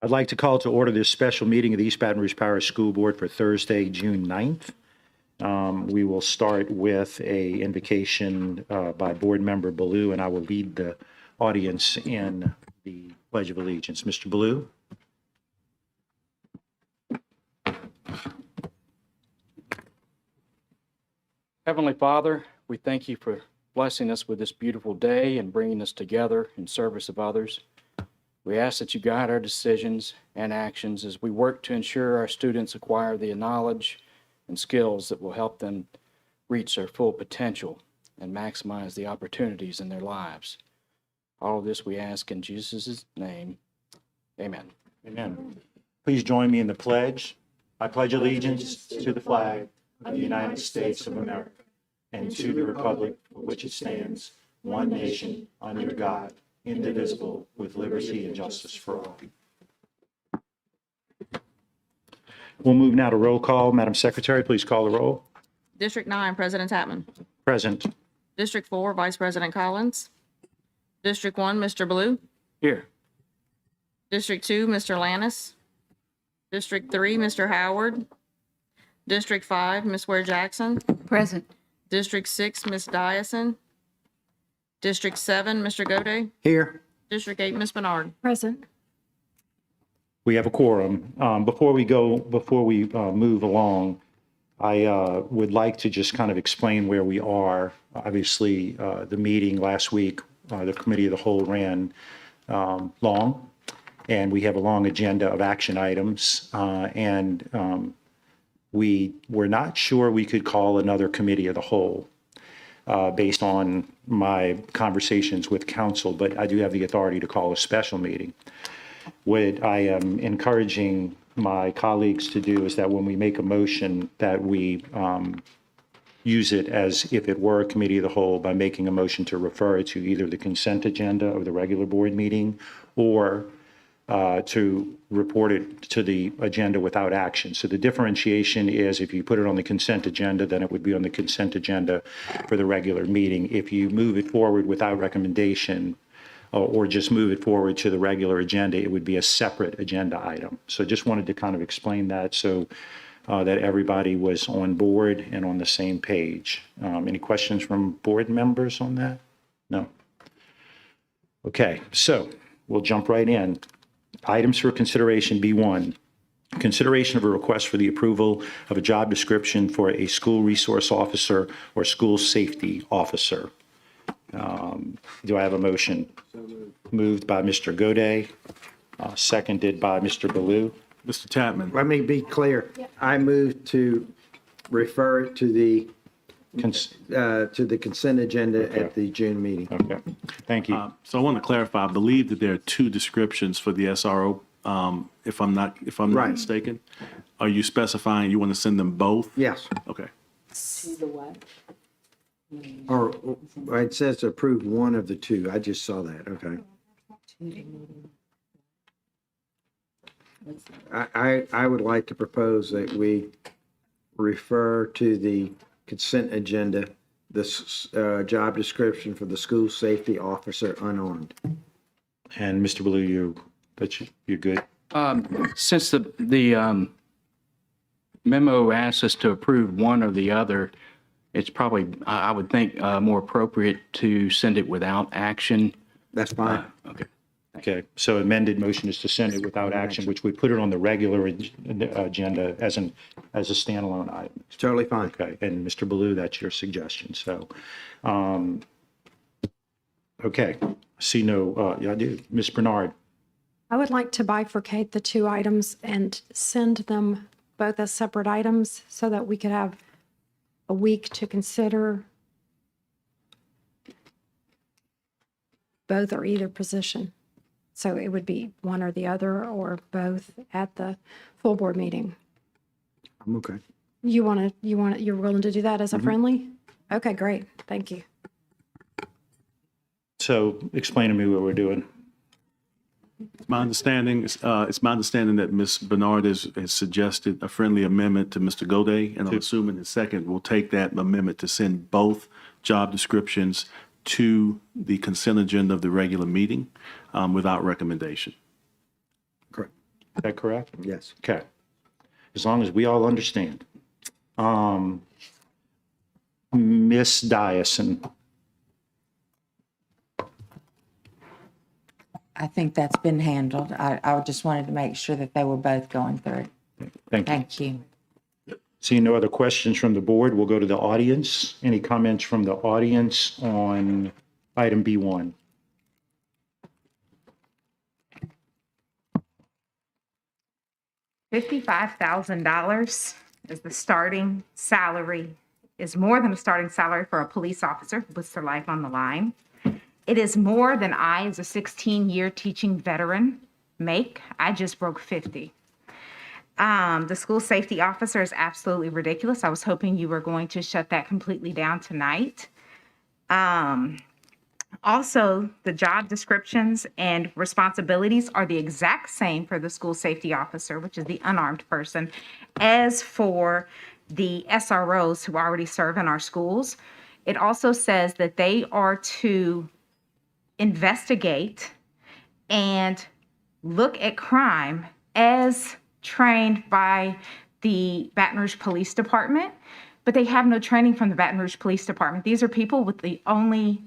I'd like to call to order this special meeting of the East Baton Rouge Parish School Board for Thursday, June 9th. We will start with a invocation by Board Member Ballou, and I will lead the audience in the Pledge of Allegiance. Mr. Ballou. Heavenly Father, we thank you for blessing us with this beautiful day and bringing us together in service of others. We ask that you guide our decisions and actions as we work to ensure our students acquire the knowledge and skills that will help them reach their full potential and maximize the opportunities in their lives. All of this we ask in Jesus' name. Amen. Amen. Please join me in the pledge. I pledge allegiance to the flag of the United States of America and to the republic for which it stands, one nation, under God, indivisible, with liberty and justice for all. We'll move now to roll call. Madam Secretary, please call the roll. District 9, President Tapman. Present. District 4, Vice President Collins. District 1, Mr. Blue. Here. District 2, Mr. Lannis. District 3, Mr. Howard. District 5, Ms. Ware Jackson. Present. District 6, Ms. Dyson. District 7, Mr. Gode. Here. District 8, Ms. Bernard. Present. We have a quorum. Before we move along, I would like to just kind of explain where we are. Obviously, the meeting last week, the Committee of the Whole ran long, and we have a long agenda of action items. We were not sure we could call another Committee of the Whole based on my conversations with council, but I do have the authority to call a special meeting. What I am encouraging my colleagues to do is that when we make a motion that we use it as if it were a Committee of the Whole by making a motion to refer it to either the consent agenda of the regular board meeting or to report it to the agenda without action. So the differentiation is if you put it on the consent agenda, then it would be on the consent agenda for the regular meeting. If you move it forward without recommendation or just move it forward to the regular agenda, it would be a separate agenda item. So just wanted to kind of explain that so that everybody was on board and on the same page. Any questions from board members on that? No? Okay, so we'll jump right in. Items for consideration, B1, consideration of a request for the approval of a job description for a school resource officer or school safety officer. Do I have a motion? Moved by Mr. Gode, seconded by Mr. Ballou. Mr. Tapman. Let me be clear. I move to refer it to the consent agenda at the June meeting. Okay, thank you. So I want to clarify, I believe that there are two descriptions for the SRO, if I'm not Right. mistaken. Are you specifying you want to send them both? Yes, Okay. or it says to approve one of the two. I just saw that, okay. I would like to propose that we refer to the consent agenda, this job description for the school safety officer unarmed. And Mr. Ballou, you're good? Since the memo asks us to approve one or the other, it's probably, I would think, more appropriate to send it without action. That's fine. Okay. Okay, so amended motion is to send it without action, which would put it on the regular agenda as a standalone item. It's totally fine. Okay, and Mr. Ballou, that's your suggestion, so. Okay, see no, yeah, I do. Ms. Bernard, I would like to bifurcate the two items and send them both as separate items so that we could have a week to consider both or either position. So it would be one or the other or both at the full board meeting. I'm okay. You're willing to do that as a friendly? Okay, great. Thank you. so explain to me what we're doing. It's my understanding that Ms. Bernard has suggested a friendly amendment to Mr. Gode, and I'm assuming the second will take that amendment to send both job descriptions to the consent agenda of the regular meeting without recommendation. Correct. Is that correct? Yes. Okay. As long as we all understand. Miss Dyson, I think that's been handled. I just wanted to make sure that they were both going through. thank you. Thank you. Seeing no other questions from the board, we'll go to the audience. Any comments from the audience on item B1? $55,000 is the starting salary, is more than a starting salary for a police officer who puts their life on the line. It is more than I, as a 16-year teaching veteran, make. I just broke 50. The school safety officer is absolutely ridiculous. I was hoping you were going to shut that completely down tonight. Also, the job descriptions and responsibilities are the exact same for the school safety officer, which is the unarmed person, as for the SROs who already serve in our schools. It also says that they are to investigate and look at crime as trained by the Baton Rouge Police Department, but they have no training from the Baton Rouge Police Department. These are people with the only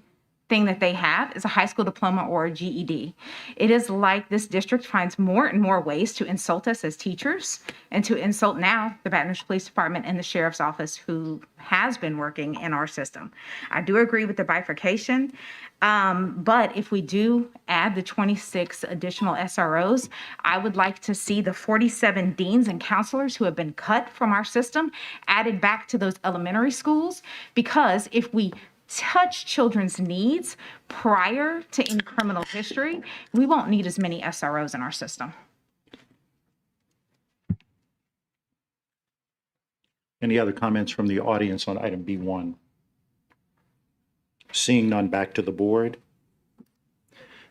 thing that they have is a high school diploma or a GED. It is like this district finds more and more ways to insult us as teachers and to insult now the Baton Rouge Police Department and the Sheriff's Office who has been working in our system. I do agree with the bifurcation, but if we do add the 26 additional SROs, I would like to see the 47 deans and counselors who have been cut from our system added back to those elementary schools, because if we touch children's needs prior to any criminal history, we won't need as many SROs in our system. Any other comments from the audience on item B1? Seeing none, back to the board.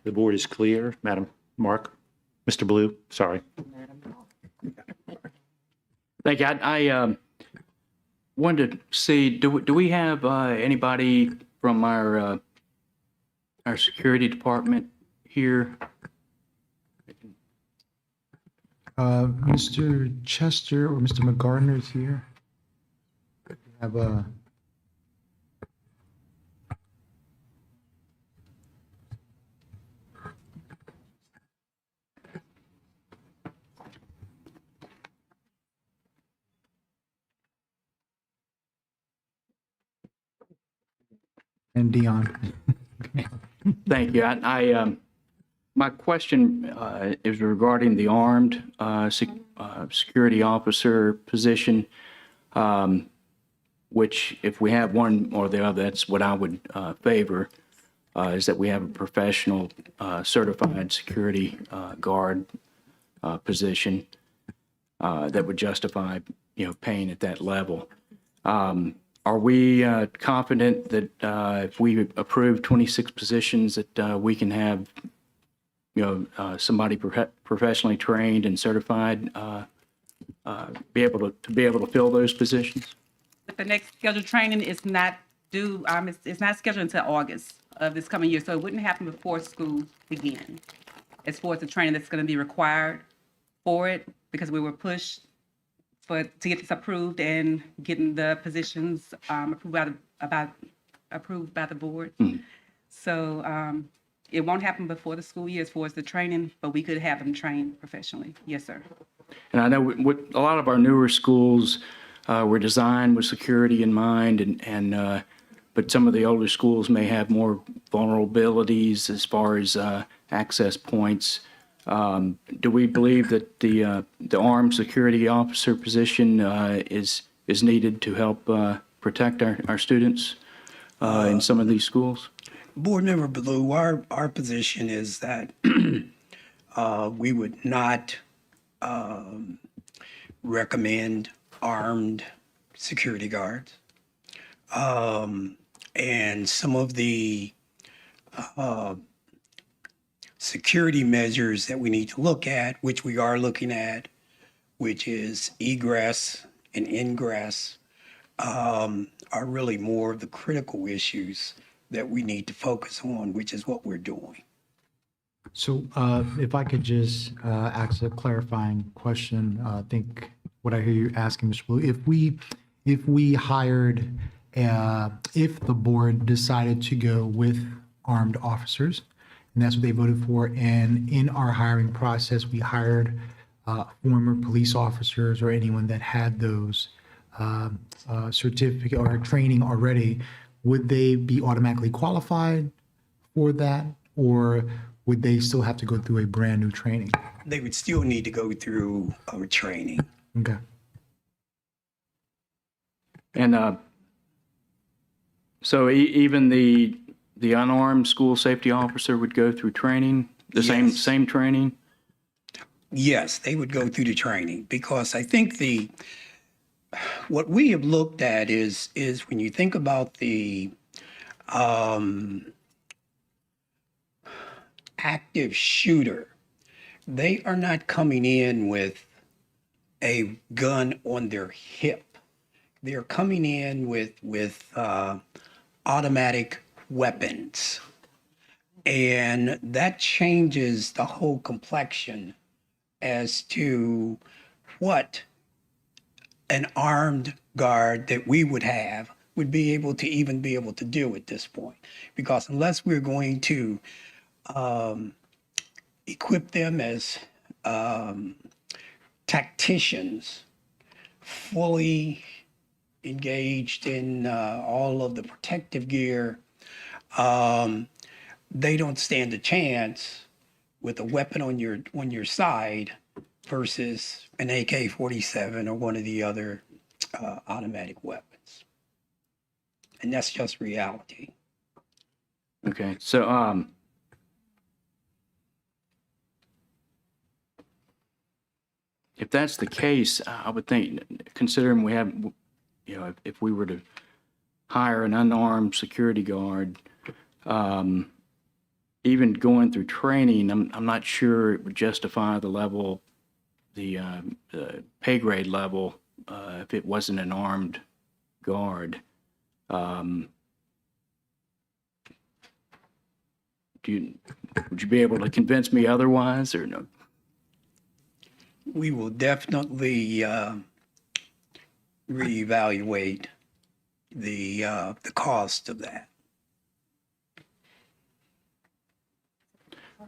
The board is clear. Madam Mark, Mr. Blue, sorry. Thank you. I wanted to see, do we have anybody from our security department here? Mr. Chester or Mr. McGardner is here. We have a and Dion. Thank you. My question is regarding the armed security officer position, which if we have one or the other, that's what I would favor, is that we have a professional certified security guard position that would justify, paying at that level. Are we confident that if we approve 26 positions that we can have, somebody professionally trained and certified be able to fill those positions? The next scheduled training is not due, it's not scheduled until August of this coming year, so it wouldn't happen before school begin. As far as the training that's going to be required for it, because we were pushed to get this approved and getting the positions approved by the board. So it won't happen before the school year as far as the training, but we could have them trained professionally. Yes, sir. And I know with a lot of our newer schools were designed with security in mind, but some of the older schools may have more vulnerabilities as far as access points. Do we believe that the armed security officer position is needed to help protect our students in some of these schools? Board Member Blue, our position is that we would not recommend armed security guards. And some of the security measures that we need to look at, which we are looking at, which is egress and ingress, are really more of the critical issues that we need to focus on, which is what we're doing. So if I could just ask a clarifying question, I think what I hear you asking, Mr. Blue, if we hired, if the board decided to go with armed officers, and that's what they voted for, and in our hiring process, we hired former police officers or anyone that had those certificate or training already, would they be automatically qualified for that, or would they still have to go through a brand new training? They would still need to go through training. Okay. And so even the unarmed school safety officer would go through training, the Yes. same training? Yes, they would go through the training because I think what we have looked at is when you think about the active shooter, they are not coming in with a gun on their hip. They're coming in with automatic weapons. And that changes the whole complexion as to what an armed guard that we would have would be able to even be able to do at this point. Because unless we're going to equip them as tacticians, fully engaged in all of the protective gear, they don't stand a chance with a weapon on your side versus an AK-47 or one of the other automatic weapons. And that's just reality. Okay, so if that's the case, I would think, considering we have, if we were to hire an unarmed security guard, even going through training, I'm not sure it would justify the level, the pay grade level, if it wasn't an armed guard. Would you be able to convince me otherwise, or no? We will definitely reevaluate the cost of that.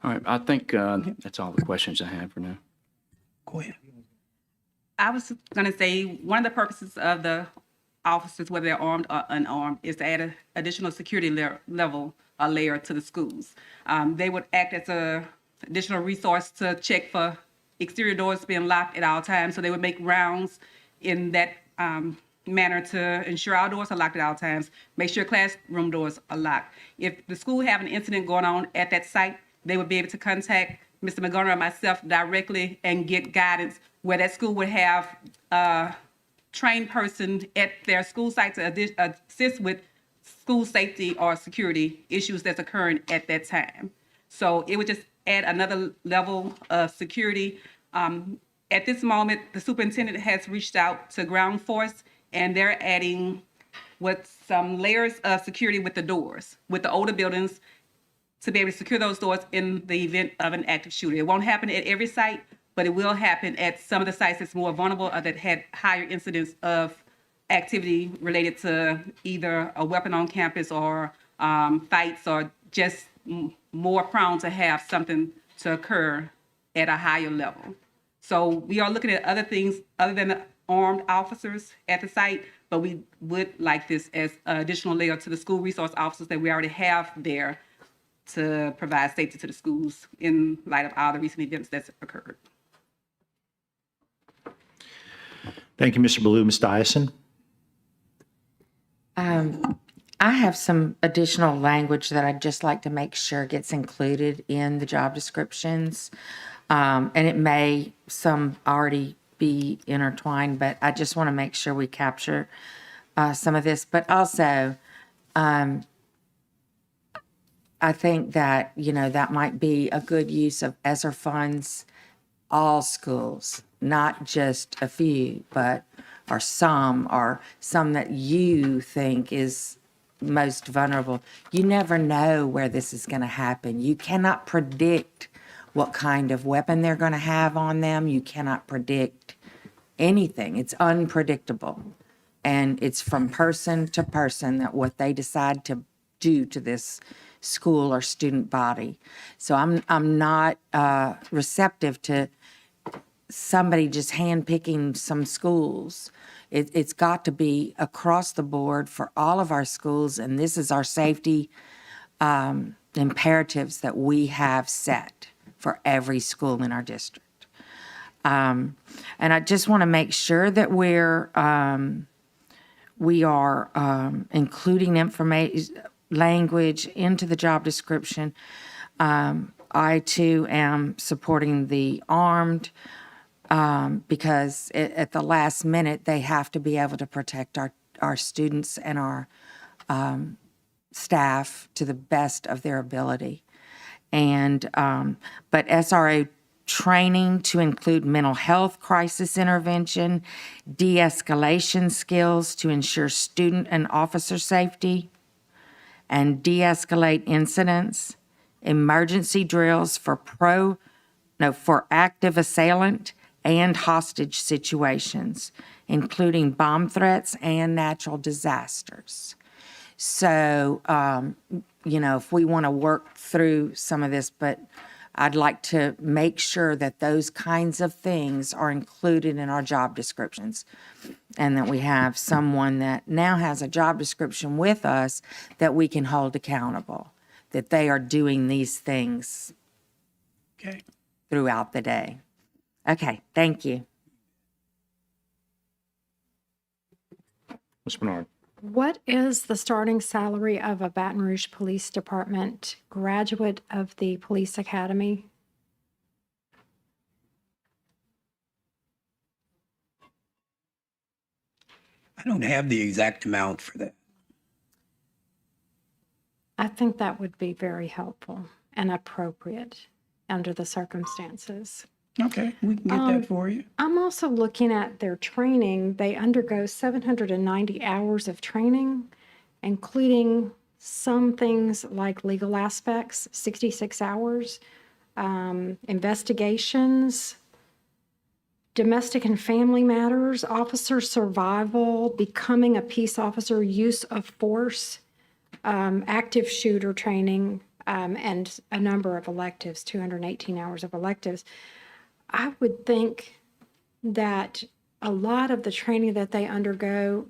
All right, I think that's all the questions I have for now. Go ahead. I was going to say, one of the purposes of the officers, whether they're armed or unarmed, is to add an additional security layer to the schools. They would act as an additional resource to check for exterior doors being locked at all times. So they would make rounds in that manner to ensure our doors are locked at all times, make sure classroom doors are locked. If the school have an incident going on at that site, they would be able to contact Mr. Montgomery or myself directly and get guidance where that school would have a trained person at their school site to assist with school safety or security issues that's occurring at that time. So it would just add another level of security. At this moment, the superintendent has reached out to Ground Force, and they're adding some layers of security with the doors, with the older buildings, to be able to secure those doors in the event of an active shooter. It won't happen at every site, but it will happen at some of the sites that's more vulnerable or that had higher incidents of activity related to either a weapon on campus or fights, or just more prone to have something to occur at a higher level. So we are looking at other things other than the armed officers at the site, but we would like this as an additional layer to the school resource officers that we already have there to provide safety to the schools in light of all the recent events that's occurred. Thank you, Mr. Baloo. Ms. Dyson? I have some additional language that I'd just like to make sure gets included in the job descriptions. And it may some already be intertwined, but I just want to make sure we capture some of this. But also, I think that, that might be a good use of ESSER funds, all schools, not just a few, or some that you think is most vulnerable. You never know where this is going to happen. You cannot predict what kind of weapon they're going to have on them. You cannot predict anything. It's unpredictable. And it's from person to person that what they decide to do to this school or student body. So I'm not receptive to somebody just handpicking some schools. It's got to be across the board for all of our schools, and this is our safety imperatives that we have set for every school in our district. And I just want to make sure that we are including information, language into the job description. I too am supporting the armed because at the last minute, they have to be able to protect our students and our staff to the best of their ability. And, but SRO training to include mental health crisis intervention, de-escalation skills to ensure student and officer safety, and de-escalate incidents, emergency drills for active assailant and hostage situations, including bomb threats and natural disasters. So, if we want to work through some of this, but I'd like to make sure that those kinds of things are included in our job descriptions, and that we have someone that now has a job description with us that we can hold accountable, that they are doing these things Okay. throughout the day. Okay, thank you. Ms. Bernard. What is the starting salary of a Baton Rouge Police Department graduate of the police academy? I don't have the exact amount for that. I think that would be very helpful and appropriate under the circumstances. Okay, we can get that for you. I'm also looking at their training. They undergo 790 hours of training, including some things like legal aspects, 66 hours, investigations, domestic and family matters, officer survival, becoming a peace officer, use of force, active shooter training, and a number of electives, 218 hours of electives. I would think that a lot of the training that they undergo,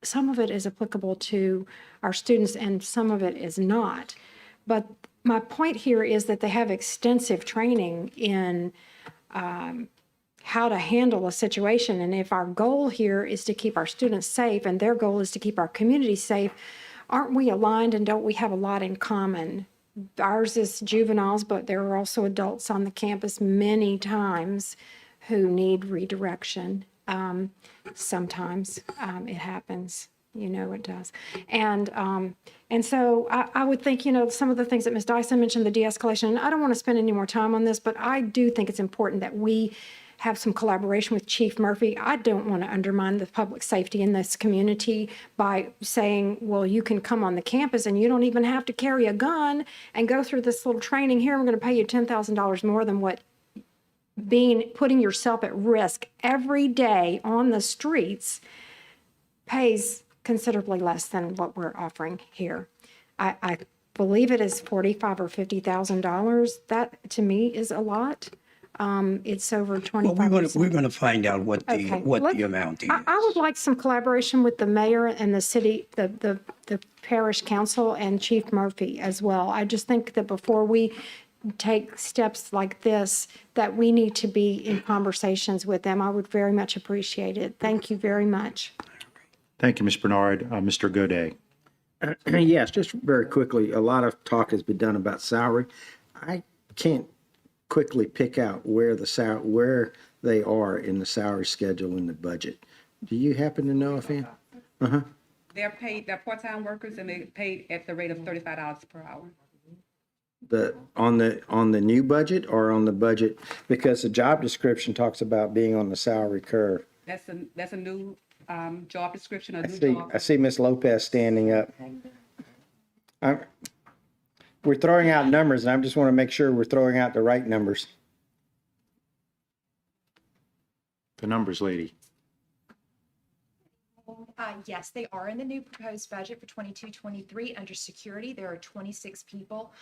some of it is applicable to our students and some of it is not. But my point here is that they have extensive training in how to handle a situation. And if our goal here is to keep our students safe and their goal is to keep our community safe, aren't we aligned and don't we have a lot in common? Ours is juveniles, but there are also adults on the campus many times who need redirection. Sometimes it happens, it does. And so I would think, some of the things that Ms. Dyson mentioned, the de-escalation, and I don't want to spend any more time on this, but I do think it's important that we have some collaboration with Chief Murphy. I don't want to undermine the public safety in this community by saying, well, you can come on the campus and you don't even have to carry a gun and go through this little training here. I'm going to pay you $10,000 more than what putting yourself at risk every day on the streets pays considerably less than what we're offering here. I believe it is $45,000 or $50,000. That to me is a lot. It's over 25%. Well, we're going to find out what the amount is. I would like some collaboration with the mayor and the city, the parish council and Chief Murphy as well. I just think that before we take steps like this, that we need to be in conversations with them. I would very much appreciate it. Thank you very much. Thank you, Ms. Bernard. Mr. Godet. Yes, just very quickly, a lot of talk has been done about salary. I can't quickly pick out where they are in the salary schedule in the budget. Do you happen to know offhand? They're part-time workers and they're paid at the rate of $35 per hour. On the new budget or on the budget? Because the job description talks about being on the salary curve. That's a new job description, I see Ms. Lopez standing up. we're throwing out numbers, and I just want to make sure we're throwing out the right numbers. The numbers, lady. Yes, they are in the new proposed budget for 22-23 under security. There are 26 people.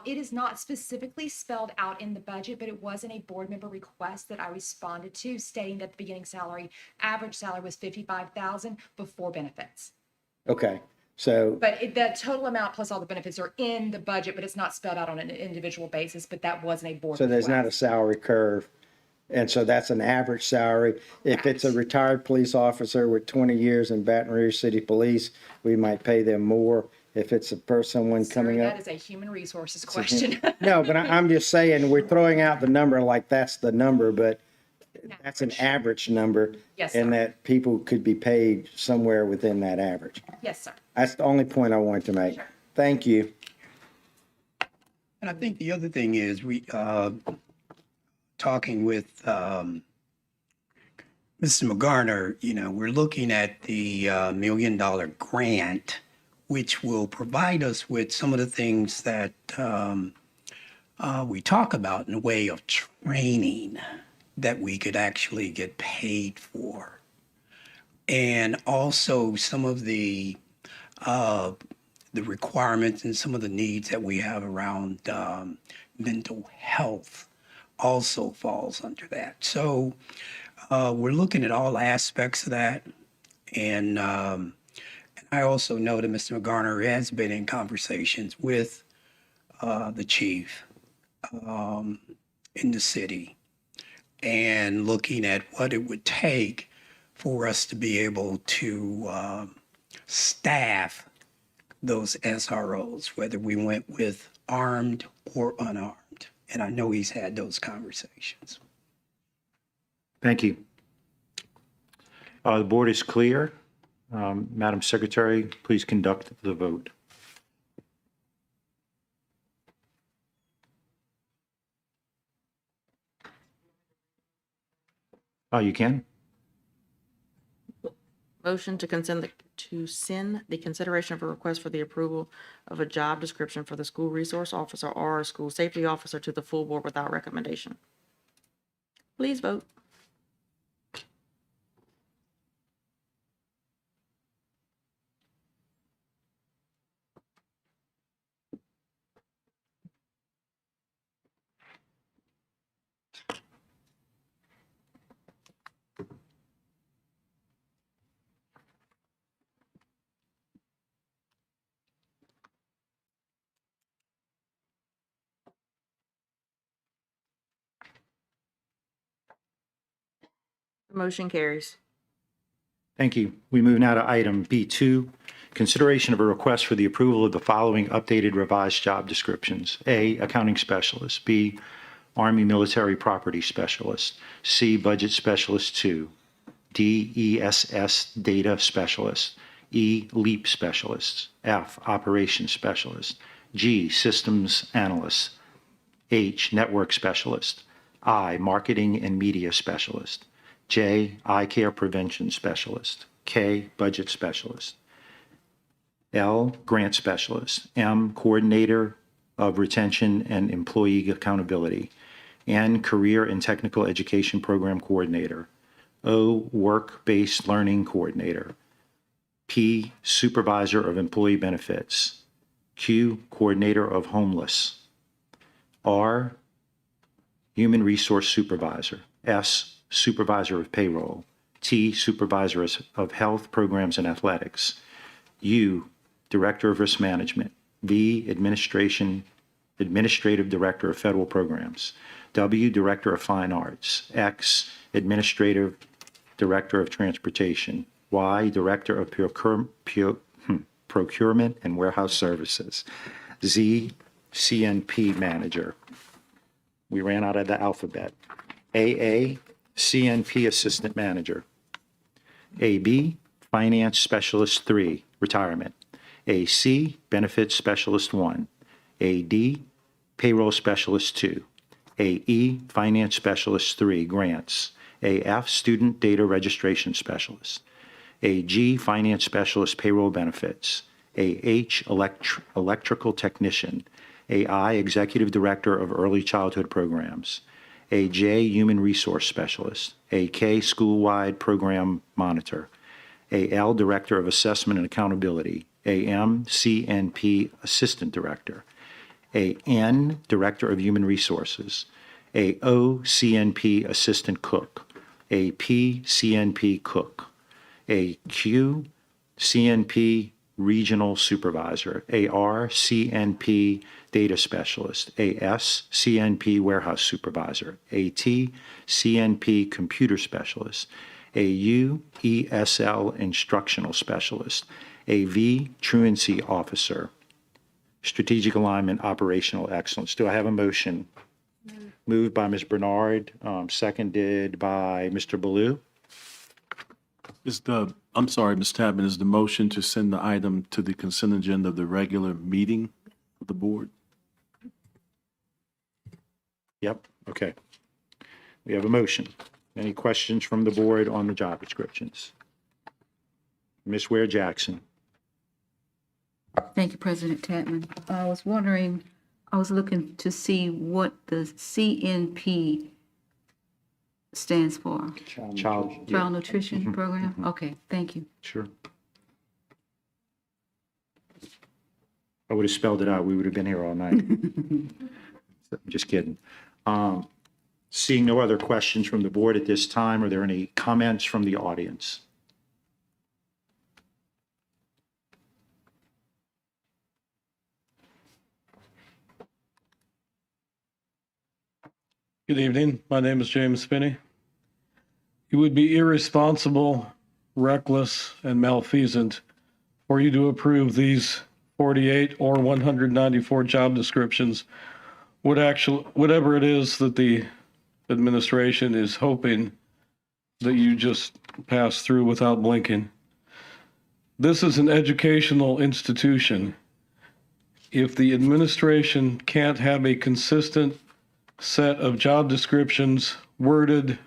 It is not specifically spelled out in the budget, but it was in a board member request that I responded to, stating that the beginning salary, average salary was 55,000 before benefits. Okay, so, But the total amount plus all the benefits are in the budget, but it's not spelled out on an individual basis, but that was in a board so there's not a request. salary curve. And so that's an average salary. If it's a Correct. retired police officer with 20 years in Baton Rouge City Police, we might pay them more. If it's someone Sir, coming up. that is a human resources question. No, but I'm just saying, we're throwing out the number like that's the number, but that's an average number. Yes, And sir. that people could be paid somewhere within that average. Yes, sir. That's the only point I wanted to make. Sure. Thank you. And I think the other thing is talking with Mr. McGarner, we're looking at the $1 million grant, which will provide us with some of the things that we talk about in the way of training that we could actually get paid for. And also some of the requirements and some of the needs that we have around mental health also falls under that. So we're looking at all aspects of that. And I also know that Mr. McGarner has been in conversations with the chief in the city and looking at what it would take for us to be able to staff those SROs, whether we went with armed or unarmed. And I know he's had those conversations. Thank you. The board is clear. Madam Secretary, please conduct the vote. You can? Motion to send the consideration of a request for the approval of a job description for the school resource officer or school safety officer to the full board without recommendation. Please vote. The motion carries. Thank you. We move now to item B2, consideration of a request for the approval of the following updated revised job descriptions. A, accounting specialist. B, Army military property specialist. C, budget specialist 2. D, ESS data specialist. E, leap specialist. F, operations specialist. G, systems analyst. H, network specialist. I, marketing and media specialist. J, eye care prevention specialist. K, budget specialist. L, grant specialist. M, coordinator of retention and employee accountability. N, career and technical education program coordinator. O, work-based learning coordinator. P, supervisor of employee benefits. Q, coordinator of homeless. R, human resource supervisor. S, supervisor of payroll. T, supervisor of health programs and athletics. U, director of risk management. V, administrative director of federal programs. W, director of fine arts. X, administrative director of transportation. Y, director of procurement and warehouse services. Z, CNP manager. We ran out of the alphabet. AA, CNP assistant manager. AB, finance specialist 3, retirement. AC, benefits specialist 1. AD, payroll specialist 2. AE, finance specialist 3, grants. AF, student data registration specialist. AG, finance specialist, payroll benefits. AH, electrical technician. A I, Executive Director of Early Childhood Programs. A J, Human Resource Specialist. A K, School-Wide Program Monitor. A L, Director of Assessment and Accountability. A M, CNP Assistant Director. A N, Director of Human Resources. A O, CNP Assistant Cook. A P, CNP Cook. A Q, CNP Regional Supervisor. A R, CNP Data Specialist. A S, CNP Warehouse Supervisor. A T, CNP Computer Specialist. A U, ESL Instructional Specialist. A V, Truancy Officer. Strategic Alignment, Operational Excellence. Do I have a motion? Moved by Ms. Bernard, seconded by Mr. Baloo. I'm sorry, Ms. Tapman, is the motion to send the item to the consent agenda of the regular meeting of the board? Yep, okay. We have a motion. Any questions from the board on the job descriptions? Ms. Ware Jackson. Thank you, President Tatman. I was wondering, I was looking to see what the CNP stands for. Child. Child Nutrition Program? Okay, thank you. Sure. I would have spelled it out. We would have been here all night. Just kidding. Seeing no other questions from the board at this time, are there any comments from the audience? Good evening. My name is James Finney. It would be irresponsible, reckless, and malfeasant for you to approve these 48 or 194 job descriptions, whatever it is that the administration is hoping that you just pass through without blinking. This is an educational institution. If the administration can't have a consistent set of job descriptions worded,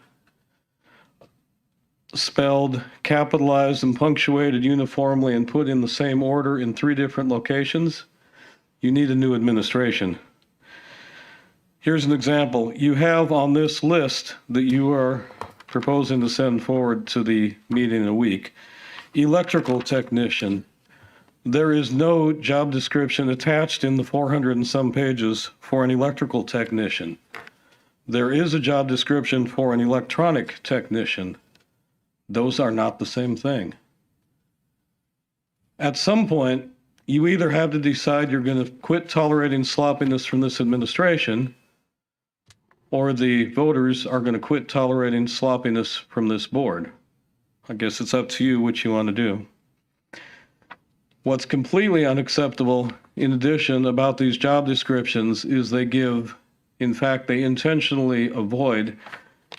spelled, capitalized, and punctuated uniformly and put in the same order in 3 different locations, you need a new administration. Here's an example. You have on this list that you are proposing to send forward to the meeting in a week, electrical technician. There is no job description attached in the 400 and some pages for an electrical technician. There is a job description for an electronic technician. Those are not the same thing. At some point, you either have to decide you're going to quit tolerating sloppiness from this administration, or the voters are going to quit tolerating sloppiness from this board. I guess it's up to you what you want to do. What's completely unacceptable, in addition, about these job descriptions is they intentionally avoid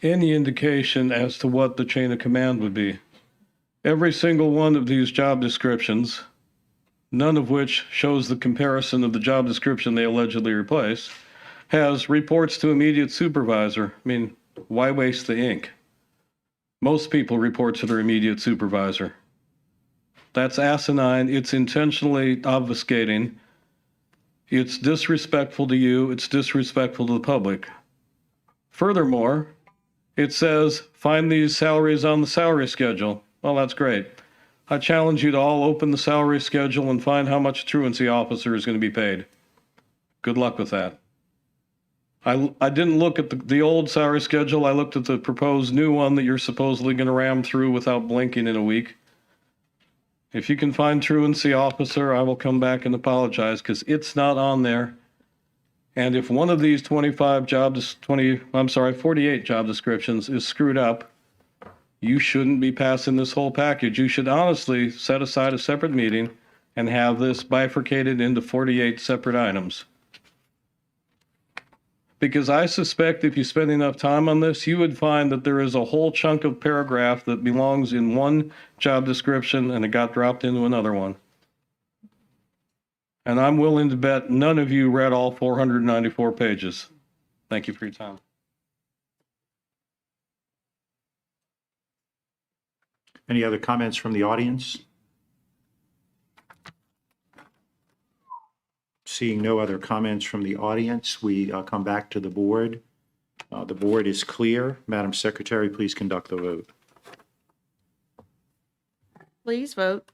any indication as to what the chain of command would be. Every single one of these job descriptions, none of which shows the comparison of the job description they allegedly replace, has reports to immediate supervisor. I mean, why waste the ink? Most people report to their immediate supervisor. That's asinine. It's intentionally obfuscating. It's disrespectful to you. It's disrespectful to the public. Furthermore, it says, find these salaries on the salary schedule. Well, that's great. I challenge you to all open the salary schedule and find how much a truancy officer is going to be paid. Good luck with that. I didn't look at the old salary schedule. I looked at the proposed new one that you're supposedly going to ram through without blinking in a week. If you can find truancy officer, I will come back and apologize because it's not on there. And if one of these 48 job descriptions is screwed up, you shouldn't be passing this whole package. You should honestly set aside a separate meeting and have this bifurcated into 48 separate items. Because I suspect if you spend enough time on this, you would find that there is a whole chunk of paragraph that belongs in one job description and it got dropped into another one. And I'm willing to bet none of you read all 494 pages. Thank you for your time. Any other comments from the audience? Seeing no other comments from the audience, we come back to the board. The board is clear. Madam Secretary, please conduct the vote. Please vote.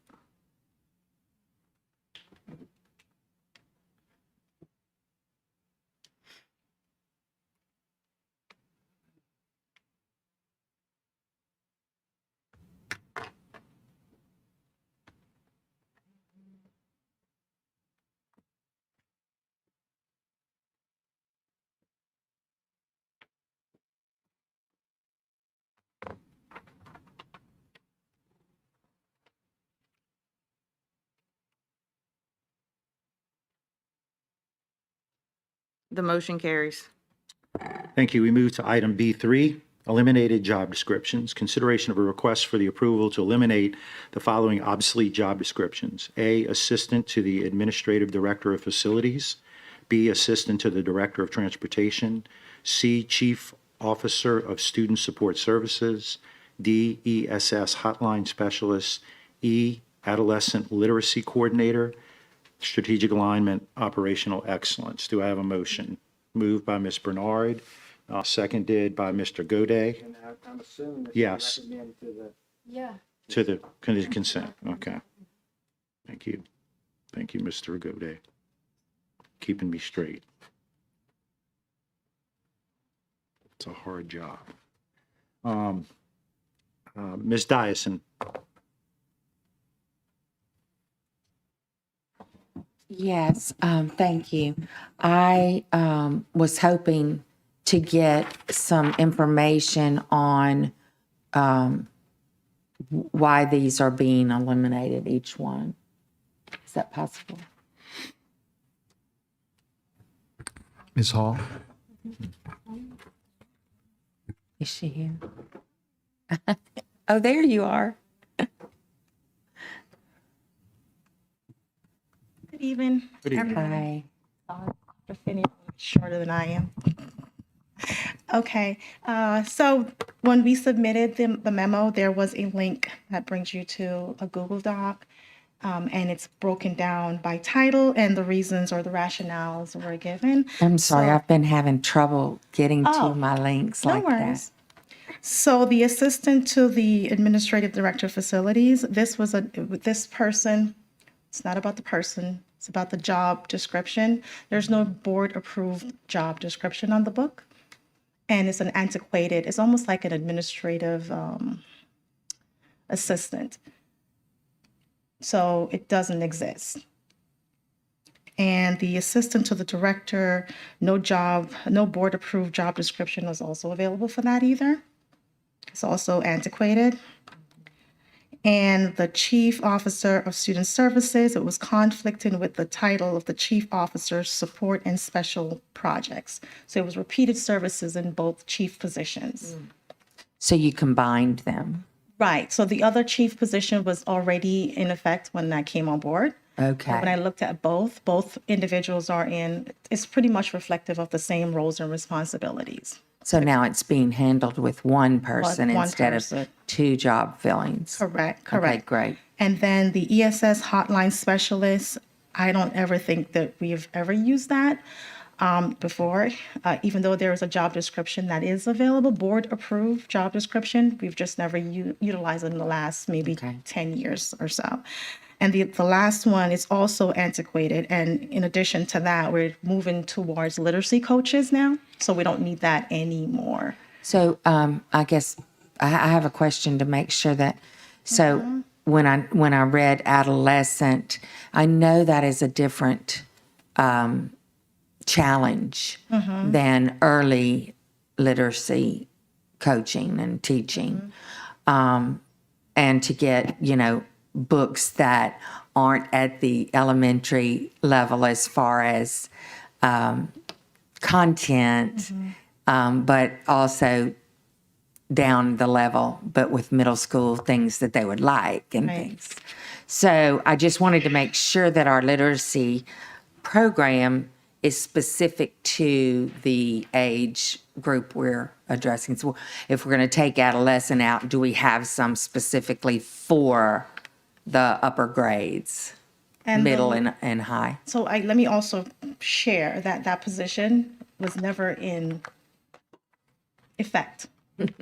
The motion carries. Thank you. We move to item B3, eliminated job descriptions. Consideration of a request for the approval to eliminate the following obsolete job descriptions. A, assistant to the administrative director of facilities. B, assistant to the director of transportation. C, chief officer of student support services. D, ESS hotline specialist. E, adolescent literacy coordinator. Strategic alignment, operational excellence. Do I have a motion? Moved by Ms. Bernard, seconded by Mr. Goday. And I'm assuming that Yes. recommend to the Yeah. To the consent. Okay. Thank you. Thank you, Mr. Goday. Keeping me straight. It's a hard job. Ms. Dyson. Yes, thank you. I was hoping to get some information on why these are being eliminated, each one. Is that possible? Ms. Hall? Is she here? Oh, there you are. Good evening. Good evening. Hi. Dr. Finney, shorter than I am. Okay, so when we submitted the memo, there was a link that brings you to a Google Doc, and it's broken down by title, and the reasons or the rationales were given. I'm sorry, So- I've been having trouble getting Oh, to my links no like worries. So the assistant to the administrative director of facilities, this person, it's not about the person, it's about the job description. There's no board-approved job description on the book. And it's an antiquated, it's almost like an administrative assistant. So it doesn't exist. And the assistant to the director, no board-approved job description was also available for that either. It's also antiquated. And the chief officer of student services, it was conflicting with the title of the chief officer, support and special projects. So it was repeated services in both chief positions. So you combined them. Right. So the other chief position was already in effect when I came on board. Okay. When I looked at both individuals are it's pretty much reflective of the same roles and responsibilities. So now it's being handled with one person one instead person. of two job fillings. Correct. Okay, great. And then the ESS hotline specialist, I don't ever think that we've ever used that before, even though there is a job description that is available, board-approved job description. We've just never utilized it in the last maybe 10 years or so. And the last one is also antiquated. And in addition to that, we're moving towards literacy coaches now. So we don't need that anymore. So I guess I have a question to make sure that, so when I read adolescent, I know that is a different challenge than early literacy coaching and teaching. And to get, books that aren't at the elementary level as far as content, but also down the level, but with middle school things that they would like and things. So I just wanted to make sure that our literacy program is specific to the age group we're addressing. So if we're going to take adolescent out, do we have some specifically for the upper grades? And middle the- and high. So let me also share that that position was never in effect. It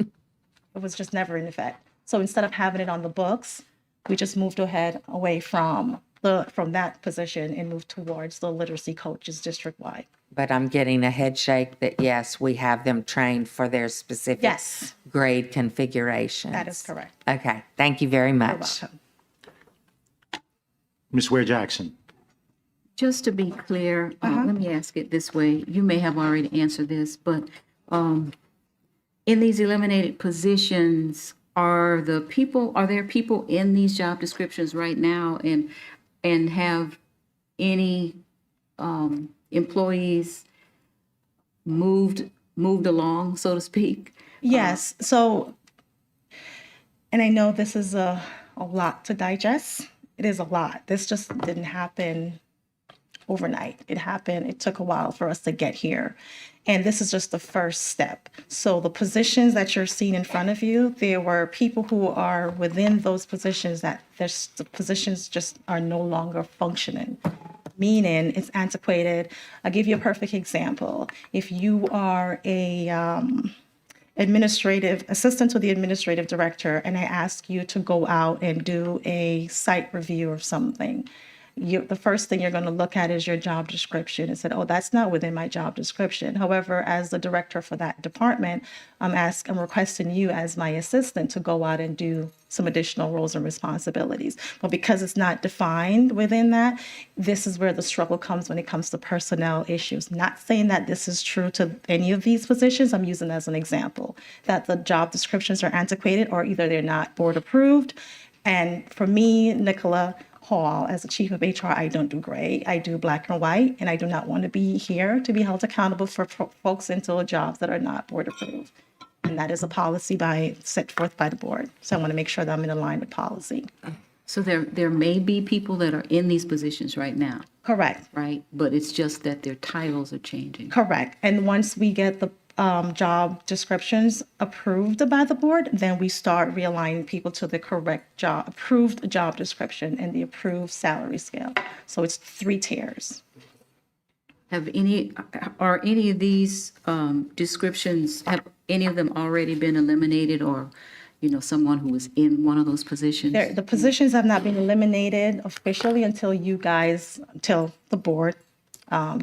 was just never in effect. So instead of having it on the books, we just moved ahead away from that position and moved towards the literacy coaches district-wide. But I'm getting a head shake that yes, we have them trained for their specific Yes. grade configurations. That is correct. Okay, thank you very You're much. welcome. Ms. Ware Jackson. Just to be clear, let me ask it this way. You may have already answered this, but in these eliminated positions, are there people in these job descriptions right now and have any employees moved along, so to speak? Yes. So, and I know this is a lot to digest. It is a lot. This just didn't happen overnight. It took a while for us to get here. And this is just the first step. So the positions that you're seeing in front of you, there were people who are within those positions that the positions just are no longer functioning. Meaning it's antiquated. I'll give you a perfect example. If you are a administrative assistant to the administrative director, and I ask you to go out and do a site review of something, the first thing you're going to look at is your job description and said, oh, that's not within my job description. However, as the director for that department, I'm requesting you as my assistant to go out and do some additional roles and responsibilities. But because it's not defined within that, this is where the struggle comes when it comes to personnel issues. Not saying that this is true to any of these positions. I'm using as an example that the job descriptions are antiquated or either they're not board approved. And for me, Nicola Hall, as the chief of HR, I don't do gray. I do black and white, and I do not want to be here to be held accountable for folks into jobs that are not board approved. And that is a policy set forth by the board. So I want to make sure that I'm in line with policy. So there may be people that are in these positions right now, Correct. right? But it's just that their titles are changing. Correct. And once we get the job descriptions approved by the board, then we start realigning people to the correct approved job description and the approved salary scale. So it's 3 tiers. Are any of these descriptions, have any of them already been eliminated, or, someone who was in one of those positions? The positions have not been eliminated officially until the board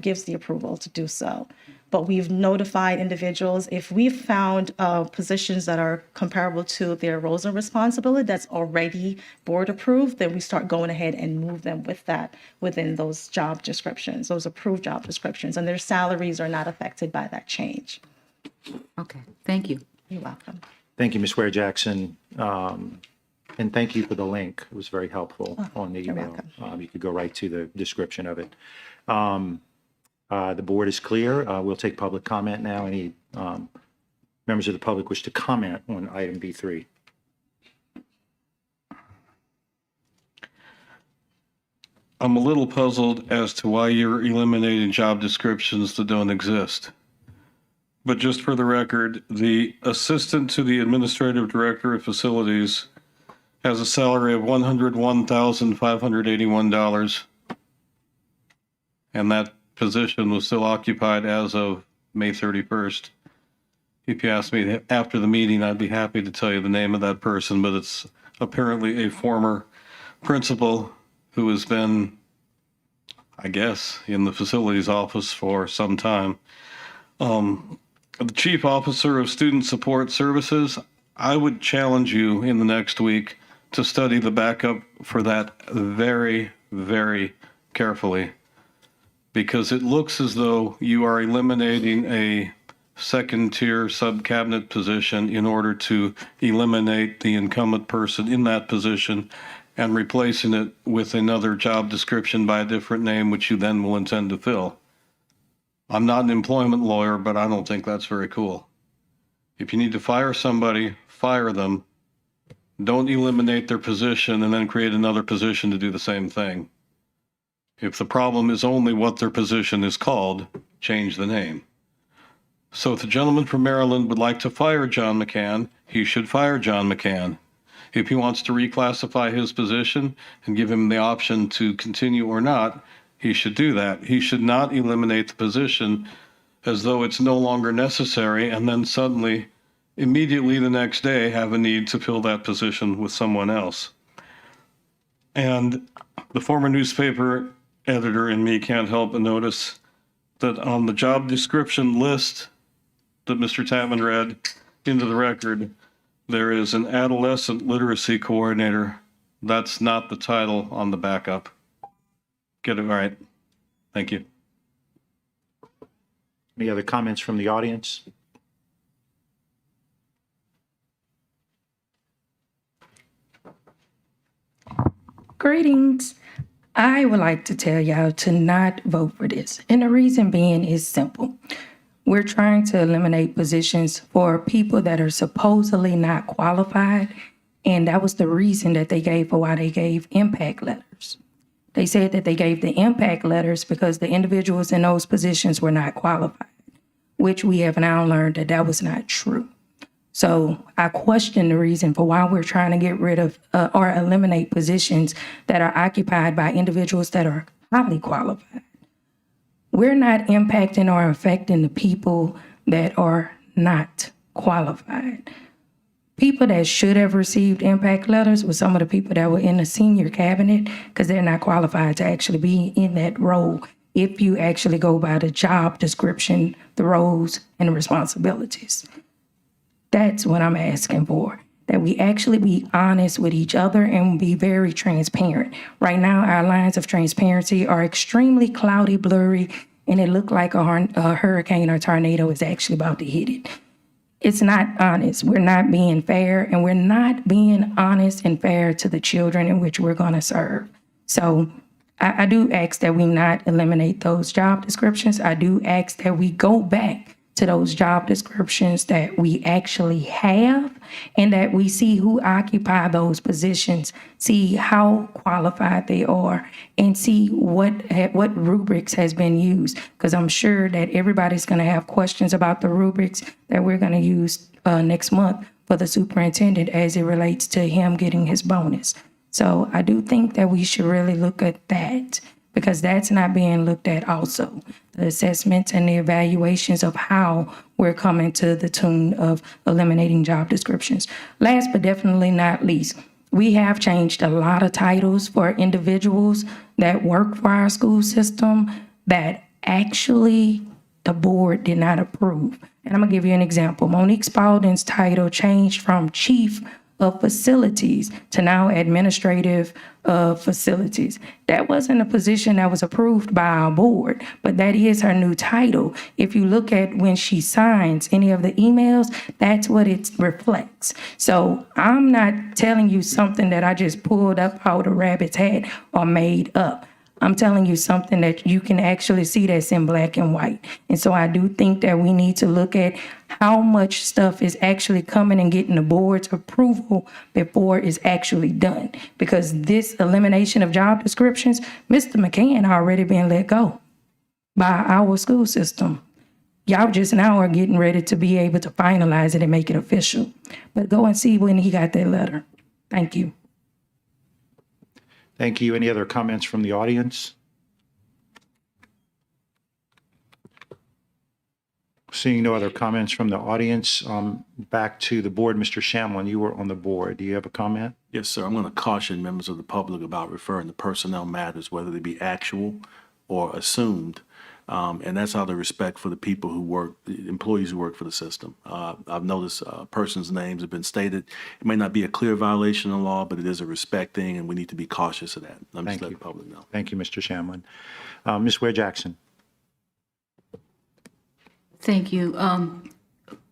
gives the approval to do so. But we've notified individuals, if we've found positions that are comparable to their roles and responsibility that's already board approved, then we start going ahead and move them with that within those job descriptions, those approved job descriptions, and their salaries are not affected by that change. Okay, thank you. You're welcome. Thank you, Ms. Ware Jackson. And thank you for the link. It was very helpful on the you're email. welcome. You could go right to the description of it. The board is clear. We'll take public comment now. Any members of the public wish to comment on item B3? I'm a little puzzled as to why you're eliminating job descriptions that don't exist. But just for the record, the assistant to the administrative director of facilities has a salary of $101,581. And that position was still occupied as of May 31st. If you ask me after the meeting, I'd be happy to tell you the name of that person, but it's apparently a former principal who has been, I guess, in the facilities office for some time. The chief officer of student support services, I would challenge you in the next week to study the backup for that very, very carefully, because it looks as though you are eliminating a second-tier sub-cabinet position in order to eliminate the incumbent person in that position and replacing it with another job description by a different name, which you then will intend to fill. I'm not an employment lawyer, but I don't think that's very cool. If you need to fire somebody, fire them. Don't eliminate their position and then create another position to do the same thing. If the problem is only what their position is called, change the name. So if the gentleman from Maryland would like to fire John McCann, he should fire John McCann. If he wants to reclassify his position and give him the option to continue or not, he should do that. He should not eliminate the position as though it's no longer necessary and then suddenly, immediately the next day, have a need to fill that position with someone else. And the former newspaper editor in me can't help but notice that on the job description list that Mr. Tapman read into the record, there is an adolescent literacy coordinator. That's not the title on the backup. Get it right. Thank you. Any other comments from the audience? Greetings. I would like to tell y'all to not vote for this. And the reason being is simple. We're trying to eliminate positions for people that are supposedly not qualified. And that was the reason that they gave for why they gave impact letters. They said that they gave the impact letters because the individuals in those positions were not qualified, which we have now learned that that was not true. So I question the reason for why we're trying to get rid of or eliminate positions that are occupied by individuals that are highly qualified. We're not impacting or affecting the people that are not qualified. People that should have received impact letters were some of the people that were in the senior cabinet because they're not qualified to actually be in that role if you actually go by the job description, the roles, and the responsibilities. That's what I'm asking for, that we actually be honest with each other and be very transparent. Right now, our lines of transparency are extremely cloudy, blurry, and it looked like a hurricane or tornado is actually about to hit it. It's not honest. We're not being fair, and we're not being honest and fair to the children in which we're going to serve. So I do ask that we not eliminate those job descriptions. I do ask that we go back to those job descriptions that we actually have and that we see who occupy those positions, see how qualified they are, and see what rubrics has been used. Because I'm sure that everybody's going to have questions about the rubrics that we're going to use next month for the superintendent as it relates to him getting his bonus. So I do think that we should really look at that, because that's not being looked at also. The assessments and the evaluations of how we're coming to the tune of eliminating job descriptions. Last but definitely not least, we have changed a lot of titles for individuals that work for our school system that actually the board did not approve. And I'm gonna give you an example. Monique Spaulding's title changed from chief of facilities to now administrative facilities. That wasn't a position that was approved by our board, but that is her new title. If you look at when she signs any of the emails, that's what it reflects. So I'm not telling you something that I just pulled up out of a rabbit's hat or made up. I'm telling you something that you can actually see that's in black and white. And so I do think that we need to look at how much stuff is actually coming and getting the board's approval before it's actually done. Because this elimination of job descriptions, Mr. McCann already been let go by our school system. Y'all just now are getting ready to be able to finalize it and make it official. But go and see when he got that letter. Thank you. Thank you. Any other comments from the audience? Seeing no other comments from the audience, back to the board. Mr. Shamlin, you were on the board. Do you have a comment? Yes, sir. I'm going to caution members of the public about referring to personnel matters, whether they be actual or assumed. And that's out of respect for the people who work, the employees who work for the system. I've noticed persons' names have been stated. It may not be a clear violation of law, but it is a respect thing, and we need to be cautious of that. I'm just letting the public know. Thank you, Mr. Shamlin. Ms. Ware Jackson. Thank you.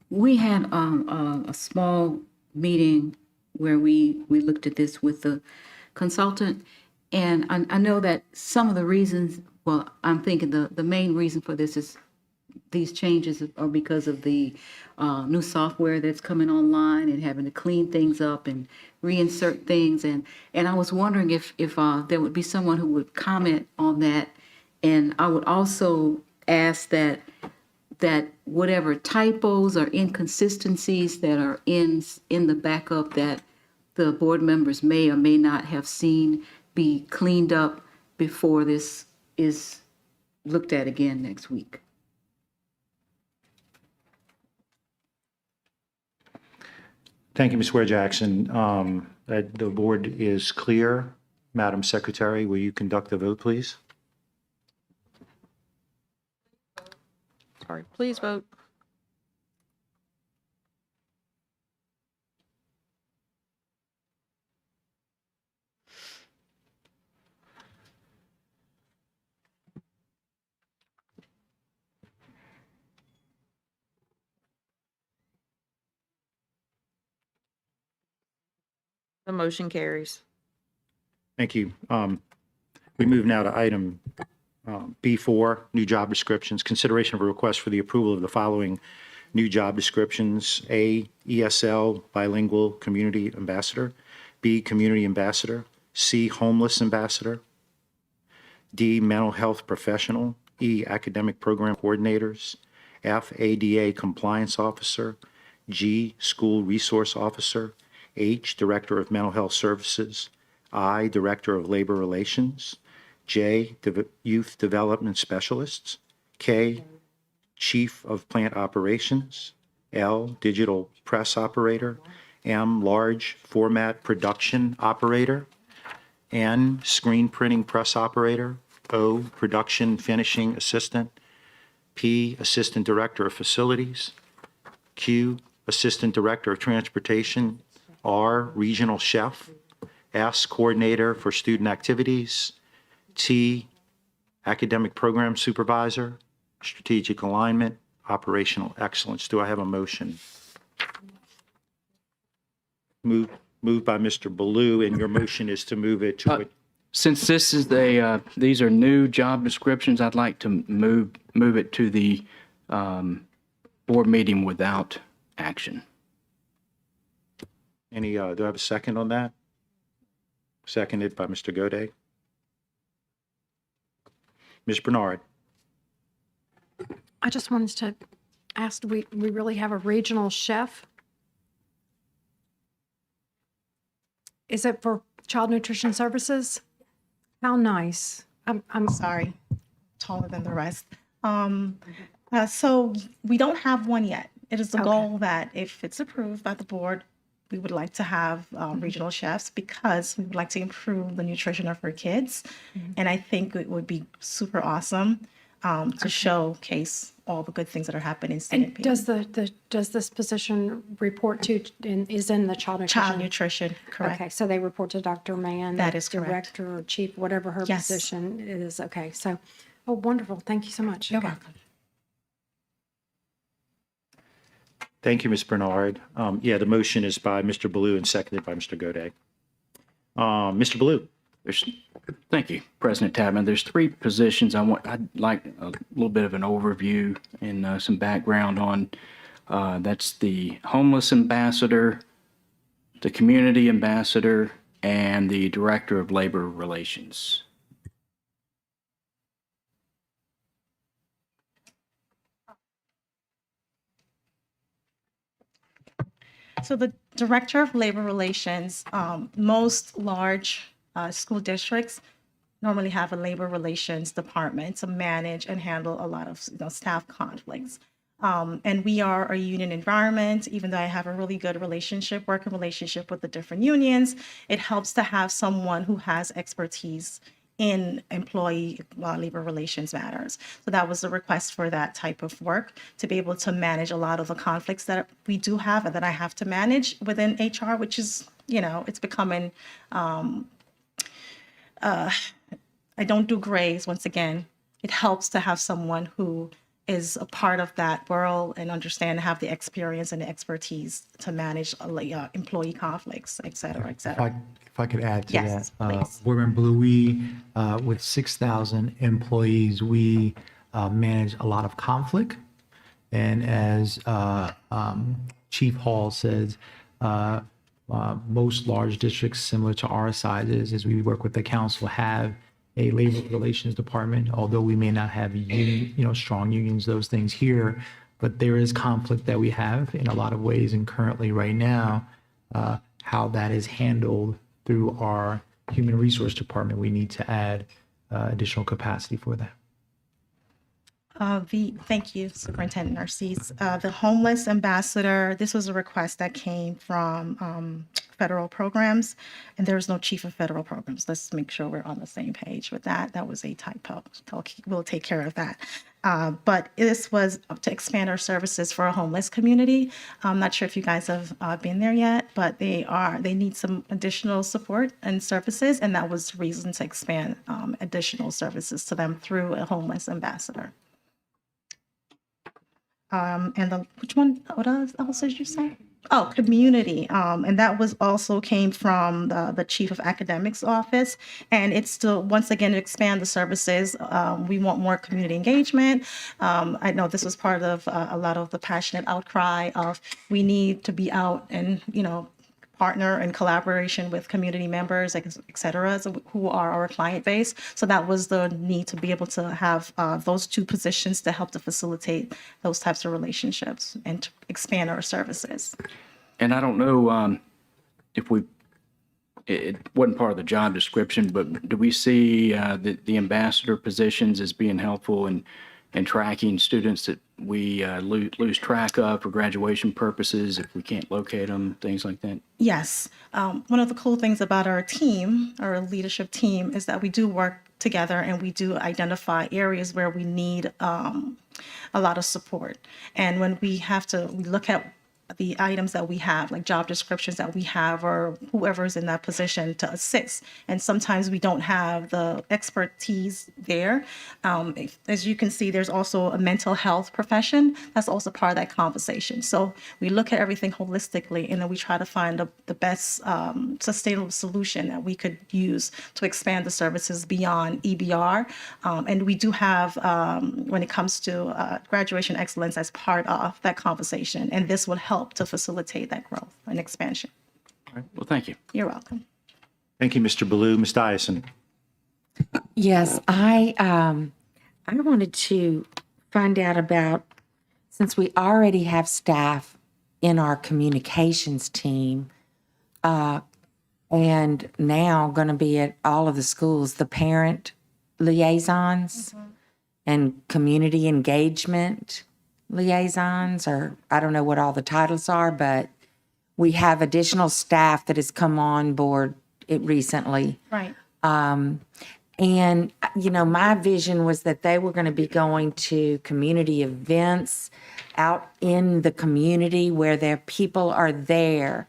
We had a small meeting where we looked at this with the consultant, and I know that some of the reasons, well, I'm thinking the main reason for this is these changes are because of the new software that's coming online and having to clean things up and reinsert things. And I was wondering if there would be someone who would comment on that. And I would also ask that whatever typos or inconsistencies that are in the backup, that the board members may or may not have seen be cleaned up before this is looked at again next week. Thank you, Ms. Ware Jackson. The board is clear. Madam Secretary, will you conduct the vote, please? Sorry, please vote. The motion carries. Thank you. We move now to item B4, new job descriptions. Consideration of a request for the approval of the following new job descriptions. A, ESL, bilingual community ambassador. B, community ambassador. C, homeless ambassador. D, mental health professional. E, academic program coordinators. F, ADA compliance officer. G, school resource officer. H, director of mental health services. I, director of labor relations. J, youth development specialists. K, chief of plant operations. L, digital press operator. M, large format production operator. N, screen printing press operator. O, production finishing assistant. P, assistant director of facilities. Q, assistant director of transportation. R, regional chef. S, coordinator for student activities. T, academic program supervisor, strategic alignment, operational excellence. Do I have a motion? Moved by Mr. Baloo, and your motion is to move it to Since this is these are new job descriptions, I'd like to move it to the board meeting without action. any, do I have a second on that? Seconded by Mr. Goday. Ms. Bernard. I just wanted to ask, do we really have a regional chef? Is it for child nutrition services? How nice. I'm Sorry, taller than the rest. So we don't have one yet. It is the goal that if it's approved by the board, we would like to have regional chefs because we would like to improve the nutrition of our kids. And I think it would be super awesome to showcase all the good things that are happening in St. And does this position report to, is in the child nutrition? Child nutrition, correct. Okay, so they report to Dr. Mann? That is correct. Director or chief, whatever her Yes. position is. Okay, so, oh, wonderful. Thank you so much. You're Okay. welcome. Thank you, Ms. Bernard. Yeah, the motion is by Mr. Baloo and seconded by Mr. Goday. Mr. Baloo. Thank you, President Tapman. There's three positions I'd like a little bit of an overview and some background on. That's the homeless ambassador, the community ambassador, and the director of labor relations. So the Director of Labor Relations, most large school districts normally have a labor relations department to manage and handle a lot of staff conflicts. And we are a union environment. Even though I have a really good working relationship with the different unions, it helps to have someone who has expertise in employee labor relations matters. So that was the request for that type of work, to be able to manage a lot of the conflicts that we do have and that I have to manage within HR, which is, it's becoming, I don't do grays. Once again, it helps to have someone who is a part of that world and understand, have the experience and the expertise to manage employee conflicts, et cetera, et cetera. If I could add to Yes, that, please. Board Member Blue, we, with 6,000 employees, we manage a lot of conflict. And as Chief Hall says, most large districts similar to our sizes, as we work with the council, have a labor relations department, although we may not have strong unions, those things here, but there is conflict that we have in a lot of ways. And currently right now, how that is handled through our human resource department. We need to add additional capacity for that. Thank you, Superintendent Narcisse. The homeless ambassador, this was a request that came from federal programs, and there was no chief of federal programs. Let's make sure we're on the same page with that. That was a typo. We'll take care of that. But this was to expand our services for a homeless community. I'm not sure if you guys have been there yet, but they need some additional support and services, and that was the reason to expand additional services to them through a homeless ambassador. What else did you say? Oh, community. And that was also came from the Chief of Academics office. And it's still, once again, to expand the services. We want more community engagement. I know this was part of a lot of the passionate outcry of we need to be out and, partner in collaboration with community members, et cetera, who are our client base. So that was the need to be able to have those two positions to help to facilitate those types of relationships and to expand our services. And I don't know if it wasn't part of the job description, but do we see the ambassador positions as being helpful in tracking students that we lose track of for graduation purposes if we can't locate them, things like that? Yes. One of the cool things about our team, our leadership team, is that we do work together and we do identify areas where we need a lot of support. And when we look at the items that we have, like job descriptions that we have, or whoever's in that position to assist. And sometimes we don't have the expertise there. As you can see, there's also a mental health profession. That's also part of that conversation. So we look at everything holistically, and then we try to find the best sustainable solution that we could use to expand the services beyond EBR. And we do have, when it comes to graduation excellence, as part of that conversation. And this will help to facilitate that growth and expansion. All right. Well, thank you. You're welcome. Thank you, Mr. Ballou. Ms. Dyson. Yes, I wanted to find out about, since we already have staff in our communications team, and now going to be at all of the schools, the parent liaisons and community engagement liaisons, or I don't know what all the titles are, but we have additional staff that has come on board recently. Right. And, my vision was that they were going to be going to community events out in the community where their people are there,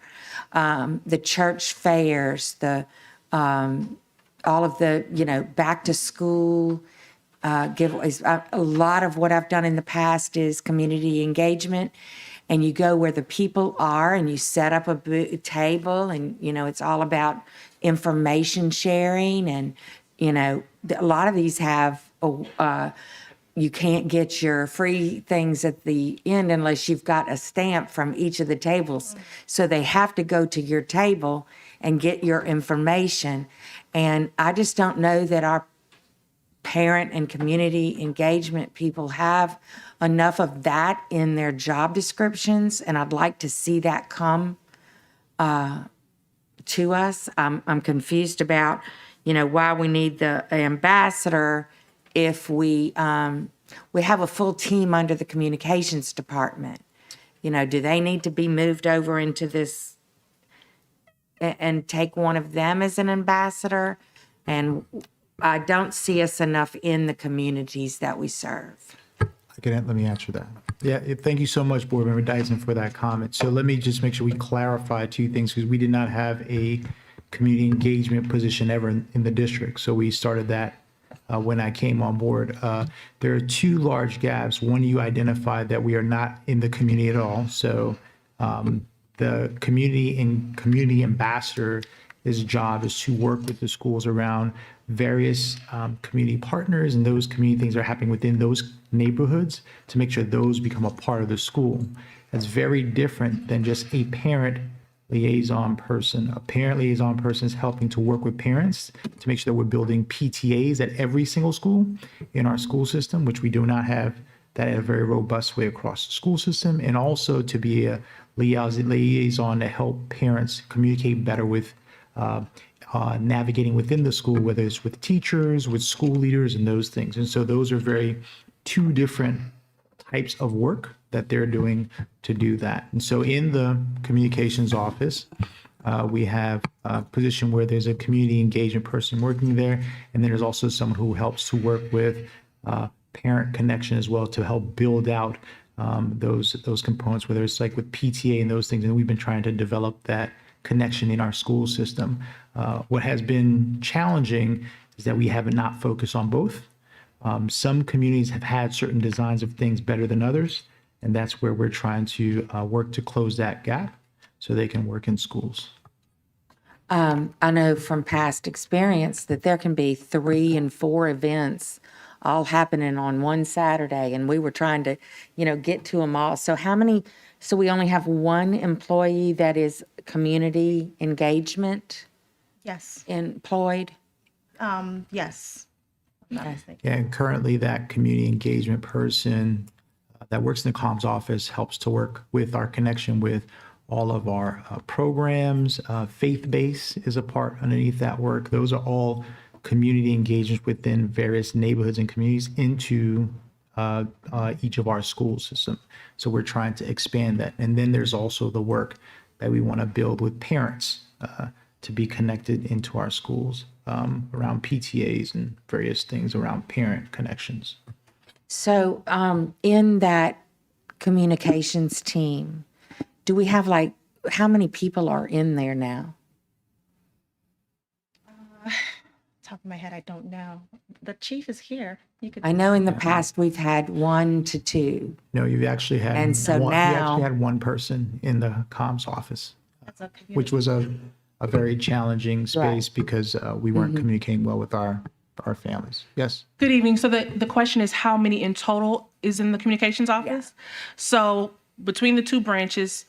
the church fairs, all of the, back to school giveaways. A lot of what I've done in the past is community engagement, and you go where the people are and you set up a table, and, it's all about information sharing. And, a lot of these have, you can't get your free things at the end unless you've got a stamp from each of the tables. So they have to go to your table and get your information. And I just don't know that our parent and community engagement people have enough of that in their job descriptions, and I'd like to see that come to us. I'm confused about, why we need the ambassador if we have a full team under the communications department. Do they need to be moved over into this and take one of them as an ambassador? And I don't see us enough in the communities that we serve. Let me answer that. Yeah, thank you so much, Board Member Dyson, for that comment. So let me just make sure we clarify two things, because we did not have a community engagement position ever in the district. So we started that when I came on board. There are two large gaps. One, you identified that we are not in the community at all. So the community ambassador, his job is to work with the schools around various community partners, and those community things are happening within those neighborhoods to make sure those become a part of the school. That's very different than just a parent liaison person. A parent liaison person is helping to work with parents to make sure that we're building PTAs at every single school in our school system, which we do not have that in a very robust way across the school system, and also to be liaison to help parents communicate better with navigating within the school, whether it's with teachers, with school leaders, and those things. And so those are very two different types of work that they're doing to do that. And so in the communications office, we have a position where there's a community engagement person working there, and then there's also someone who helps to work with parent connection as well to help build out those components, whether it's like with PTA and those things. And we've been trying to develop that connection in our school system. What has been challenging is that we have not focused on both. Some communities have had certain designs of things better than others, and that's where we're trying to work to close that gap so they can work in schools. I know from past experience that there can be 3 and 4 events all happening on one Saturday, and we were trying to, get to them all. So so we only have one employee that is community engagement Yes. employed? Yes. Okay. Yeah, and currently that community engagement person that works in the comms office helps to work with our connection with all of our programs. Faith-based is a part underneath that work. Those are all community engagements within various neighborhoods and communities into each of our school system. So we're trying to expand that. And then there's also the work that we want to build with parents to be connected into our schools around PTAs and various things around parent connections. So in that communications team, do we have how many people are in there now? Top of my head, I don't know. The chief is here. You could. I know in the past we've had 1 to 2. No, you've actually had And so one, now- you actually had one person in the comms office, That's a community. which was a very challenging space because we weren't communicating well with our families. Yes. Good evening. So the question is how many in total is in the communications office? So between the 2 branches,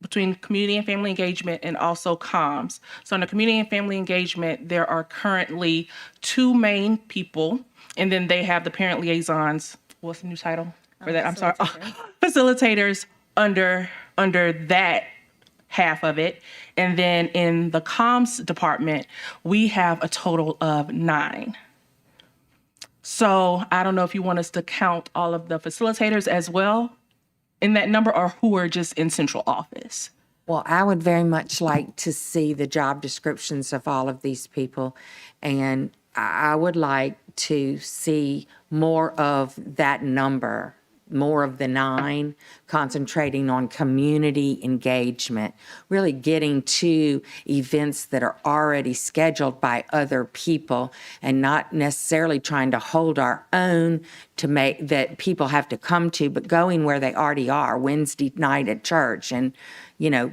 between community and family engagement and also comms. So in the community and family engagement, there are currently 2 main people, and then they have the parent liaisons. What's the new title for that? I'm sorry. Facilitators under that half of it. And then in the comms department, we have a total of 9. So I don't know if you want us to count all of the facilitators as well in that number, or who are just in central office. Well, I would very much like to see the job descriptions of all of these people, and I would like to see more of that number, more of the 9, concentrating on community engagement, really getting to events that are already scheduled by other people and not necessarily trying to hold our own to make that people have to come to, but going where they already are, Wednesday night at church, and,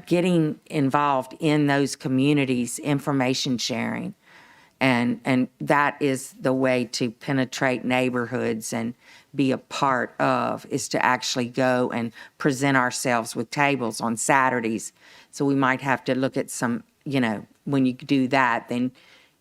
getting involved in those communities, information sharing. And that is the way to penetrate neighborhoods and be a part of, is to actually go and present ourselves with tables on Saturdays. So we might have to look at some, when you do that, then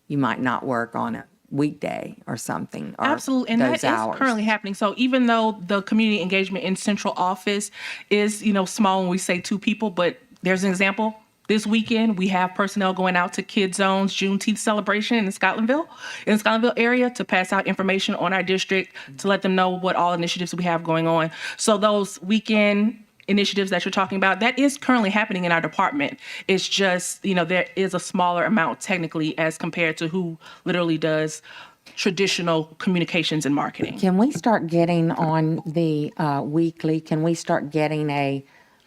you might not work on a weekday or something. Or Absolutely, and that is currently happening. So even though the community engagement in central office is, small when we say 2 people, but there's an example. This weekend, we have personnel going out to Kid Zone's Juneteenth celebration in the Scotlandville area to pass out information on our district to let them know what all initiatives we have going on. So those weekend initiatives that you're talking about, that is currently happening in our department. It's just, there is a smaller amount technically as compared to who literally does traditional communications and marketing. Can we start getting on the weekly, can we start getting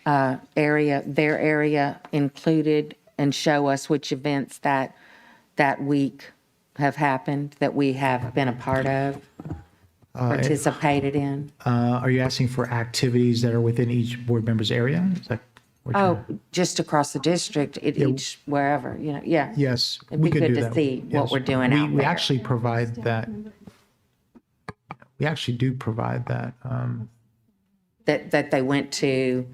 their area included and show us which events that week have happened that we have been a part of, participated in? Are you asking for activities that are within each board member's area? Is that what you're- Just across the district, at each, wherever, yeah. Yes, It'd we be could good do to that. see what Yes. we're doing out We there. actually provide that. We actually do provide that. That they went to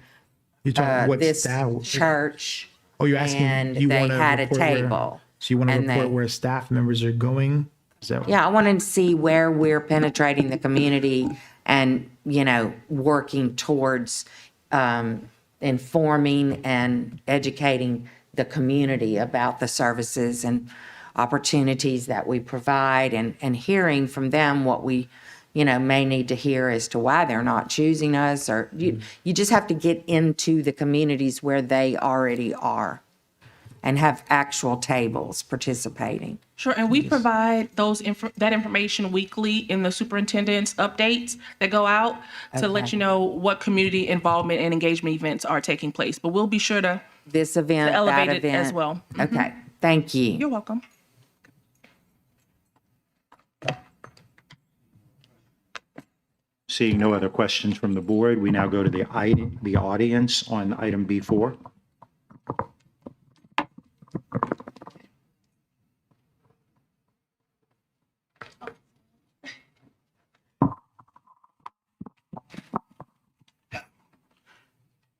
You're talking what this style? church. Oh, you're asking. and you they wanna had a report where- table. So you want to and report they- where staff members are going? Is that? Yeah, I wanted to see where we're penetrating the community and, working towards informing and educating the community about the services and opportunities that we provide, and hearing from them what we, may need to hear as to why they're not choosing us, or you just have to get into the communities where they already are and have actual tables participating. Sure, and we provide that information weekly in the superintendent's updates that go out to let Okay. you know what community involvement and engagement events are taking place. But we'll be sure to This event, elevate that it event. as well. Okay, thank you. You're welcome. Seeing no other questions from the board, we now go to the audience on item B4.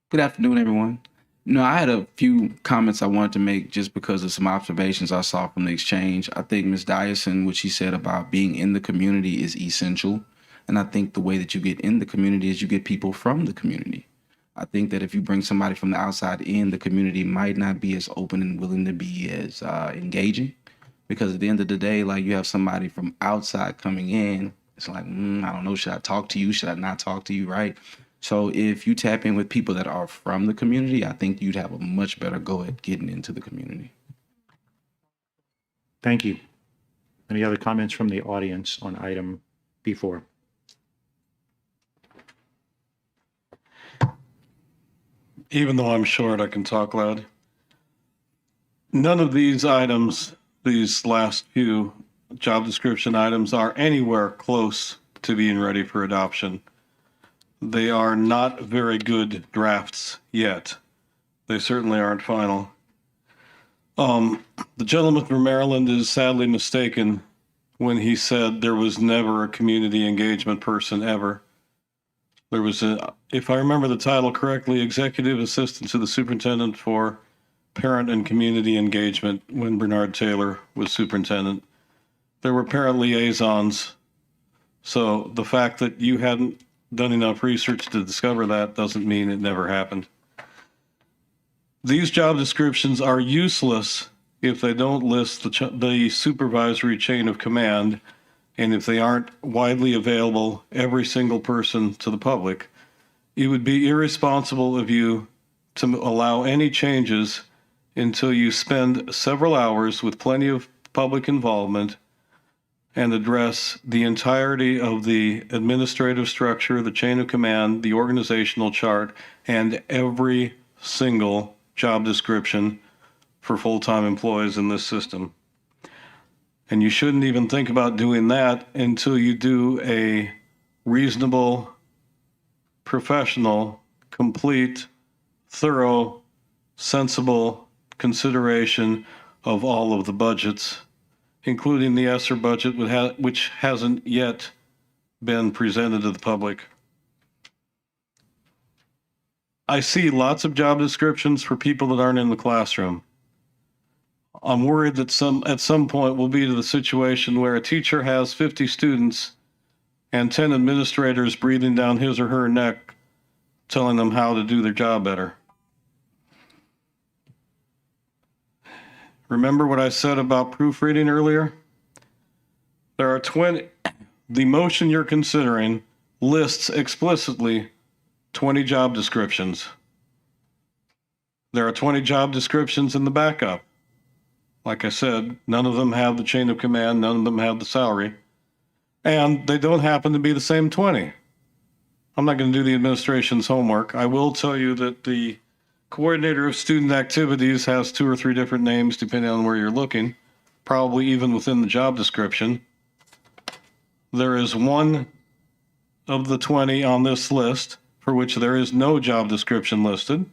Good afternoon, everyone. I had a few comments I wanted to make just because of some observations I saw from the exchange. I think Ms. Dyson, what she said about being in the community is essential. And I think the way that you get in the community is you get people from the community. I think that if you bring somebody from the outside in, the community might not be as open and willing to be as engaging. Because at the end of the day, like, you have somebody from outside coming in, it's like, I don't know, should I talk to you? Should I not talk to you, right? So if you tap in with people that are from the community, I think you'd have a much better go at getting into the community. Thank you. Any other comments from the audience on item B4? Even though I'm short, I can talk loud. None of these items, these last few job description items, are anywhere close to being ready for adoption. They are not very good drafts yet. They certainly aren't final. The gentleman from Maryland is sadly mistaken when he said there was never a community engagement person ever. There was if I remember the title correctly, Executive Assistant to the Superintendent for Parent and Community Engagement when Bernard Taylor was superintendent. There were parent liaisons. So the fact that you hadn't done enough research to discover that doesn't mean it never happened. These job descriptions are useless if they don't list the supervisory chain of command, and if they aren't widely available, every single person to the public. It would be irresponsible of you to allow any changes until you spend several hours with plenty of public involvement and address the entirety of the administrative structure, the chain of command, the organizational chart, and every single job description for full-time employees in this system. And you shouldn't even think about doing that until you do a reasonable, professional, complete, thorough, sensible consideration of all of the budgets, including the ESSER budget, which hasn't yet been presented to the public. I see lots of job descriptions for people that aren't in the classroom. I'm worried that at some point we'll be to the situation where a teacher has 50 students and 10 administrators breathing down his or her neck, telling them how to do their job better. Remember what I said about proofreading earlier? There are 20, the motion you're considering lists explicitly 20 job descriptions. There are 20 job descriptions in the backup. Like I said, none of them have the chain of command, none of them have the salary, and they don't happen to be the same 20. I'm not going to do the administration's homework. I will tell you that the coordinator of student activities has 2 or 3 different names depending on where you're looking, probably even within the job description. There is one of the 20 on this list for which there is no job description listed.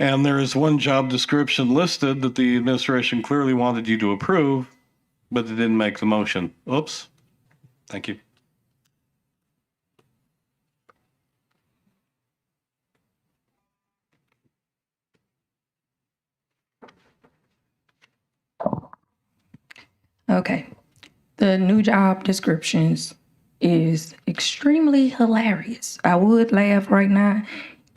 And there is one job description listed that the administration clearly wanted you to approve, but they didn't make the motion. Oops. Thank you. Okay. The new job descriptions is extremely hilarious. I would laugh right now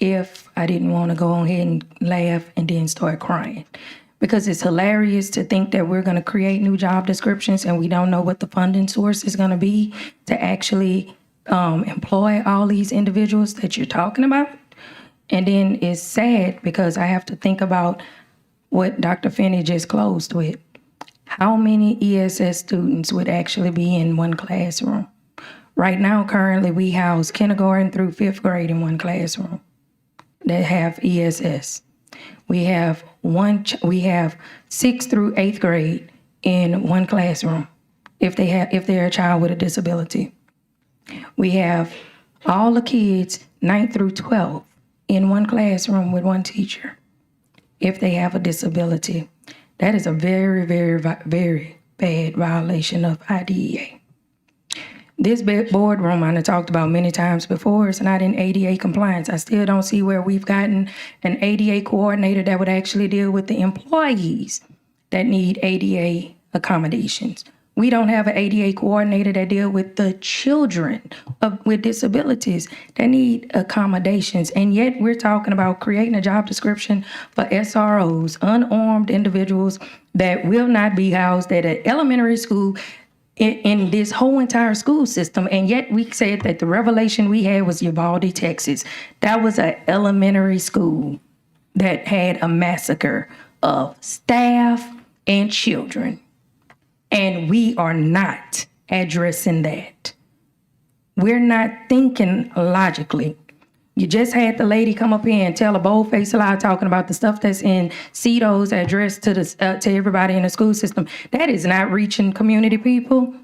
if I didn't want to go ahead and laugh and then start crying. Because it's hilarious to think that we're going to create new job descriptions and we don't know what the funding source is going to be to actually employ all these individuals that you're talking about. And then it's sad because I have to think about what Dr. Finney just closed with. How many ESS students would actually be in one classroom? Right now, currently, we house kindergarten through 5th grade in one classroom that have ESS. We have 6th through 8th grade in one classroom if they're a child with a disability. We have all the kids 9th through 12th in one classroom with one teacher if they have a disability. That is a very, very, very bad violation of IDEA. This boardroom I talked about many times before is not in ADA compliance. I still don't see where we've gotten an ADA coordinator that would actually deal with the employees that need ADA accommodations. We don't have an ADA coordinator that deal with the children with disabilities that need accommodations. And yet we're talking about creating a job description for SROs, unarmed individuals that will not be housed at an elementary school in this whole entire school system. And yet we said that the revelation we had was Uvalde, Texas. That was an elementary school that had a massacre of staff and children. And we are not addressing that. We're not thinking logically. You just had the lady come up here and tell a bold-faced lie talking about the stuff that's in CEDO's addressed to everybody in the school system. That is not reaching community people.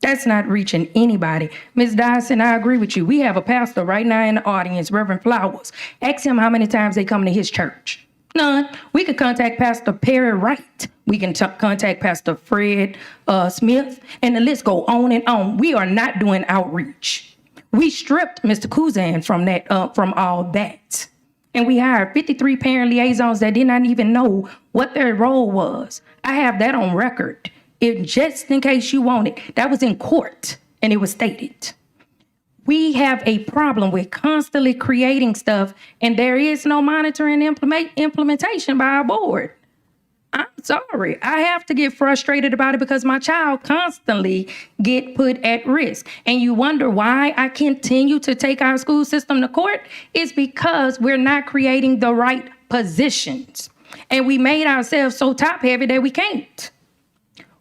That's not reaching anybody. Ms. Dyson, I agree with you. We have a pastor right now in the audience, Reverend Flowers. Ask him how many times they come to his church. None. We could contact Pastor Perry Wright. We can contact Pastor Fred Smith, and the list go on and on. We are not doing outreach. We stripped Mr. Kuzan from all that. And we hired 53 parent liaisons that did not even know what their role was. I have that on record. Just in case you want it, that was in court and it was stated. We have a problem with constantly creating stuff and there is no monitoring implementation by our board. I'm sorry. I have to get frustrated about it because my child constantly get put at risk. And you wonder why I continue to take our school system to court? It's because we're not creating the right positions. And we made ourselves so top heavy that we can't.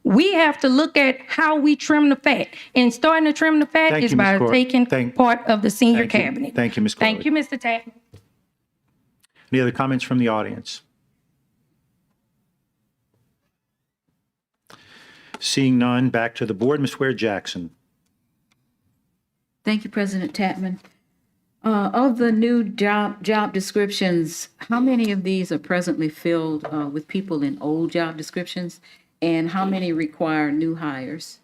We have to look at how we trim the fat. And starting to trim the fat is by taking part of the senior cabinet. Thank you, Ms. Corley. Thank you, Mr. Tappan. Any other comments from the audience? Seeing none, back to the board. Ms. Ware Jackson. Thank you, President Tapman. Of the new job descriptions, how many of these are presently filled with people in old job descriptions? And how many require new hires?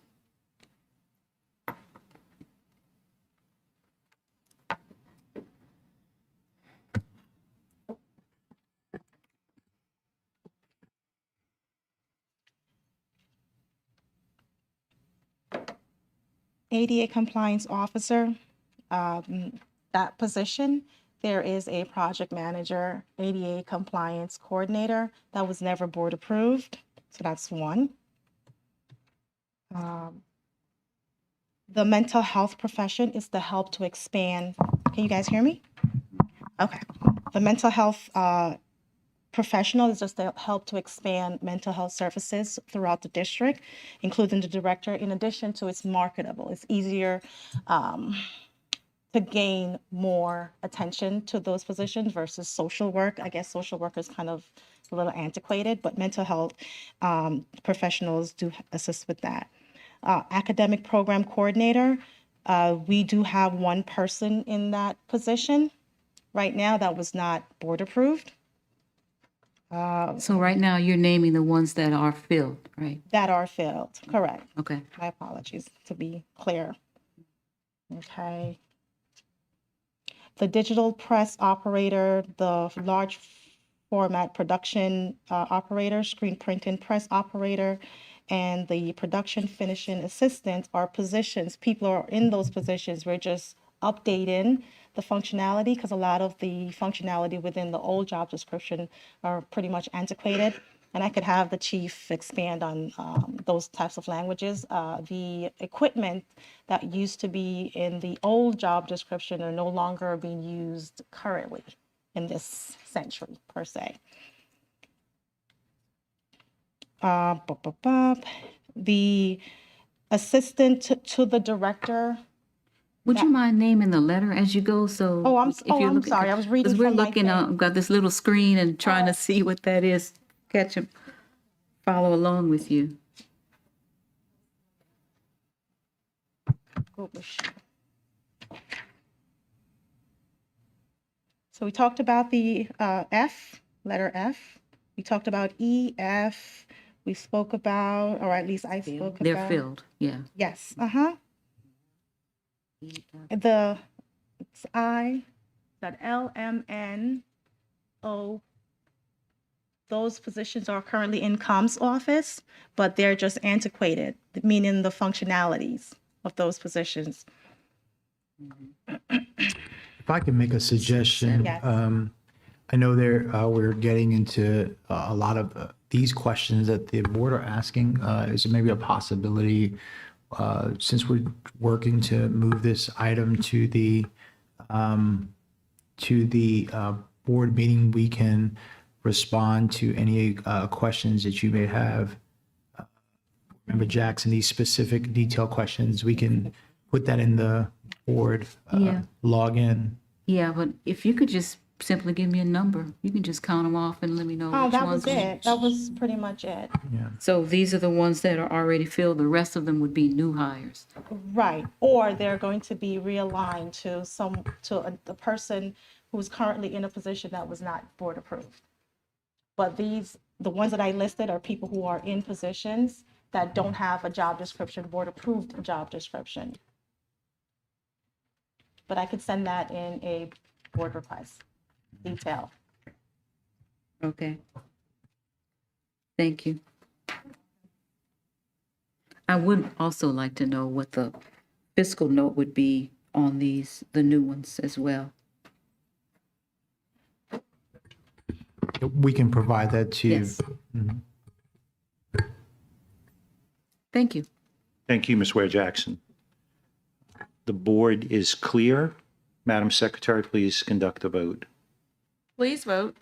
ADA compliance officer, that position, there is a project manager, ADA compliance coordinator that was never board approved. So that's one. The mental health profession is the help to expand. Can you guys hear me? Okay. The mental health professional is just to help to expand mental health services throughout the district, including the director. In addition to it's marketable, it's easier to gain more attention to those positions versus social work. I guess social work is kind of a little antiquated, but mental health professionals do assist with that. Academic program coordinator, we do have one person in that position right now that was not board approved. So right now you're naming the ones that are filled, right? That are filled, correct. Okay. My apologies, to be clear. Okay. The digital press operator, the large format production operator, screen print and press operator, and the production finishing assistant are positions. People are in those positions. We're just updating the functionality, because a lot of the functionality within the old job description are pretty much antiquated. And I could have the chief expand on those types of languages. The equipment that used to be in the old job description are no longer being used currently in this century, per se. The assistant to the director. Would you mind naming the letter as you go? So Oh, I'm if you're I'm looking- sorry. I was reading 'cause we're from my looking, thing. got this little screen and trying to see what that is. Catch 'em, follow along with you. So we talked about the F, letter F. We talked about E, F. We spoke about, or at least I spoke about. They're filled, yeah. Yes, The it's I, that L, M, N, O. Those positions are currently in comms office, but they're just antiquated, meaning the functionalities of those positions. If I can make a suggestion, Yes. I know we're getting into a lot of these questions that the board are asking. Is there maybe a possibility, since we're working to move this item to the board meeting, we can respond to any questions that you may have. Remember, Jackson, these specific detailed questions, we can put that in the board Yeah. login. Yeah, but if you could just simply give me a number, you can just count them off and let me know Oh, which that ones. was it. That was pretty much it. So these are the ones that are already filled. The rest of them would be new hires. Right, or they're going to be realigned to the person who's currently in a position that was not board approved. But the ones that I listed are people who are in positions that don't have a job description, board approved job description. But I could send that in a board request, detail. Okay. Thank you. I would also like to know what the fiscal note would be on the new ones as well. We can provide that to you. Yes. Thank you. Thank you, Ms. Ware Jackson. The board is clear. Madam Secretary, please conduct the vote. Please vote.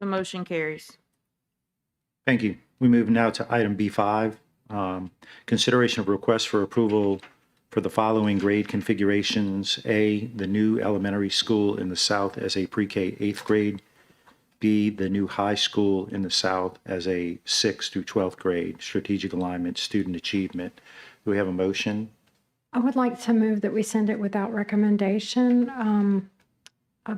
The motion carries. Thank you. We move now to item B5, consideration of request for approval for the following grade configurations. A, the new elementary school in the south as a pre-K 8th grade. B, the new high school in the south as a 6th through 12th grade, strategic alignment, student achievement. Do we have a motion? I would like to move that we send it without recommendation. I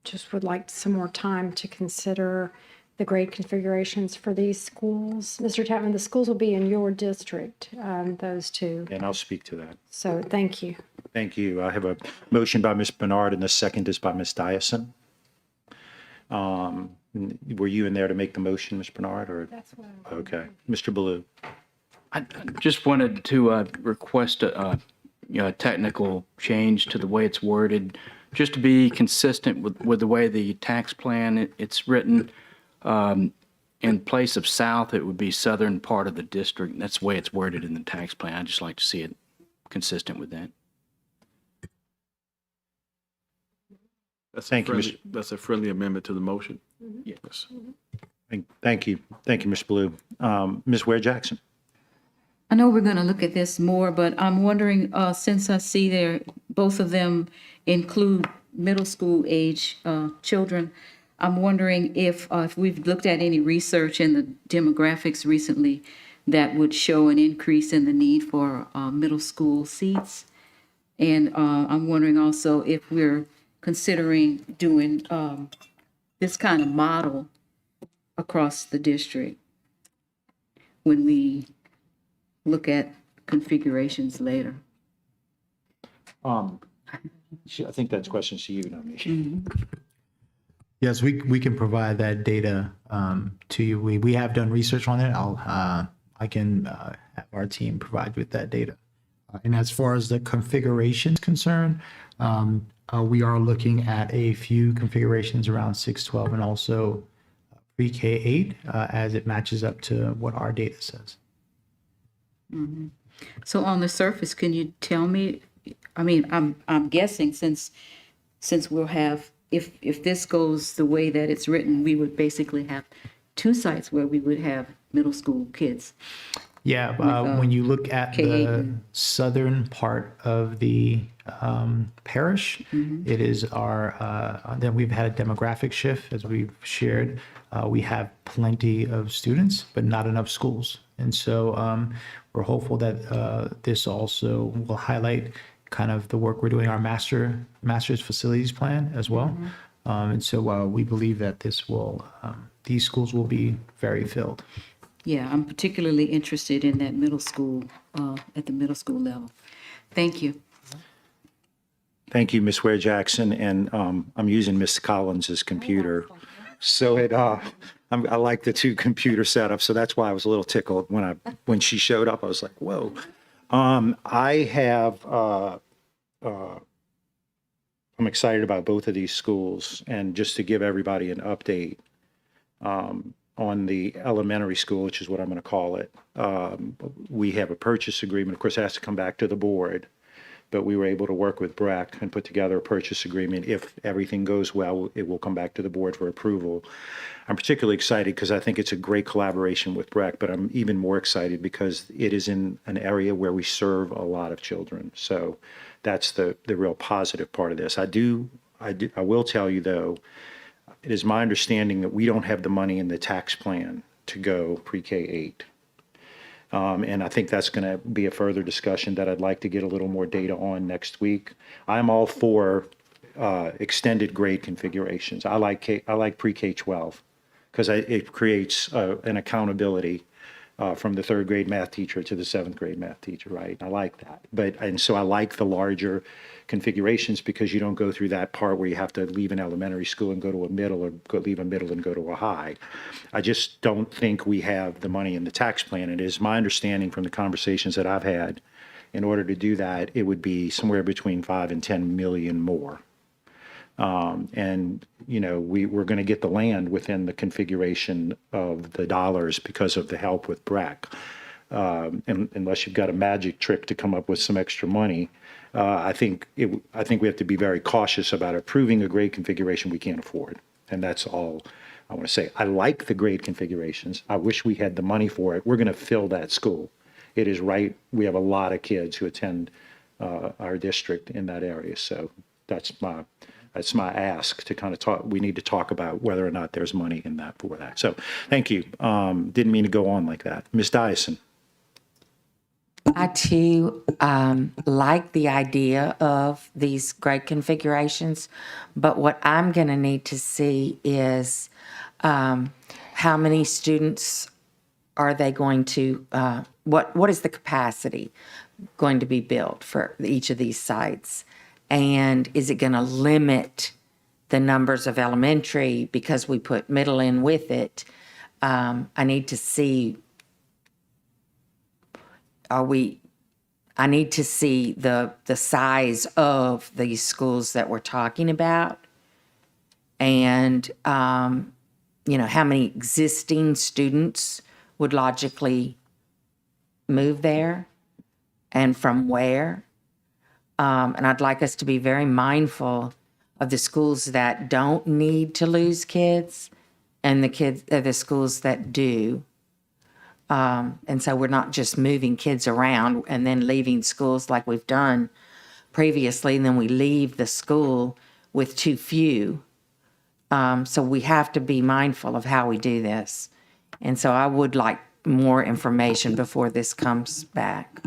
just would like some more time to consider the grade configurations for these schools. Mr. Tapman, the schools will be in your district, those two. And I'll speak to that. So thank you. Thank you. I have a motion by Ms. Bernard and the second is by Ms. Dyson. Were you in there to make the motion, Ms. Bernard, or? That's what Okay. Mr. Baloo. I just wanted to request a technical change to the way it's worded, just to be consistent with the way the tax plan it's written. In place of south, it would be southern part of the district. That's the way it's worded in the tax plan. I'd just like to see it consistent with that. Thank you, Mr. That's a friendly amendment to the motion. Yes. Thank you. Thank you, Mr. Baloo. Ms. Ware Jackson. I know we're going to look at this more, but I'm wondering, since I see there, both of them include middle school age children, I'm wondering if we've looked at any research in the demographics recently that would show an increase in the need for middle school seats. And I'm wondering also if we're considering doing this kind of model across the district when we look at configurations later. I think that's questions to you, not me. Yes, we can provide that data to you. We have done research on it. I can have our team provide you with that data. And as far as the configuration is concerned, we are looking at a few configurations around 612 and also pre-K 8 as it matches up to what our data says. Mhm. So on the surface, can you tell me, I mean, I'm guessing since we'll have, if this goes the way that it's written, we would basically have 2 sites where we would have middle school kids. Yeah, when you look at the southern part of the parish, it is then we've had a demographic shift as we've shared. We have plenty of students, but not enough schools. And so we're hopeful that this also will highlight kind of the work we're doing, our master's facilities plan as well. And so we believe that these schools will be very filled. Yeah, I'm particularly interested in that middle school, at the middle school level. Thank you. Thank you, Ms. Ware Jackson, and I'm using Ms. Collins's computer. So I like the 2 computer setups, so that's why I was a little tickled when she showed up. I was like, whoa. I'm excited about both of these schools, and just to give everybody an update on the elementary school, which is what I'm going to call it, we have a purchase agreement. Of course, it has to come back to the board, but we were able to work with BRAC and put together a purchase agreement. If everything goes well, it will come back to the board for approval. I'm particularly excited because I think it's a great collaboration with BRAC, but I'm even more excited because it is in an area where we serve a lot of children. So that's the real positive part of this. I will tell you, though, it is my understanding that we don't have the money in the tax plan to go pre-K 8. And I think that's going to be a further discussion that I'd like to get a little more data on next week. I'm all for extended grade configurations. I like pre-K 12 because it creates an accountability from the 3rd grade math teacher to the 7th grade math teacher, right? I like that. And so I like the larger configurations because you don't go through that part where you have to leave an elementary school and go to a middle, or leave a middle and go to a high. I just don't think we have the money in the tax plan. It is my understanding from the conversations that I've had, in order to do that, it would be somewhere between 5 and 10 million more. And, you know, we're going to get the land within the configuration of the dollars because of the help with BRAC. And unless you've got a magic trick to come up with some extra money, I think we have to be very cautious about approving a grade configuration we can't afford. And that's all I want to say. I like the grade configurations. I wish we had the money for it. We're going to fill that school. It is right. We have a lot of kids who attend our district in that area. So that's my ask to kind of talk. We need to talk about whether or not there's money in that for that. So thank you. Didn't mean to go on like that. Ms. Dyson. I too like the idea of these grade configurations, but what I'm going to need to see is how many students are they going to, what is the capacity going to be built for each of these sites? And is it going to limit the numbers of elementary because we put middle in with it? I need to see, I need to see the size of these schools that we're talking about, and you know, how many existing students would logically move there and from where. And I'd like us to be very mindful of the schools that don't need to lose kids and the schools that do. And so we're not just moving kids around and then leaving schools like we've done previously, and then we leave the school with too few So we have to be mindful of how we do this. And so I would like more information before this comes back.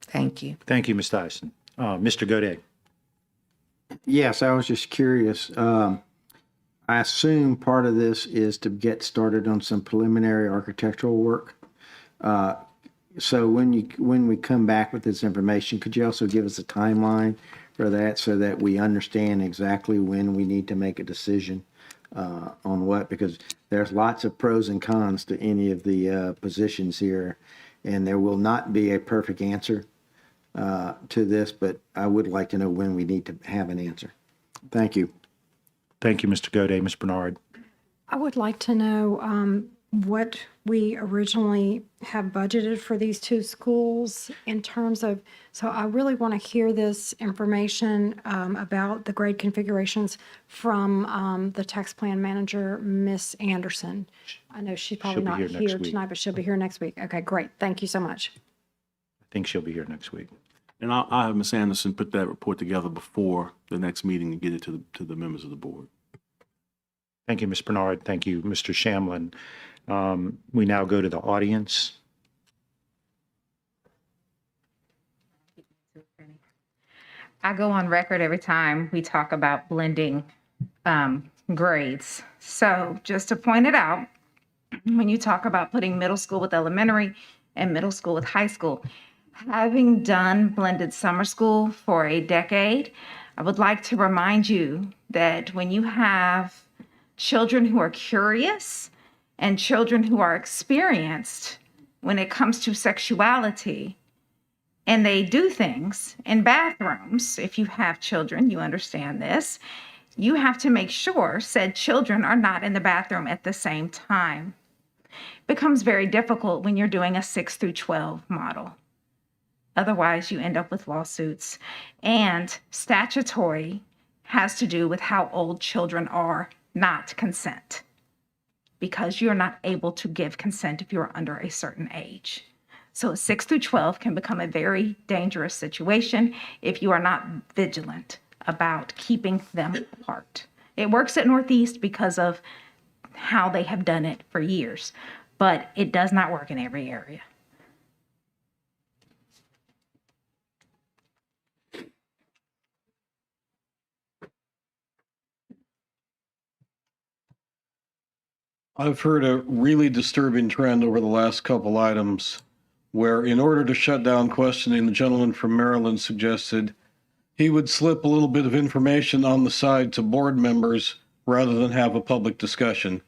Thank you. Thank you, Ms. Dyson. Mr. Godet. Yes, I was just curious. I assume part of this is to get started on some preliminary architectural work. So when we come back with this information, could you also give us a timeline for that so that we understand exactly when we need to make a decision on what? Because there's lots of pros and cons to any of the positions here, and there will not be a perfect answer to this, but I would like to know when we need to have an answer. Thank you. Thank you, Mr. Godet. Ms. Bernard. I would like to know what we originally have budgeted for these two schools in terms of, so I really want to hear this information about the grade configurations from the tax plan manager, Miss Anderson. I know she's probably She'll be not here next here week. tonight, but she'll be here next week. Okay, great. Thank you so much. I think she'll be here next week. And I'll have Ms. Anderson put that report together before the next meeting and get it to the members of the board. Thank you, Ms. Bernard. Thank you, Mr. Shamlin. We now go to the audience. I go on record every time we talk about blending grades. So just to point it out, when you talk about putting middle school with elementary and middle school with high school, having done blended summer school for a decade, I would like to remind you that when you have children who are curious and children who are experienced when it comes to sexuality, and they do things in bathrooms, if you have children, you understand this, you have to make sure said children are not in the bathroom at the same time. It becomes very difficult when you're doing a 6 through 12 model. Otherwise, you end up with lawsuits. And statutory has to do with how old children are, not consent, because you're not able to give consent if you're under a certain age. So 6 through 12 can become a very dangerous situation if you are not vigilant about keeping them apart. It works at Northeast because of how they have done it for years, but it does not work in every area. I've heard a really disturbing trend over the last couple items where, in order to shut down questioning, the gentleman from Maryland suggested he would slip a little bit of information on the side to board members rather than have a public discussion.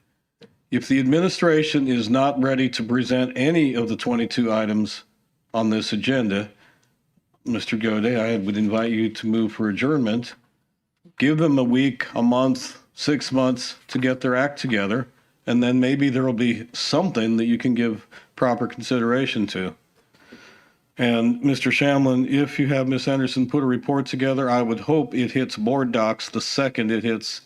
If the administration is not ready to present any of the 22 items on this agenda, Mr. Godet, I would invite you to move for adjournment. Give them a week, a month, 6 months to get their act together, and then maybe there will be something that you can give proper consideration to. And Mr. Shamlin, if you have Ms. Anderson put a report together, I would hope it hits board docs the second it hits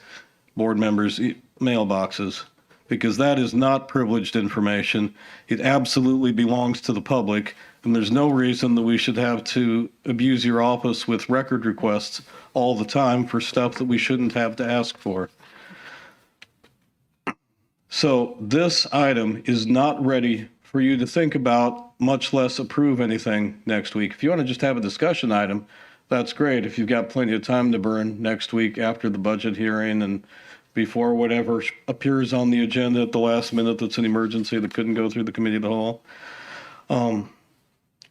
board members' mailboxes, because that is not privileged information. It absolutely belongs to the public, and there's no reason that we should have to abuse your office with record requests all the time for stuff that we shouldn't have to ask for. So this item is not ready for you to think about, much less approve anything next week. If you want to just have a discussion item, that's great. If you've got plenty of time to burn next week after the budget hearing and before whatever appears on the agenda at the last minute that's an emergency that couldn't go through the committee of the whole.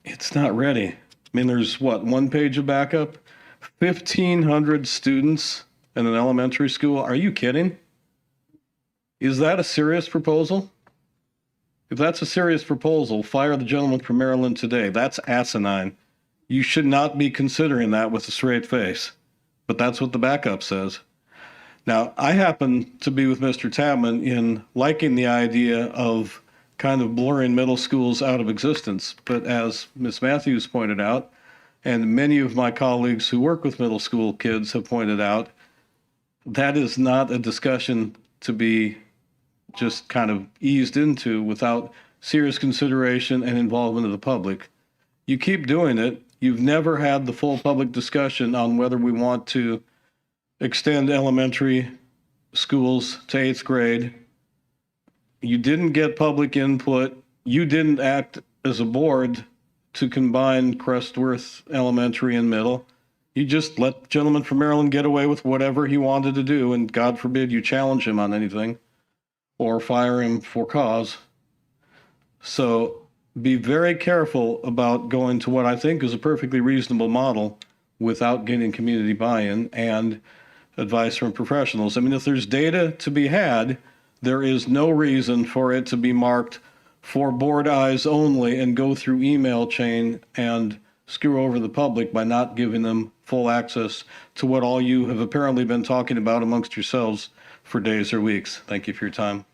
It's not ready. I mean, there's what, 1 page of backup? 1,500 students in an elementary school? Are you kidding? Is that a serious proposal? If that's a serious proposal, fire the gentleman from Maryland today. That's asinine. You should not be considering that with a straight face. But that's what the backup says. Now, I happen to be with Mr. Tapman in liking the idea of kind of blurring middle schools out of existence. But as Ms. Matthews pointed out, and many of my colleagues who work with middle school kids have pointed out, that is not a discussion to be just kind of eased into without serious consideration and involvement of the public. You keep doing it. You've never had the full public discussion on whether we want to extend elementary schools to 8th grade. You didn't get public input. You didn't act as a board to combine Crestworth Elementary and Middle. You just let the gentleman from Maryland get away with whatever he wanted to do, and God forbid you challenge him on anything or fire him for cause. So be very careful about going to what I think is a perfectly reasonable model without getting community buy-in and advice from professionals. I mean, if there's data to be had, there is no reason for it to be marked for board eyes only and go through email chain and screw over the public by not giving them full access to what all you have apparently been talking about amongst yourselves for days or weeks. Thank you for your time.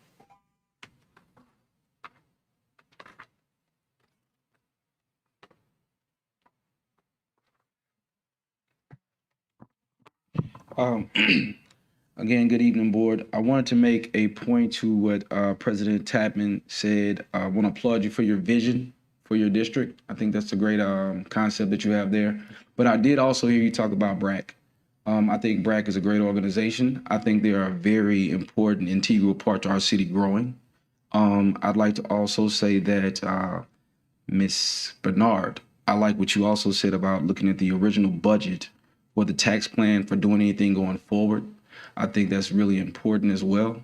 Again, good evening, board. I wanted to make a point to what President Tapman said. I want to applaud you for your vision for your district. I think that's a great concept that you have there. But I did also hear you talk about BRAC. I think BRAC is a great organization. I think they are a very important, integral part to our city growing. I'd like to also say that Ms. Bernard, I like what you also said about looking at the original budget or the tax plan for doing anything going forward. I think that's really important as well.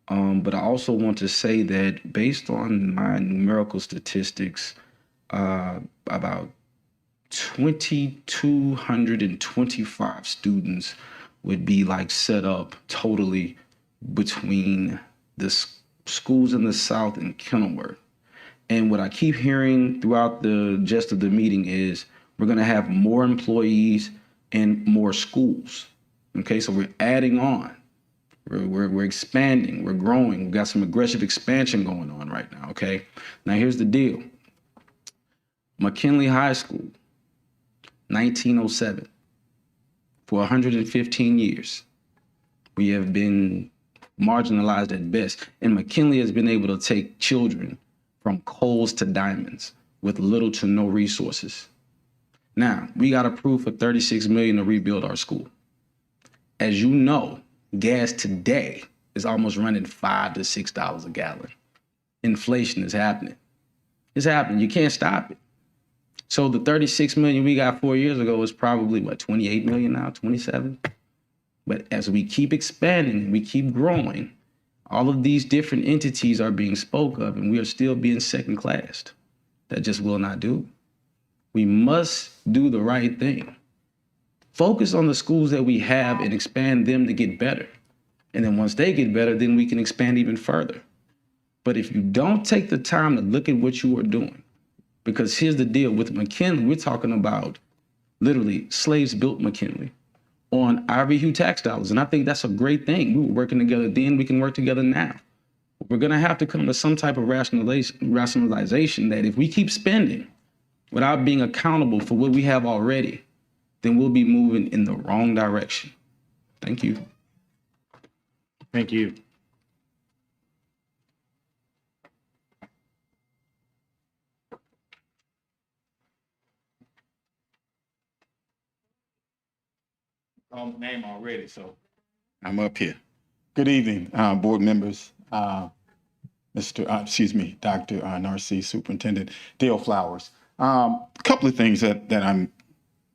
But I also want to say that based on my numerical statistics, about 2,225 students would be like set up totally between the schools in the South and Kenilworth. And what I keep hearing throughout the gist of the meeting is we're going to have more employees and more schools. Okay, so we're adding on. We're expanding. We're growing. We've got some aggressive expansion going on right now. Okay, now here's the deal. McKinley High School, 1907. For 115 years, we have been marginalized at best. And McKinley has been able to take children from coals to diamonds with little to no resources. Now, we got approved for $36 million to rebuild our school. As you know, gas today is almost running $5 to $6 a gallon. Inflation is happening. It's happening. You can't stop it. So the $36 million we got 4 years ago is probably, what, $28 million now, 27? But as we keep expanding, we keep growing, all of these different entities are being spoke of, and we are still being second-classed. That just will not do. We must do the right thing. Focus on the schools that we have and expand them to get better. And then once they get better, then we can expand even further. But if you don't take the time to look at what you are doing, because here's the deal with McKinley, we're talking about literally slaves built McKinley on Ivy Hue tax dollars. And I think that's a great thing. We were working together then, we can work together now. We're gonna have to come to some type of rationalization that if we keep spending without being accountable for what we have already, then we'll be moving in the wrong direction. Thank you. Thank you. Name already, so I'm up here. Good evening, board members, Dr. Narcisse, Superintendent Dale Flowers. A couple of things that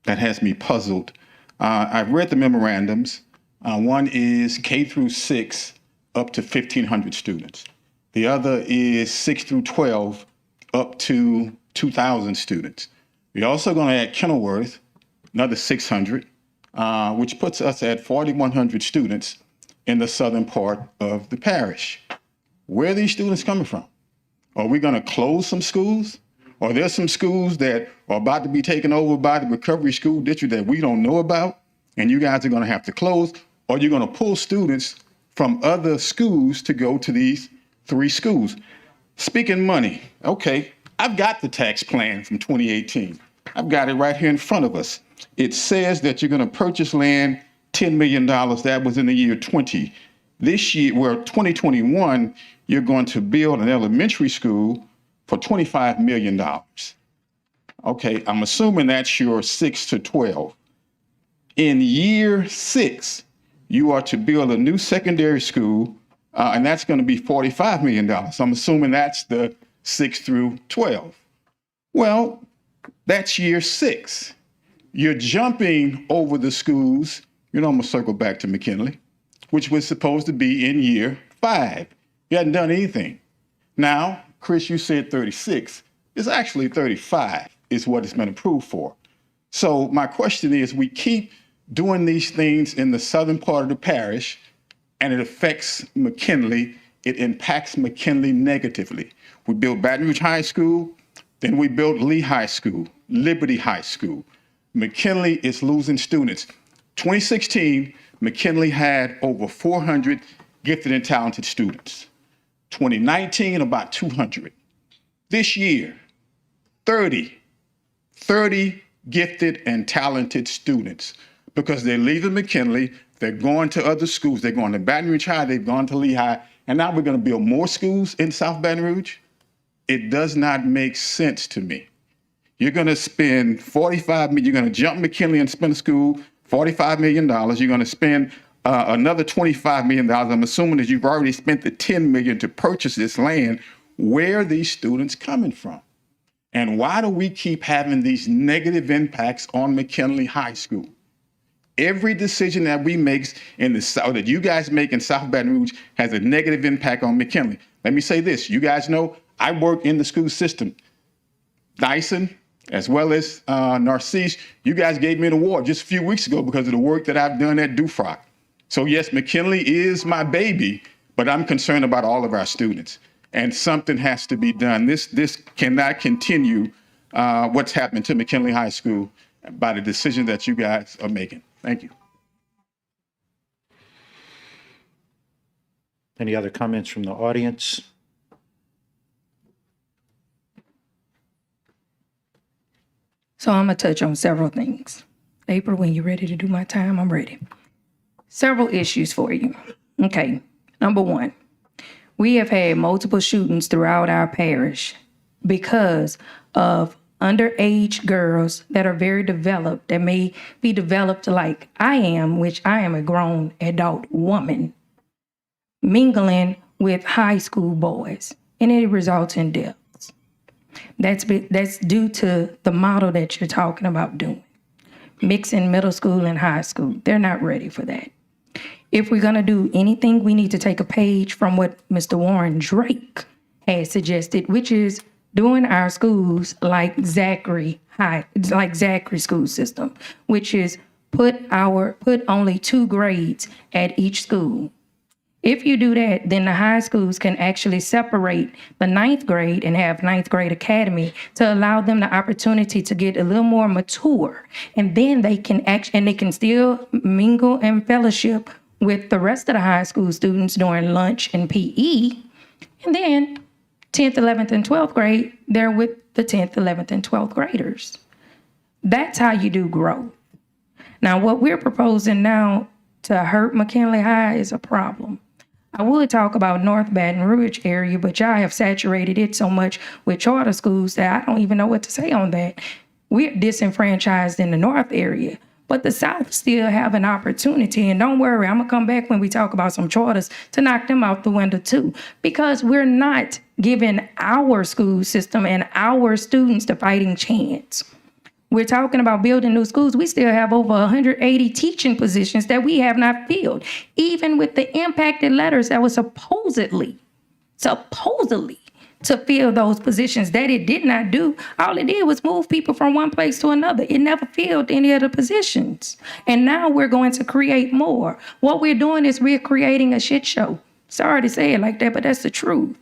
has me puzzled. I've read the memorandums. One is K through 6 up to 1,500 students. The other is 6 through 12 up to 2,000 students. We're also going to add Kenilworth, another 600. Which puts us at 4,100 students in the southern part of the parish. Where are these students coming from? Are we going to close some schools? Are there some schools that are about to be taken over by the Recovery School District that we don't know about, and you guys are going to have to close? Or you're going to pull students from other schools to go to these 3 schools? Speaking money, okay, I've got the tax plan from 2018. I've got it right here in front of us. It says that you're going to purchase land, $10 million. That was in the year 20. This year, 2021, you're going to build an elementary school for $25 million. Okay, I'm assuming that's your 6 to 12. In year 6, you are to build a new secondary school, and that's going to be $45 million. I'm assuming that's the 6 through 12. Well, that's year 6. You're jumping over the schools. I'm going to circle back to McKinley, which was supposed to be in year 5. You hadn't done anything. Now, Chris, you said 36. It's actually 35 is what it's been approved for. So my question is, we keep doing these things in the southern part of the parish, and it affects McKinley. It impacts McKinley negatively. We built Baton Rouge High School, then we built Lee High School, Liberty High School. McKinley is losing students. 2016, McKinley had over 400 gifted and talented students. 2019, about 200. This year, 30 gifted and talented students, because they're leaving McKinley, they're going to other schools. They're going to Baton Rouge High, they've gone to Lee High, and now we're going to build more schools in South Baton Rouge. It does not make sense to me. You're going to spend $45 million, you're going to jump McKinley and spend a school, $45 million. You're going to spend another $25 million. I'm assuming that you've already spent the $10 million to purchase this land. Where are these students coming from? And why do we keep having these negative impacts on McKinley High School? Every decision that we make in the South, that you guys make in South Baton Rouge, has a negative impact on McKinley. Let me say this. You guys know I work in the school system. Dyson, as well as Narcisse, you guys gave me an award just a few weeks ago because of the work that I've done at Dufrock. So yes, McKinley is my baby, but I'm concerned about all of our students. And something has to be done. This cannot continue what's happening to McKinley High School by the decision that you guys are making. Thank you. Any other comments from the audience? So I'm going to touch on several things. April, when you're ready to do my time, I'm ready. Several issues for you. Okay, number one, we have had multiple shootings throughout our parish because of underage girls that are very developed, that may be developed like I am, which I am a grown adult woman, mingling with high school boys, and it results in deaths. That's due to the model that you're talking about doing, mixing middle school and high school. They're not ready for that. If we're going to do anything, we need to take a page from what Mr. Warren Drake has suggested, which is doing our schools like Zachary school system, which is put only 2 grades at each school. If you do that, then the high schools can actually separate the 9th grade and have 9th grade academy to allow them the opportunity to get a little more mature. And then they can still mingle and fellowship with the rest of the high school students during lunch and PE. And then 10th, 11th, and 12th grade, they're with the 10th, 11th, and 12th graders. That's how you do growth. Now, what we're proposing now to hurt McKinley High is a problem. I would talk about North Baton Rouge area, but y'all have saturated it so much with charter schools that I don't even know what to say on that. We're disenfranchised in the North area, but the South still have an opportunity. And don't worry, I'm gonna come back when we talk about some charters to knock them out the window too, because we're not giving our school system and our students the fighting chance. We're talking about building new schools. We still have over 180 teaching positions that we have not filled, even with the impacted letters that were supposedly to fill those positions that it did not do. All it did was move people from one place to another. It never filled any of the positions. And now we're going to create more. What we're doing is we're creating a shit show. Sorry to say it like that, but that's the truth.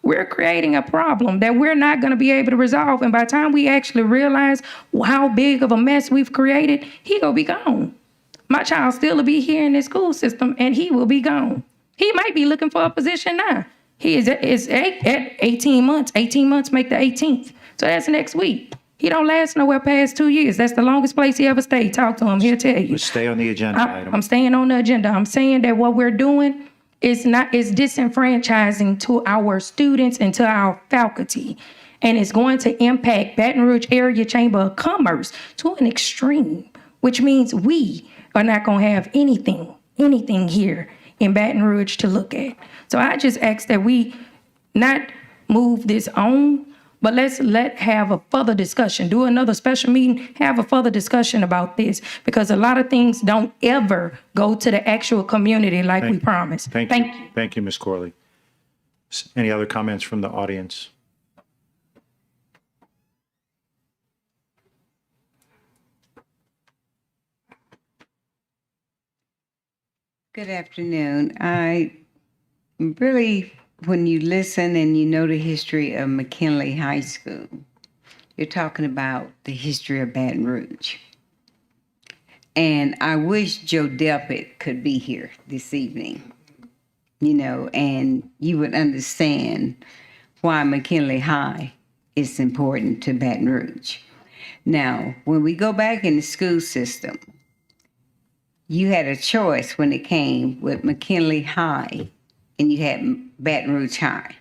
We're creating a problem that we're not going to be able to resolve. And by the time we actually realize how big of a mess we've created, he gonna be gone. My child still will be here in this school system, and he will be gone. He might be looking for a position now. He is at 18 months. 18 months make the 18th. So that's next week. He don't last nowhere past 2 years. That's the longest place he ever stayed. Talk to him. He'll tell you. Stay on the agenda item. I'm staying on the agenda. I'm saying that what we're doing is disenfranchising to our students and to our faculty. And it's going to impact Baton Rouge Area Chamber of Commerce to an extreme, which means we are not going to have anything anything here in Baton Rouge to look at. So I just ask that we not move this on, but let's have a further discussion, do another special meeting, have a further discussion about this, because a lot of things don't ever go to the actual community like we promised. Thank you. Thank you, Ms. Corley. Any other comments from the audience? Good afternoon. When you listen and you know the history of McKinley High School, you're talking about the history of Baton Rouge. And I wish Joe Delpit could be here this evening, and you would understand why McKinley High is important to Baton Rouge. Now, when we go back in the school system, you had a choice when it came with McKinley High and you had Baton Rouge High.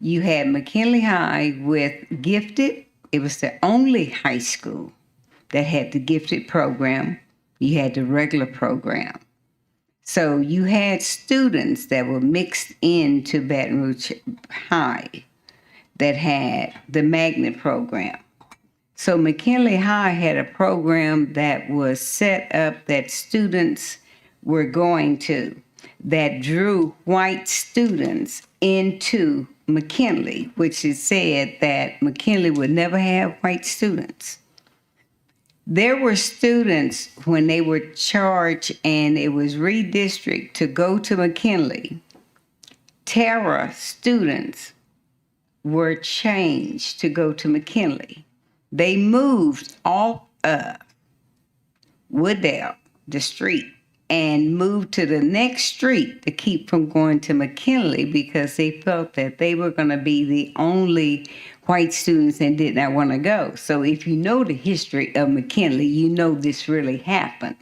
You had McKinley High with gifted. It was the only high school that had the gifted program. You had the regular program. So you had students that were mixed into Baton Rouge High that had the magnet program. So McKinley High had a program that was set up that students were going to, that drew white students into McKinley, which is said that McKinley would never have white students. There were students when they were charged and it was redistricted to go to McKinley. Terra students were changed to go to McKinley. They moved off of Wooddale, the street, and moved to the next street to keep from going to McKinley because they felt that they were going to be the only white students and did not want to go. So if you know the history of McKinley, you know this really happened.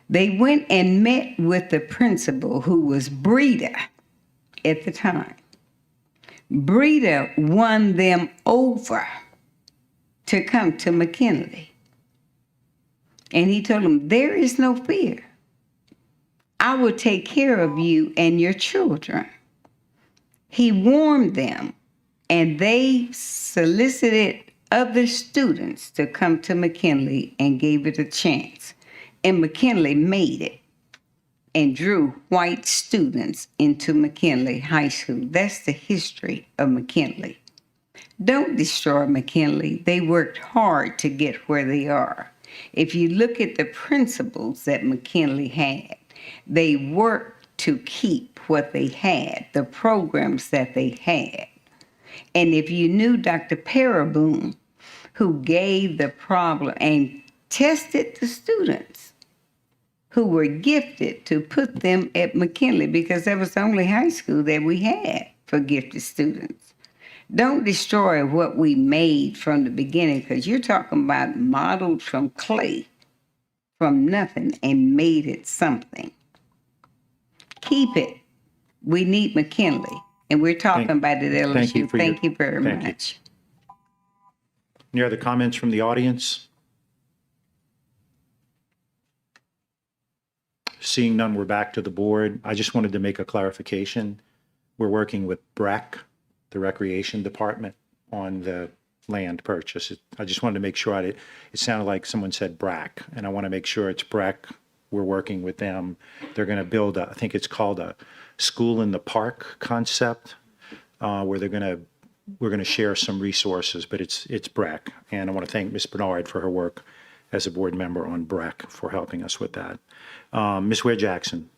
They went and met with the principal, who was Breeder at the time. Breeder won them over to come to McKinley. And he told them, there is no fear. I will take care of you and your children. He warned them, and they solicited other students to come to McKinley and gave it a chance. And McKinley made it and drew white students into McKinley High School. That's the history of McKinley. Don't destroy McKinley. They worked hard to get where they are. If you look at the principles that McKinley had, they worked to keep what they had, the programs that they had. And if you knew Dr. Paraboom, who gave the problem and tested the students who were gifted to put them at McKinley, because that was the only high school that we had for gifted students. Don't destroy what we made from the beginning, because you're talking about modeled from clay, from nothing, and made it something. Keep it. We need McKinley, and we're talking about it at LSU. Thank you very much. Any other comments from the audience? Seeing none, we're back to the board. I just wanted to make a clarification. We're working with BRAC, the Recreation Department, on the land purchase. I just wanted to make sure it sounded like someone said BRAC, and I want to make sure it's BRAC. We're working with them. They're going to build I think it's called a school in the park concept, where we're going to share some resources, but it's BRAC. And I want to thank Ms. Bernard for her work as a board member on BRAC for helping us with that. Ms. Ware Jackson.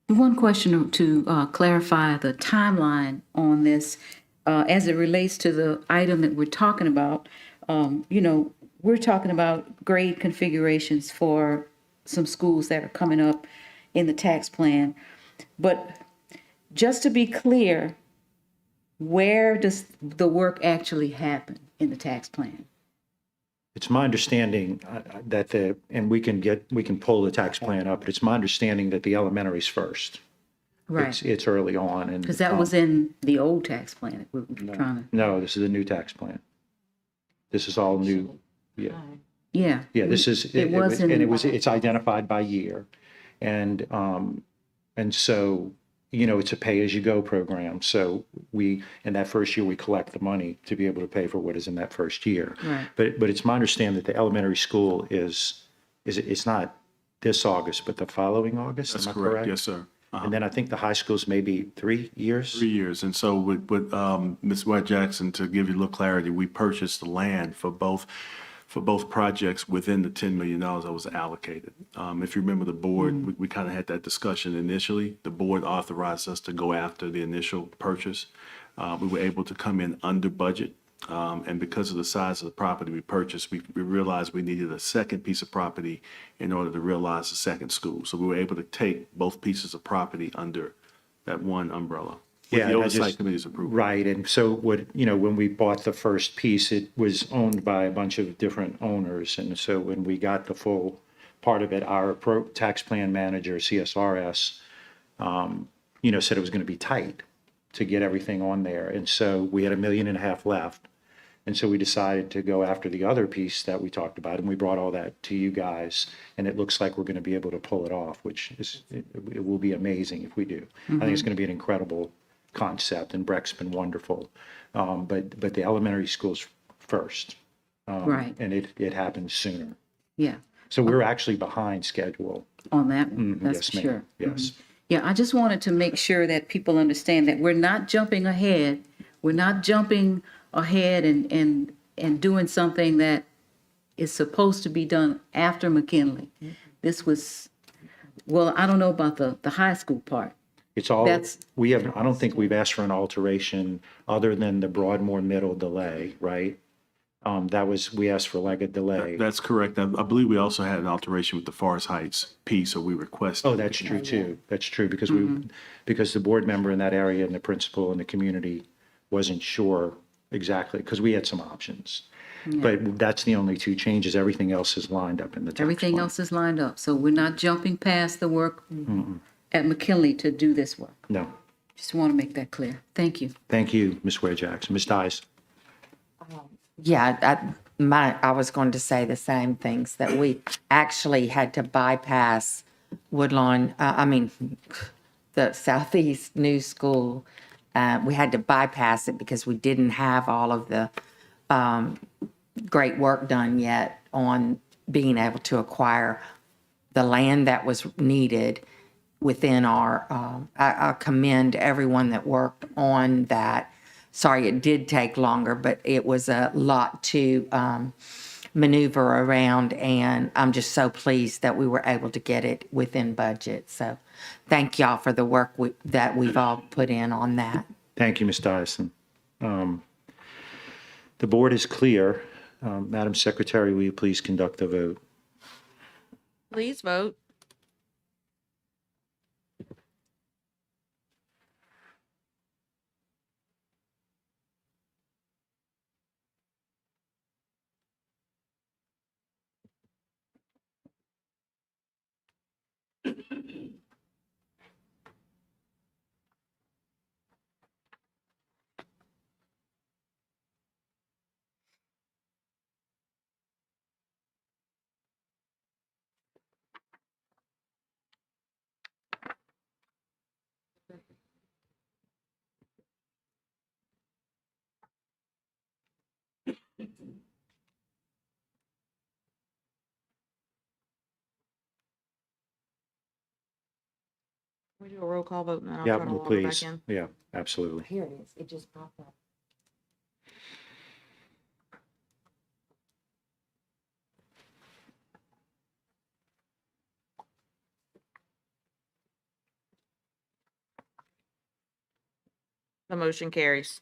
One question to clarify the timeline on this as it relates to the item that we're talking about. We're talking about grade configurations for some schools that are coming up in the tax plan. But just to be clear, where does the work actually happen in the tax plan? It's my understanding that and we can pull the tax plan up, but it's my understanding that the elementary's first. Right. It's early on. And because that was in the old tax plan that we're trying to. No, this is a new tax plan. This is all new. Yeah. Yeah. Yeah, this is, It was in and the it was, budget. it's identified by year. And so, it's a pay-as-you-go program. So in that first year, we collect the money to be able to pay for what is in that first year. Right. But it's my understanding that the elementary school it's not this August, but the following August, That's am I correct. correct? Yes, sir. And then I think the high school's maybe 3 years? 3 years. And so with Ms. White Jackson, to give you a little clarity, we purchased the land for both projects within the $10 million that was allocated. If you remember the board, we kind of had that discussion initially. The board authorized us to go after the initial purchase. We were able to come in under budget. And because of the size of the property we purchased, we realized we needed a second piece of property in order to realize the second school. So we were able to take both pieces of property under that one umbrella. With Yeah, the and I oversight just- committee's approval. Right, and so when we bought the first piece, it was owned by a bunch of different owners, and so when we got the full part of it, our tax plan manager, CSRS, said it was gonna be tight to get everything on there, and so we had $1.5 million left. And so we decided to go after the other piece that we talked about, and we brought all that to you guys, and it looks like we're gonna be able to pull it off, which is, it will be amazing if we do. I think it's gonna be an incredible concept, and Breck's been wonderful. But the elementary school's first. Right. And it happens sooner. Yeah, So we're actually behind schedule. on that one, that's Yes, for ma'am. sure. Yes. Yeah, I just wanted to make sure that people understand that we're not jumping ahead. We're not jumping ahead and doing something that is supposed to be done after McKinley. This was, well, I don't know about the high school part. It's all, That's- I don't think we've asked for an alteration other than the Broadmoor Middle delay, right? We asked for like a delay. That's correct. I believe we also had an alteration with the Forest Heights piece, so we requested. Oh, that's true too. That's true because the board member in that area and the principal and the community wasn't sure exactly, because we had some options. But that's the only two changes. Everything else is lined up in the tax Everything plan. else is lined up, so we're not jumping past the work at McKinley to do this work. No. Just want to make that clear. Thank you. Thank you, Ms. Ware Jackson. Ms. Dice? Yeah, I was going to say the same things, that we actually had to bypass Woodlawn, the Southeast New School. We had to bypass it because we didn't have all of the great work done yet on being able to acquire the land that was needed within I commend everyone that worked on that. Sorry, it did take longer, but it was a lot to maneuver around, and I'm just so pleased that we were able to get it within budget. So thank y'all for the work that we've all put in on that. Thank you, Ms. Dyson. The board is clear. Madam Secretary, will you please conduct the vote? Please vote. We do a roll call vote and then I'll Yeah, try to well, log it back please. in. Yeah, absolutely. Here it is. It just popped up. The motion carries.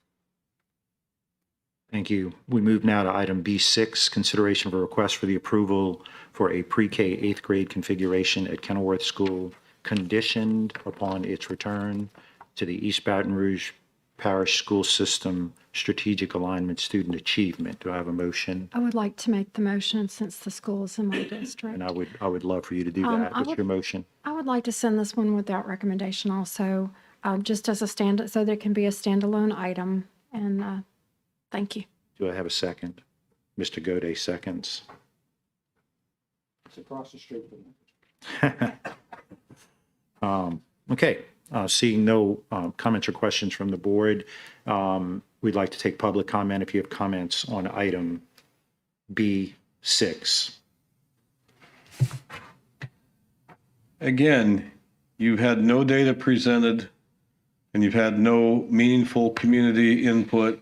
Thank you. We move now to item B6, consideration of a request for the approval for a pre-K 8th grade configuration at Kenilworth School, conditioned upon its return to the East Baton Rouge Parish School System Strategic Alignment Student Achievement. Do I have a motion? I would like to make the motion since the school is in my district. And I would love for you to do that. I What's would- your motion? I would like to send this one without recommendation also, just as so there can be a standalone item. And thank you. Do I have a second? Mr. Gode seconds. It's across the street from me. Okay, seeing no comments or questions from the board, we'd like to take public comment if you have comments on item B6. Again, you've had no data presented and you've had no meaningful community input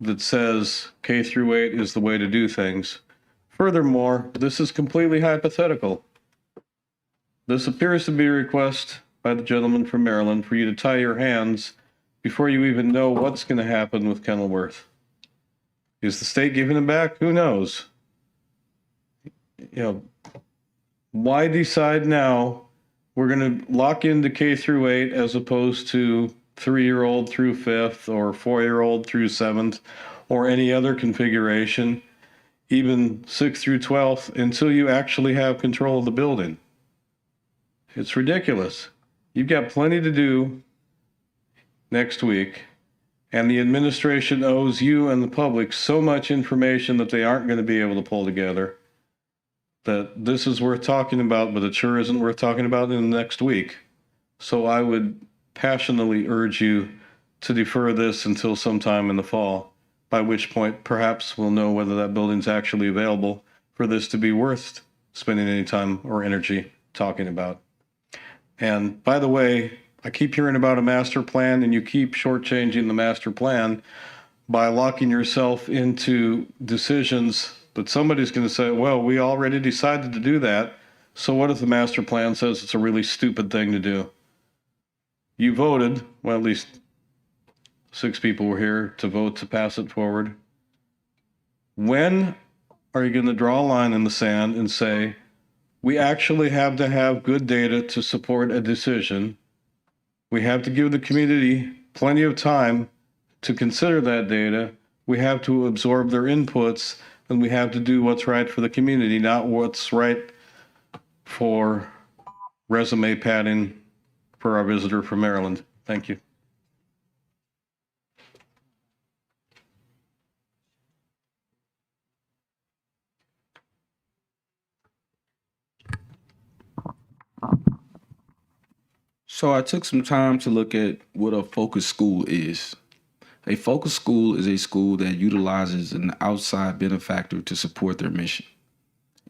that says K through 8 is the way to do things. Furthermore, this is completely hypothetical. This appears to be a request by the gentleman from Maryland for you to tie your hands before you even know what's going to happen with Kenilworth. Is the state giving it back? Who knows? You know, why decide now we're going to lock into K through 8 as opposed to 3-year-old through 5th or 4-year-old through 7th or any other configuration, even 6th through 12th, until you actually have control of the building? It's ridiculous. You've got plenty to do next week, and the administration owes you and the public so much information that they aren't going to be able to pull together, that this is worth talking about, but it sure isn't worth talking about in the next week. So I would passionately urge you to defer this until sometime in the fall, by which point perhaps we'll know whether that building's actually available for this to be worth spending any time or energy talking about. And by the way, I keep hearing about a master plan, and you keep shortchanging the master plan by locking yourself into decisions that somebody's going to say, well, we already decided to do that. So what if the master plan says it's a really stupid thing to do? You voted, well, at least 6 people were here to vote to pass it forward. When are you going to draw a line in the sand and say, we actually have to have good data to support a decision. We have to give the community plenty of time to consider that data. We have to absorb their inputs, and we have to do what's right for the community, not what's right for resume padding for our visitor from Maryland. Thank you. So I took some time to look at what a focus school is. A focus school is a school that utilizes an outside benefactor to support their mission.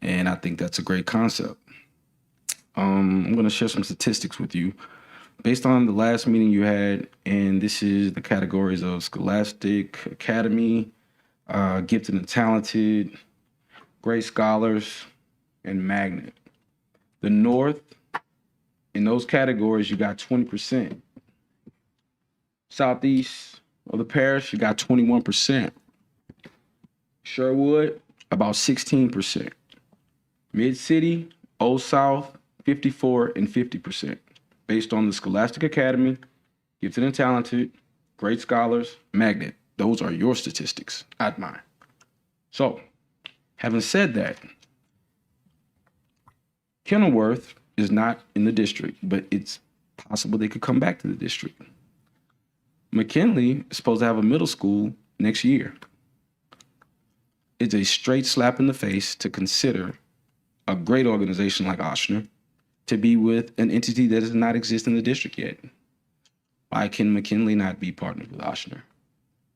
And I think that's a great concept. I'm going to share some statistics with you. Based on the last meeting you had, and this is the categories of Scholastic, Academy, Gifted and Talented, Great Scholars, and Magnet. The North, in those categories, you got 20%. Southeast of the parish, you got 21%. Sherwood, about 16%. Mid-City, Old South, 54 and 50%. Based on the Scholastic Academy, Gifted and Talented, Great Scholars, Magnet. Those are your statistics, not mine. So, having said that, Kenilworth is not in the district, but it's possible they could come back to the district. McKinley is supposed to have a middle school next year. It's a straight slap in the face to consider a great organization like Ochsner to be with an entity that does not exist in the district yet. Why can McKinley not be partnered with Ochsner?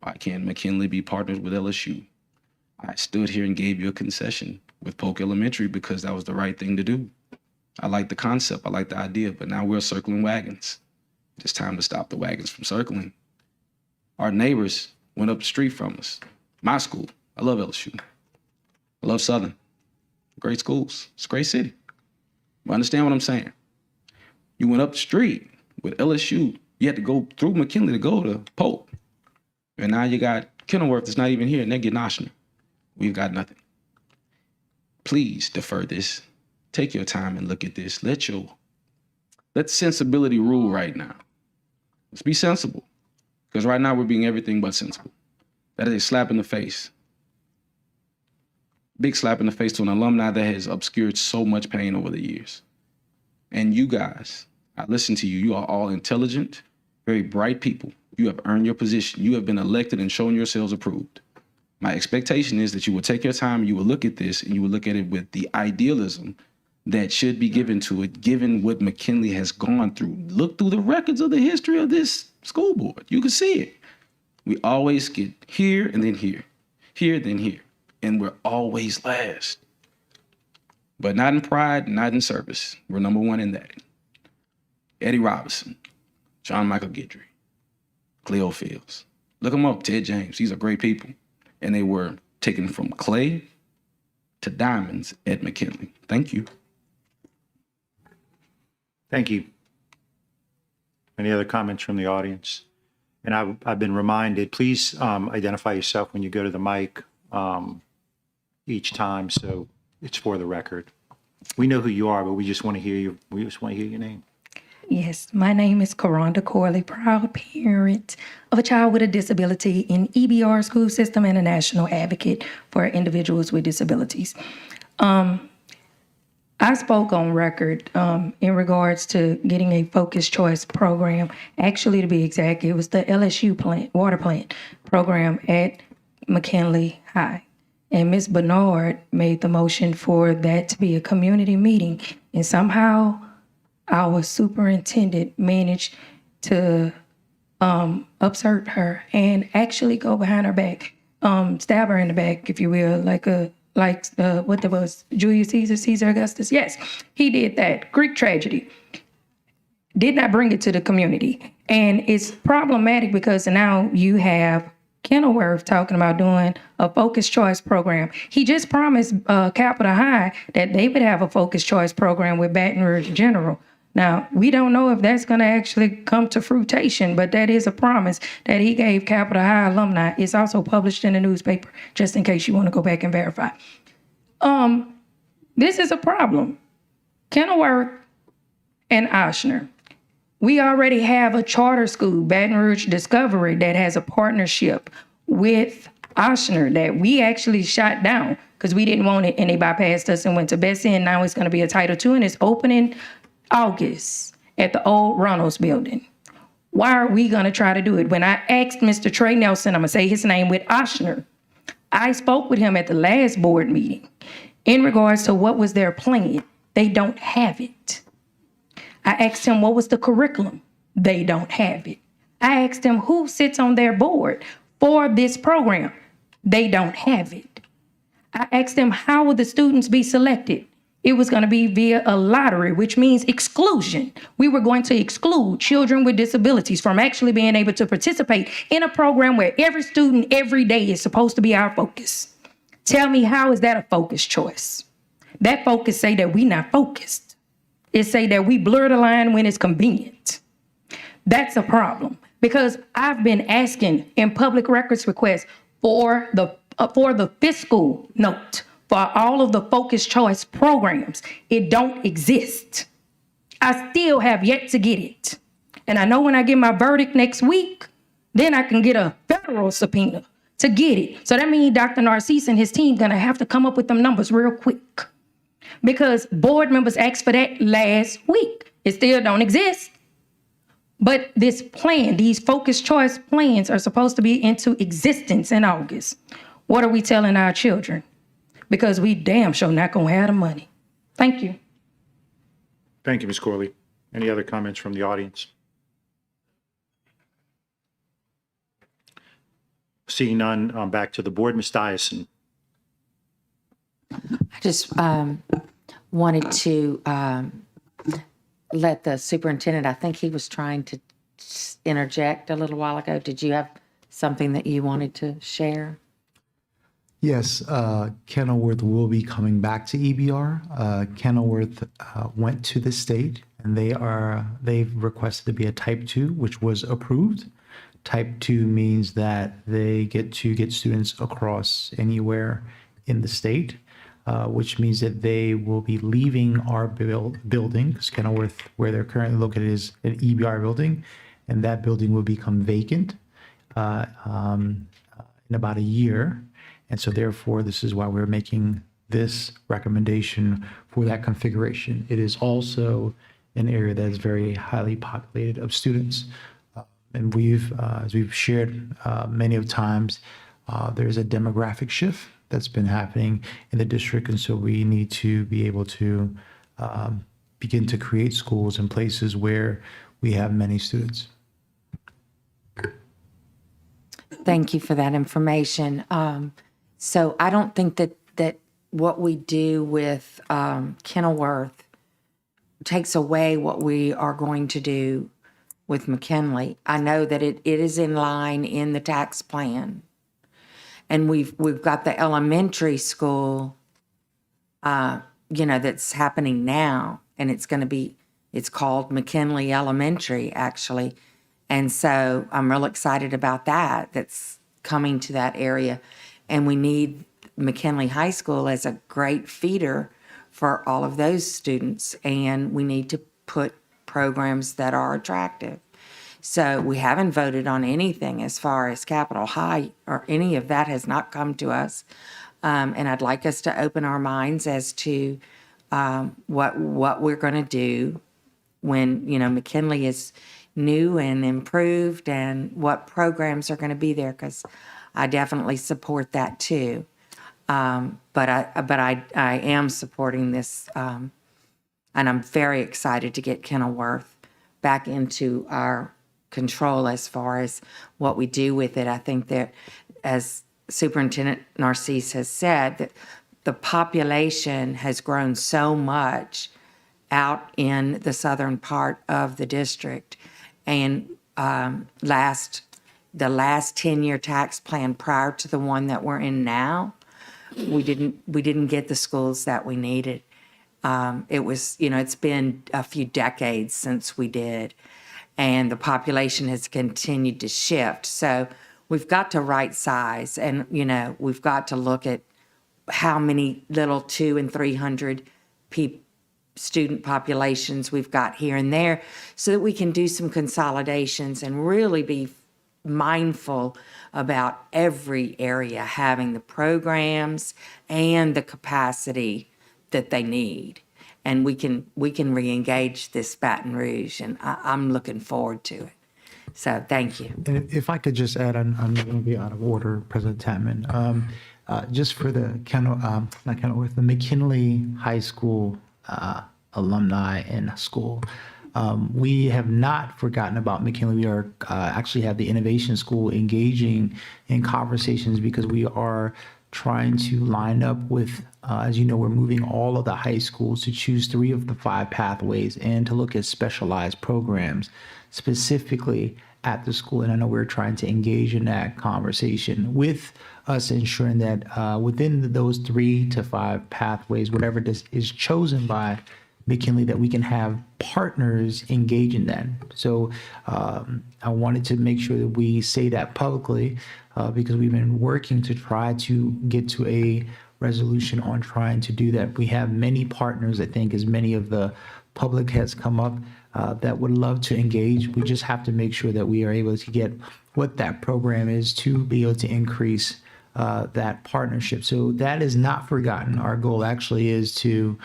Why can't McKinley be partnered with LSU? I stood here and gave you a concession with Polk Elementary because that was the right thing to do. I like the concept, I like the idea, but now we're circling wagons. It's time to stop the wagons from circling. Our neighbors went up the street from us. My school, I love LSU. I love Southern. Great schools, it's a great city. You understand what I'm saying? You went up the street with LSU, you had to go through McKinley to go to Polk. And now you got Kenilworth that's not even here, and they're getting Ochsner. We've got nothing. Please defer this. Take your time and look at this. Let sensibility rule right now. Let's be sensible. Because right now we're being everything but sensible. That is a slap in the face. Big slap in the face to an alumni that has obscured so much pain over the years. And you guys, I listen to you. You are all intelligent, very bright people. You have earned your position. You have been elected and shown yourselves approved. My expectation is that you will take your time, you will look at this, and you will look at it with the idealism that should be given to it, given what McKinley has gone through. Look through the records of the history of this school board. You can see it. We always get here and then here, then here, and we're always last. But not in pride, not in service. We're number one in that. Eddie Robinson, John Michael Guidry, Cleo Fields. Look them up, Ted James. These are great people. And they were taken from clay to diamonds at McKinley. Thank you. Thank you. Any other comments from the audience? And I've been reminded, please identify yourself when you go to the mic each time, so it's for the record. We know who you are, but we just want to hear your name. Yes, my name is Karonda Corley, proud parent of a child with a disability in EBR school system and a national advocate for individuals with disabilities. I spoke on record in regards to getting a focused choice program. Actually, to be exact, it was the LSU water plant program at McKinley High. And Ms. Bernard made the motion for that to be a community meeting. And somehow our superintendent managed to upsert her and actually go behind her back, stab her in the back, if you will, like what there was, Julius Caesar Augustus. Yes, he did that. Greek tragedy. Did not bring it to the community. And it's problematic because now you have Kenilworth talking about doing a focused choice program. He just promised Capitol High that they would have a focused choice program with Baton Rouge General. Now, we don't know if that's going to actually come to fruition, but that is a promise that he gave Capitol High alumni. It's also published in the newspaper, just in case you want to go back and verify. This is a problem. Kenilworth and Ochsner. We already have a charter school, Baton Rouge Discovery, that has a partnership with Ochsner that we actually shot down because we didn't want it and they bypassed us and went to Bessie, and now it's going to be a Title II and it's opening August at the old Ronald's building. Why are we going to try to do it? When I asked Mr. Trey Nelson, I'm going to say his name, with Ochsner, I spoke with him at the last board meeting in regards to what was their plan. They don't have it. I asked him what was the curriculum. They don't have it. I asked him who sits on their board for this program. They don't have it. I asked him how will the students be selected. It was going to be via a lottery, which means exclusion. We were going to exclude children with disabilities from actually being able to participate in a program where every student every day is supposed to be our focus. Tell me, how is that a focused choice? That focus say that we not focused. It say that we blur the line when it's convenient. That's a problem because I've been asking in public records requests for the fiscal note for all of the focused choice programs. It don't exist. I still have yet to get it. And I know when I get my verdict next week, then I can get a federal subpoena to get it. So that means Dr. Narcisse and his team gonna have to come up with them numbers real quick because board members asked for that last week. It still don't exist. But this plan, these focused choice plans are supposed to be into existence in August. What are we telling our children? Because we damn sure not gonna have the money. Thank you. Thank you, Ms. Corley. Any other comments from the audience? Seeing none, back to the board. Ms. Dyson. I just wanted to let the superintendent, I think he was trying to interject a little while ago. Did you have something that you wanted to share? Yes, Kenilworth will be coming back to EBR. Kenilworth went to the state and they've requested to be a type 2, which was approved. Type 2 means that they get to get students across anywhere in the state, which means that they will be leaving our building, because Kenilworth, where they're currently located, is an EBR building, and that building will become vacant in about a year. And so therefore, this is why we're making this recommendation for that configuration. It is also an area that is very highly populated of students. And we've, as we've shared many of times, there's a demographic shift that's been happening in the district. And so we need to be able to begin to create schools in places where we have many students. Thank you for that information. So I don't think that what we do with Kenilworth takes away what we are going to do with McKinley. I know that it is in line in the tax plan. And we've got the elementary school, that's happening now. And it's called McKinley Elementary, actually. And so I'm real excited about that. That's coming to that area. And we need McKinley High School as a great feeder for all of those students. And we need to put programs that are attractive. So we haven't voted on anything as far as Capitol High, or any of that has not come to us. And I'd like us to open our minds as to what we're going to do when, McKinley is new and improved, and what programs are going to be there, because I definitely support that too. But I am supporting this, and I'm very excited to get Kenilworth back into our control as far as what we do with it. I think that, as Superintendent Narcisse has said, that the population has grown so much out in the southern part of the district. And the last 10-year tax plan prior to the one that we're in now, we didn't get the schools that we needed. It was, it's been a few decades since we did, and the population has continued to shift. So we've got to right size, and, we've got to look at how many little 200 and 300 student populations we've got here and there, so that we can do some consolidations and really be mindful about every area having the programs and the capacity that they need. And we can re-engage this Baton Rouge, and I'm looking forward to it. So thank you. And if I could just add, I'm going to be out of order, President Tatman. Just for the the McKinley High School alumni and school, we have not forgotten about McKinley. We are actually have the Innovation School engaging in conversations, because we are trying to line up with, as you know, we're moving all of the high schools to choose 3 of the 5 pathways and to look at specialized programs specifically at the school. And I know we're trying to engage in that conversation with us, ensuring that within those 3 to 5 pathways, whatever this is chosen by McKinley, that we can have partners engage in that. So I wanted to make sure that we say that publicly, because we've been working to try to get to a resolution on trying to do that. We have many partners, I think, as many of the public has come up, that would love to engage. We just have to make sure that we are able to get what that program is to be able to increase that partnership. So that is not forgotten. Our goal actually is to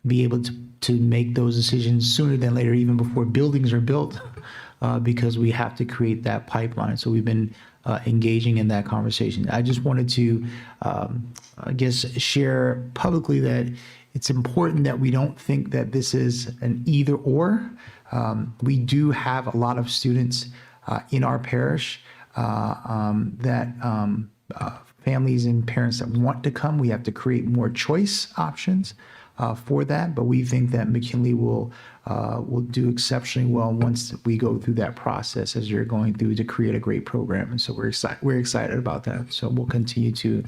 be able to make those decisions sooner than later, even before buildings are built, because we have to create that pipeline. So we've been engaging in that conversation. I just wanted to, share publicly that it's important that we don't think that this is an either or. We do have a lot of students in our parish that families and parents that want to come. We have to create more choice options for that, but we think that McKinley will do exceptionally well once we go through that process, as you're going through, to create a great program. And so we're excited about that. So we'll continue to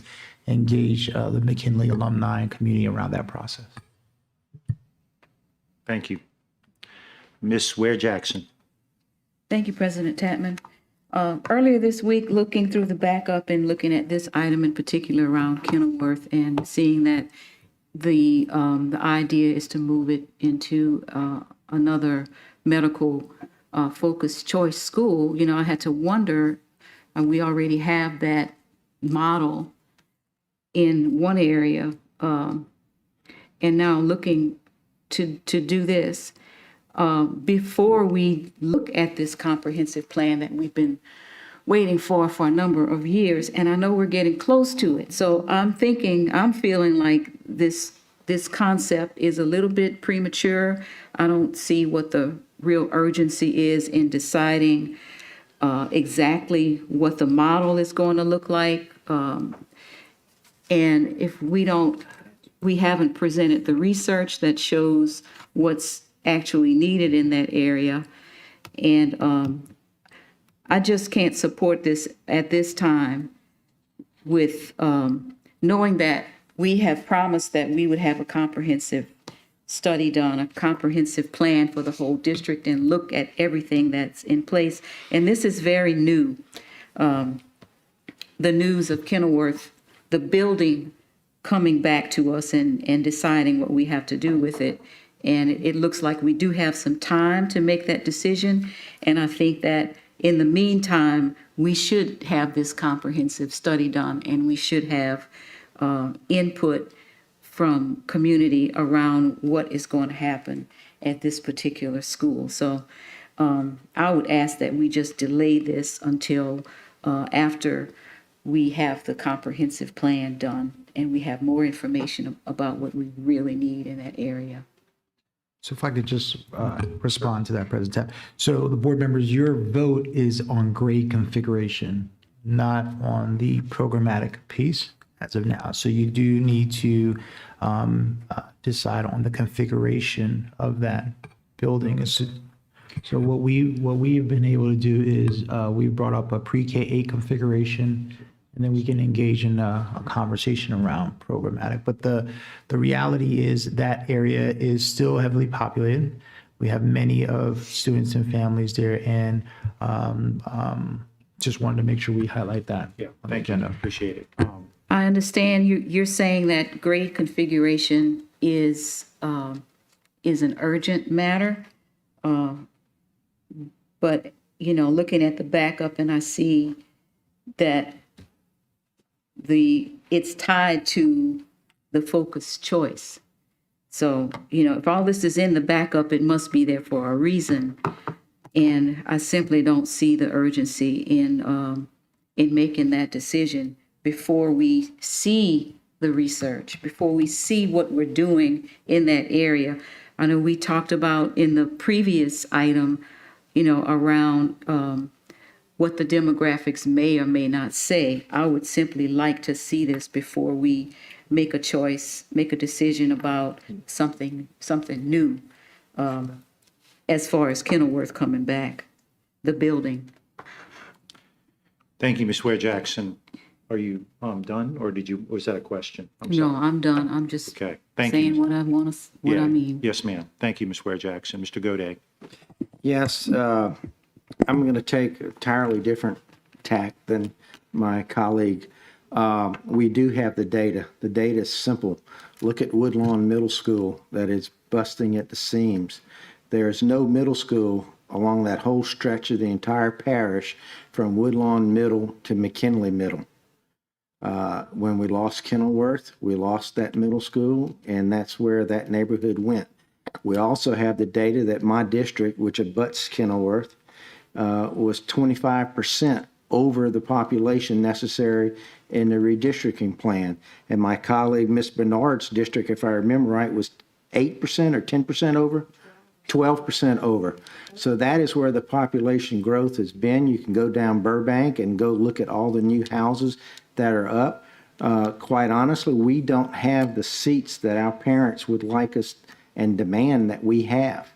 engage the McKinley alumni and community around that process. Thank you. Ms. Ware Jackson. Thank you, President Tatman. Earlier this week, looking through the backup and looking at this item in particular around Kenilworth, and seeing that the idea is to move it into another medical focused choice school, I had to wonder, we already have that model in one area, and now looking to do this. Before we look at this comprehensive plan that we've been waiting for a number of years, and I know we're getting close to it. So I'm feeling like this concept is a little bit premature. I don't see what the real urgency is in deciding exactly what the model is going to look like. And if we haven't presented the research that shows what's actually needed in that area. And I just can't support this at this time with knowing that we have promised that we would have a comprehensive study done, a comprehensive plan for the whole district and look at everything that's in place. And this is very new. The news of Kenilworth, the building coming back to us and deciding what we have to do with it. And it looks like we do have some time to make that decision. And I think that in the meantime, we should have this comprehensive study done, and we should have input from community around what is going to happen at this particular school. So I would ask that we just delay this until after we have the comprehensive plan done and we have more information about what we really need in that area. So if I could just respond to that, President Tapp. So the board members, your vote is on grade configuration, not on the programmatic piece as of now. So you do need to decide on the configuration of that building. So what we've been able to do is we brought up a pre-K-8 configuration, and then we can engage in a conversation around programmatic. But the reality is that area is still heavily populated. We have many of students and families there, and just wanted to make sure we highlight that. Yeah, thank you. Appreciate it. I understand you're saying that grade configuration is an urgent matter. But, looking at the backup, and I see that it's tied to the focused choice. So, if all this is in the backup, it must be there for a reason. And I simply don't see the urgency in making that decision before we see the research, before we see what we're doing in that area. I know we talked about in the previous item, around what the demographics may or may not say. I would simply like to see this before we make a choice, make a decision about something new as far as Kenilworth coming back, the building. Thank you, Ms. Ware Jackson. Are you done, or was that a question? No, I'm done. I'm just Okay, thank saying you. what I want to, what I mean. Yes, ma'am. Thank you, Ms. Ware Jackson. Mr. Goday. Yes, I'm going to take an entirely different tack than my colleague. We do have the data. The data is simple. Look at Woodlawn Middle School that is busting at the seams. There is no middle school along that whole stretch of the entire parish from Woodlawn Middle to McKinley Middle. When we lost Kenilworth, we lost that middle school, and that's where that neighborhood went. We also have the data that my district, which abuts Kenilworth, was 25% over the population necessary in the redistricting plan. And my colleague, Ms. Bernard's district, if I remember right, was 8% or 10% over? 12% over. So that is where the population growth has been. You can go down Burbank and go look at all the new houses that are up. Quite honestly, we don't have the seats that our parents would like us and demand that we have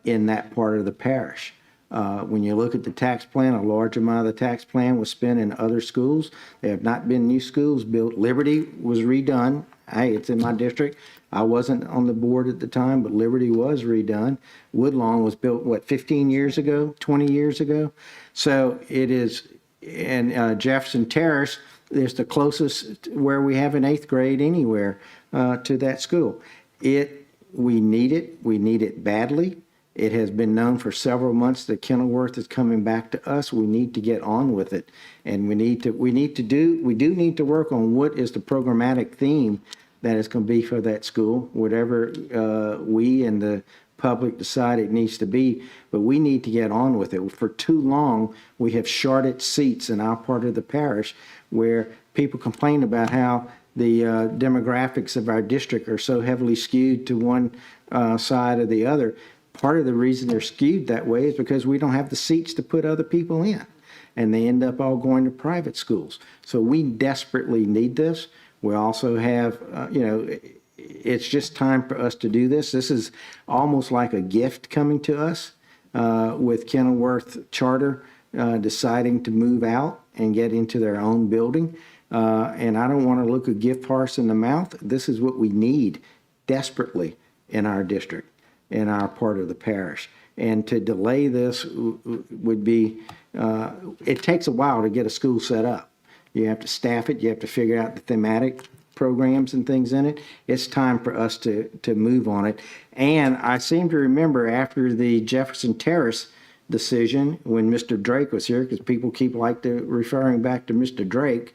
in that part of the parish. When you look at the tax plan, a large amount of the tax plan was spent in other schools. There have not been new schools built. Liberty was redone. Hey, it's in my district. I wasn't on the board at the time, but Liberty was redone. Woodlawn was built, 15 years ago, 20 years ago? So it is, and Jefferson Terrace is the closest where we have an 8th grade anywhere to that school. We need it. We need it badly. It has been known for several months that Kenilworth is coming back to us. We need to get on with it. And we do need to work on what is the programmatic theme that is going to be for that school, whatever we and the public decide it needs to be, but we need to get on with it. For too long, we have shorted seats in our part of the parish where people complain about how the demographics of our district are so heavily skewed to one side or the other. Part of the reason they're skewed that way is because we don't have the seats to put other people in, and they end up all going to private schools. So we desperately need this. We also have, it's just time for us to do this. This is almost like a gift coming to us with Kenilworth Charter deciding to move out and get into their own building. And I don't want to look a gift horse in the mouth. This is what we need desperately in our district, in our part of the parish. And to delay this would be, it takes a while to get a school set up. You have to staff it. You have to figure out the thematic programs and things in it. It's time for us to move on it. And I seem to remember after the Jefferson Terrace decision, when Mr. Drake was here, because people keep referring back to Mr. Drake,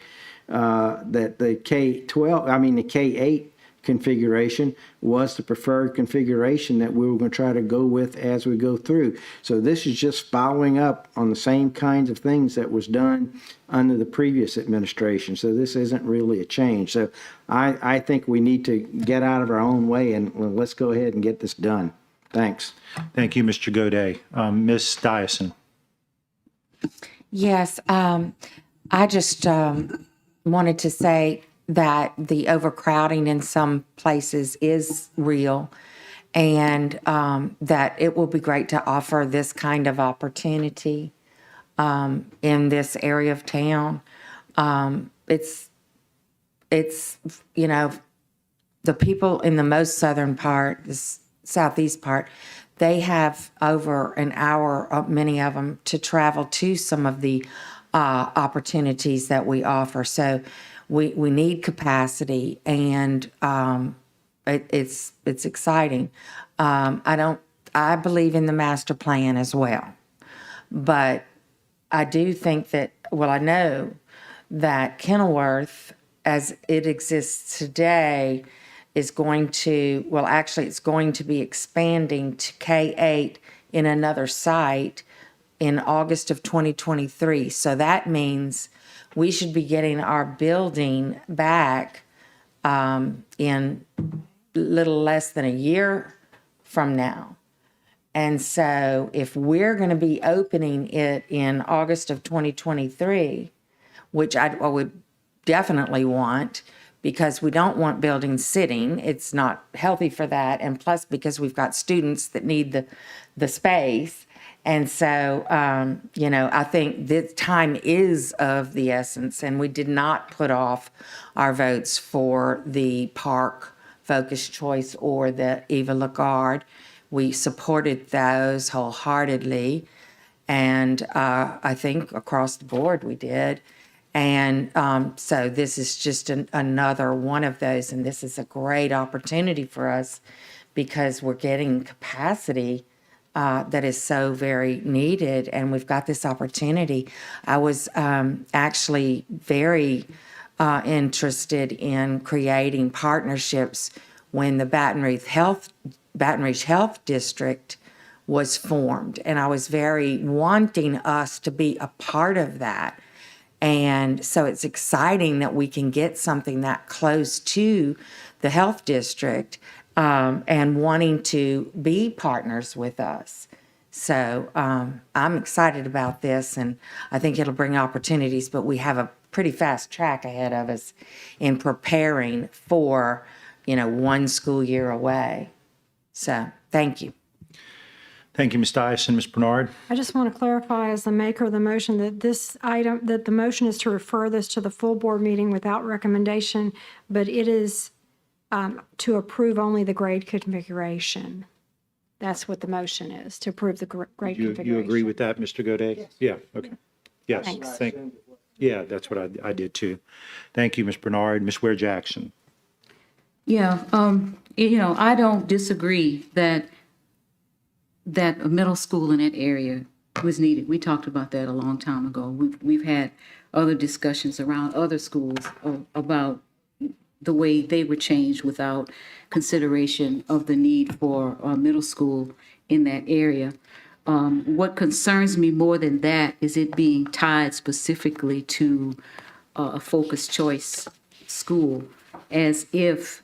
that the the K-8 configuration was the preferred configuration that we were going to try to go with as we go through. So this is just following up on the same kinds of things that was done under the previous administration. So this isn't really a change. So I think we need to get out of our own way and let's go ahead and get this done. Thanks. Thank you, Mr. Godet. Ms. Dyson. Yes, I just wanted to say that the overcrowding in some places is real, and that it will be great to offer this kind of opportunity in this area of town. It's the people in the most southern part, the southeast part, they have over an hour, many of them, to travel to some of the opportunities that we offer. So we need capacity, and it's exciting. I believe in the master plan as well, but I do think that, I know that Kenilworth, as it exists today, is going to, it's going to be expanding to K-8 in another site in August of 2023. So that means we should be getting our building back in little less than a year from now. And so if we're going to be opening it in August of 2023, which I would definitely want, because we don't want buildings sitting. It's not healthy for that. And plus, because we've got students that need the space. And so, I think this time is of the essence, and we did not put off our votes for the park focused choice or the Eva Lagarde. We supported those wholeheartedly, and I think across the board we did. And so this is just another one of those, and this is a great opportunity for us because we're getting capacity that is so very needed, and we've got this opportunity. I was actually very interested in creating partnerships when the Baton Rouge Health District was formed, and I was very wanting us to be a part of that. And so it's exciting that we can get something that close to the health district and wanting to be partners with us. So I'm excited about this, and I think it'll bring opportunities, but we have a pretty fast track ahead of us in preparing for, one school year away. So thank you. Thank you, Ms. Dyson. Ms. Bernard? I just want to clarify as the maker of the motion that that the motion is to refer this to the full board meeting without recommendation, but it is to approve only the grade configuration. That's what the motion is, to approve the grade configuration. You agree with that, Mr. Godet? Yes. Yeah, okay. Yes. Thanks. Yeah, that's what I did too. Thank you, Ms. Bernard. Ms. Ware Jackson? Yeah, I don't disagree that a middle school in that area was needed. We talked about that a long time ago. We've had other discussions around other schools about the way they were changed without consideration of the need for middle school in that area. What concerns me more than that is it being tied specifically to a focused choice school, as if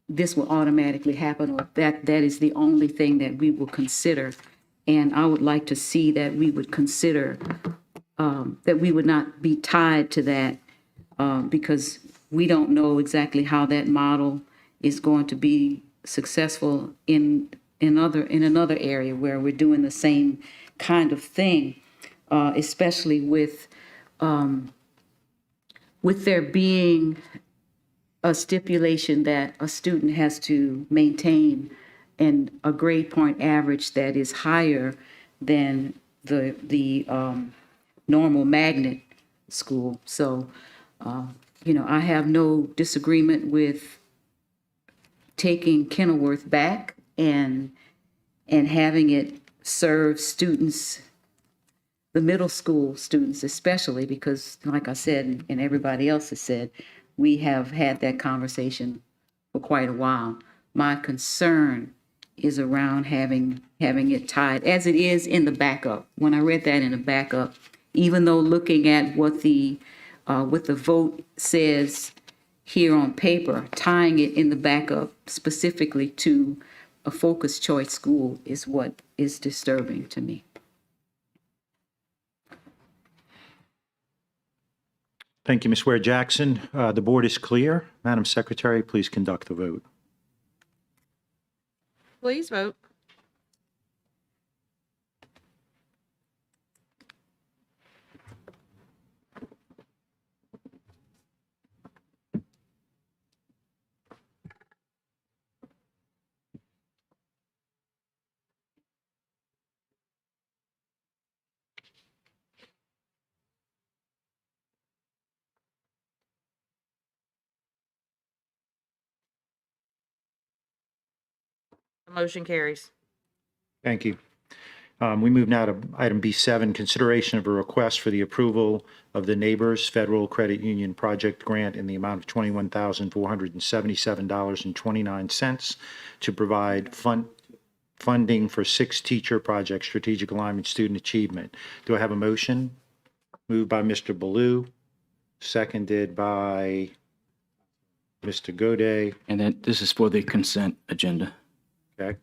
this will automatically happen, or that is the only thing that we will consider. And I would like to see that we would consider, that we would not be tied to that, because we don't know exactly how that model is going to be successful in another area where we're doing the same kind of thing, especially with there being a stipulation that a student has to maintain a grade point average that is higher than the normal magnet school. So, I have no disagreement with taking Kenilworth back and having it serve students, the middle school students especially, because like I said, and everybody else has said, we have had that conversation for quite a while. My concern is around having it tied, as it is in the backup. When I read that in the backup, even though looking at what the vote says here on paper, tying it in the backup specifically to a focused choice school is what is disturbing to me. Thank you, Ms. Ware Jackson. The board is clear. Madam Secretary, please conduct the vote. Please vote. The motion carries. Thank you. We move now to item B7, consideration of a request for the approval of the Neighbors Federal Credit Union Project Grant in the amount of $21,477.29 to provide funding for 6 teacher projects, strategic alignment, student achievement. Do I have a motion? Moved by Mr. Baloo, seconded by Mr. Goday. And then this is for the consent agenda. Okay.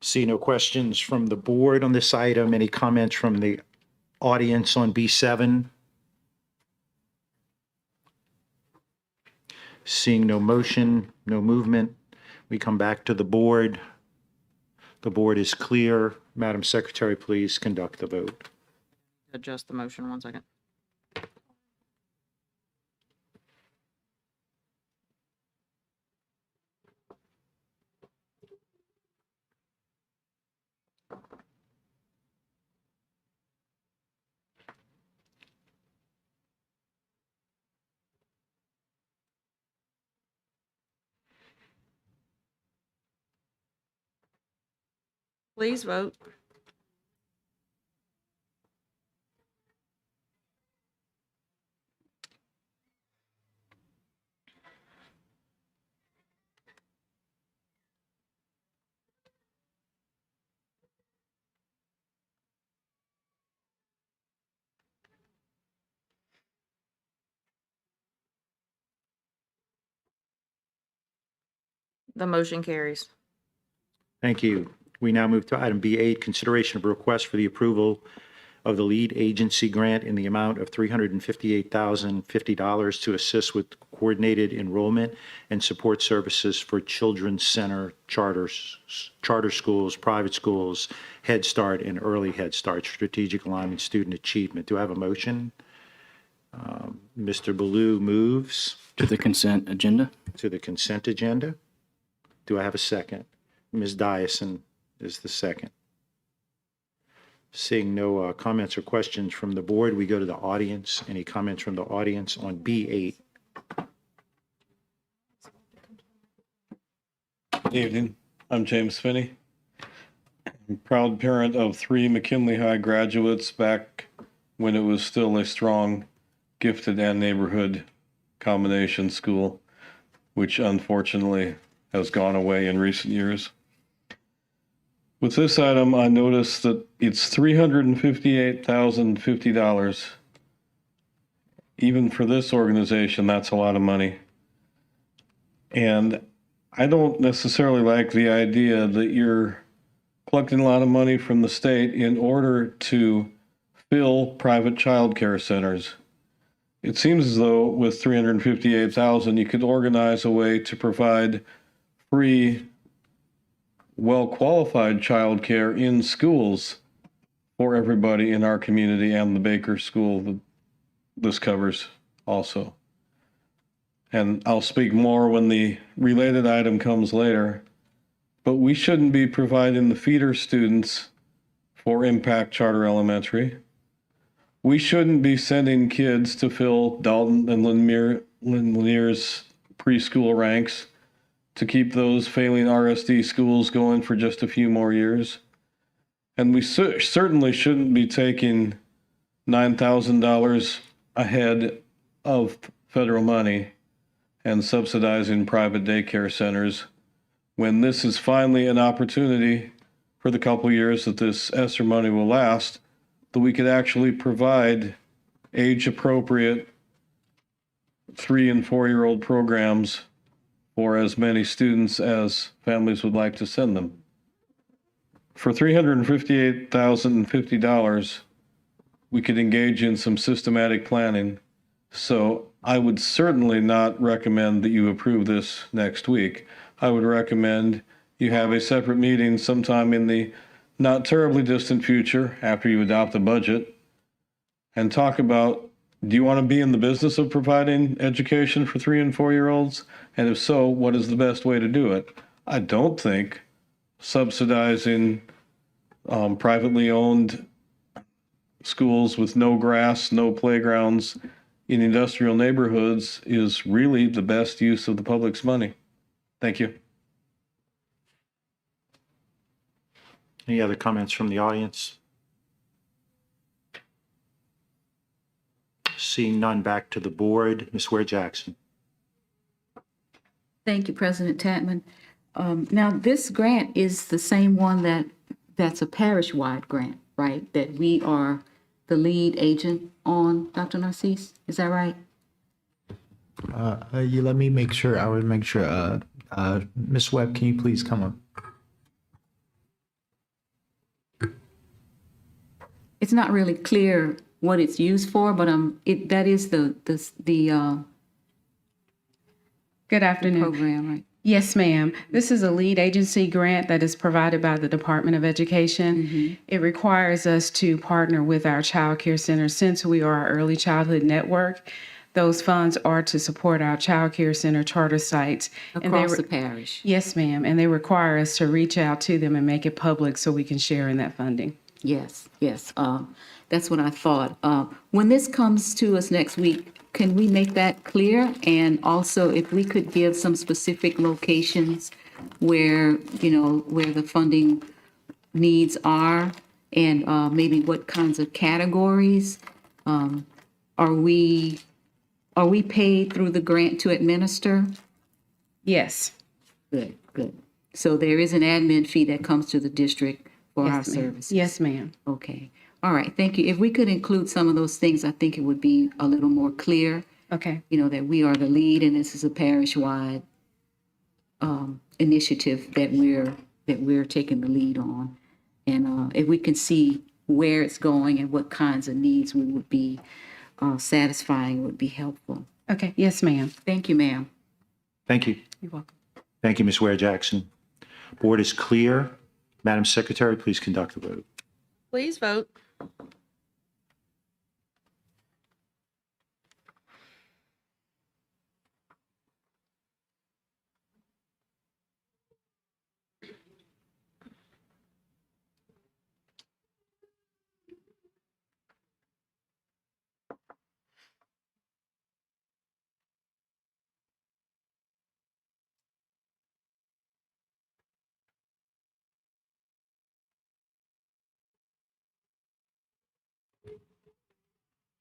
See no questions from the board on this item. Any comments from the audience on B7? Seeing no motion, no movement, we come back to the board. The board is clear. Madam Secretary, please conduct the vote. Adjust the motion 1 second. Please vote. The motion carries. Thank you. We now move to item B8, consideration of a request for the approval of the lead agency grant in the amount of $358,050 to assist with coordinated enrollment and support services for Children's Center charter schools, private schools, Head Start, and Early Head Start, strategic alignment, student achievement. Do I have a motion? Mr. Baloo moves. To the consent agenda. To the consent agenda. Do I have a second? Ms. Dyson is the second. Seeing no comments or questions from the board, we go to the audience. Any comments from the audience on B8? Good evening. I'm James Finney. I'm proud parent of 3 McKinley High graduates back when it was still a strong gifted and neighborhood combination school, which unfortunately has gone away in recent years. With this item, I noticed that it's $358,050. Even for this organization, that's a lot of money. And I don't necessarily like the idea that you're collecting a lot of money from the state in order to fill private childcare centers. It seems as though with $358,000, you could organize a way to provide free, well-qualified childcare in schools for everybody in our community and the Baker School that this covers also. And I'll speak more when the related item comes later, but we shouldn't be providing the feeder students for Impact Charter Elementary. We shouldn't be sending kids to fill Dalton and Lanier's preschool ranks to keep those failing RSD schools going for just a few more years. And we certainly shouldn't be taking $9,000 ahead of federal money and subsidizing private daycare centers when this is finally an opportunity for the couple years that this ESSER money will last, that we could actually provide age-appropriate 3- and 4-year-old programs for as many students as families would like to send them. For $358,050, we could engage in some systematic planning. So I would certainly not recommend that you approve this next week. I would recommend you have a separate meeting sometime in the not terribly distant future after you adopt the budget and talk about, do you want to be in the business of providing education for 3- and 4-year-olds? And if so, what is the best way to do it? I don't think subsidizing privately owned schools with no grass, no playgrounds in industrial neighborhoods is really the best use of the public's money. Thank you. Any other comments from the audience? Seeing none, back to the board. Ms. Ware Jackson. Thank you, President Tatman. Now, this grant is the same one that's a parish-wide grant, right? That we are the lead agent on, Dr. Narcisse, is that right? You let me make sure, I would make sure, Ms. Webb, can you please come up? It's not really clear what it's used for, but that is the Good afternoon. program, right? Yes, ma'am. This is a lead agency grant that is provided by the Department of Education. It requires us to partner with our child care centers since we are our early childhood network. Those funds are to support our child care center charter sites. Across the parish. Yes, ma'am. And they require us to reach out to them and make it public so we can share in that funding. Yes, yes. That's what I thought. When this comes to us next week, can we make that clear? And also, if we could give some specific locations where, where the funding needs are, and maybe what kinds of categories? Are we paid through the grant to administer? Yes. Good, good. So there is an admin fee that comes to the district for our Yes, ma'am. services? Yes, ma'am. Okay. All right, thank you. If we could include some of those things, I think it would be a little more clear. Okay. That we are the lead and this is a parish-wide initiative that we're taking the lead on. And if we can see where it's going and what kinds of needs we would be satisfying would be helpful. Okay. Yes, ma'am. Thank you, ma'am. Thank you. You're welcome. Thank you, Ms. Ware Jackson. Board is clear. Madam Secretary, please conduct the vote. Please vote.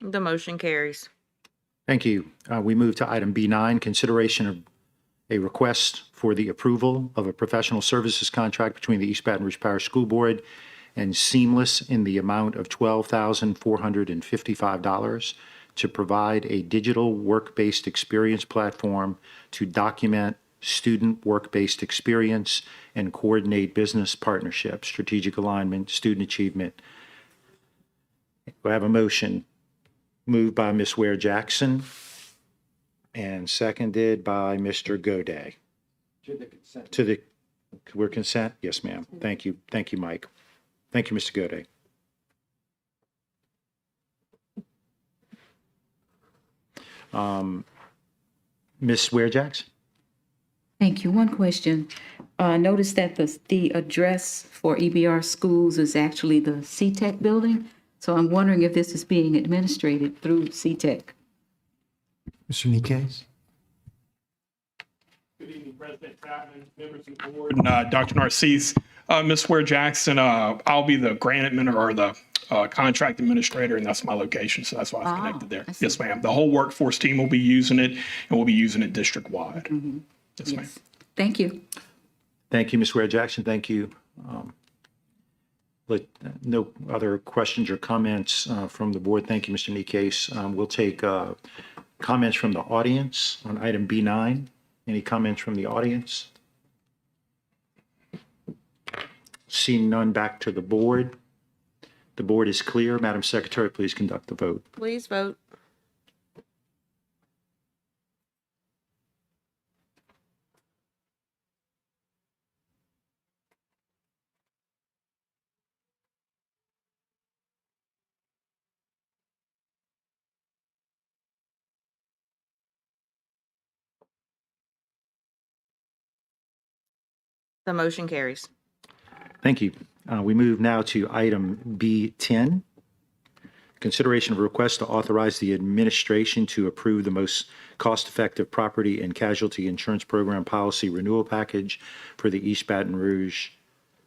The motion carries. Thank you. We move to item B9, consideration of a request for the approval of a professional services contract between the East Baton Rouge Parish School Board and Seamless in the amount of $12,455 to provide a digital work-based experience platform to document student work-based experience and coordinate business partnerships, strategic alignment, student achievement. We have a motion moved by Ms. Ware Jackson and seconded by Mr. Goday. We're consent? Yes, ma'am. Thank you. Thank you, Mike. Thank you, Mr. Goday. Ms. Ware Jackson? Thank you. One question. Notice that the address for EBR schools is actually the CTEC building. So I'm wondering if this is being administrated through CTEC. Mr. Nikes? Good evening, President Chapman, members of the board, and Dr. Narcisse. Ms. Ware Jackson, I'll be the grant administrator or the contract administrator, and that's my location, so that's why I was connected there. Yes, ma'am. The whole workforce team will be using it, and we'll be using it district-wide. Yes, ma'am. Thank you. Thank you, Ms. Ware Jackson. Thank you. No other questions or comments from the board. Thank you, Mr. Nikes. We'll take comments from the audience on item B9. Any comments from the audience? Seeing none, back to the board. The board is clear. Madam Secretary, please conduct the vote. Please vote. The motion carries. Thank you. We move now to item B10. Consideration of a request to authorize the administration to approve the most cost-effective property and casualty insurance program policy renewal package for the East Baton Rouge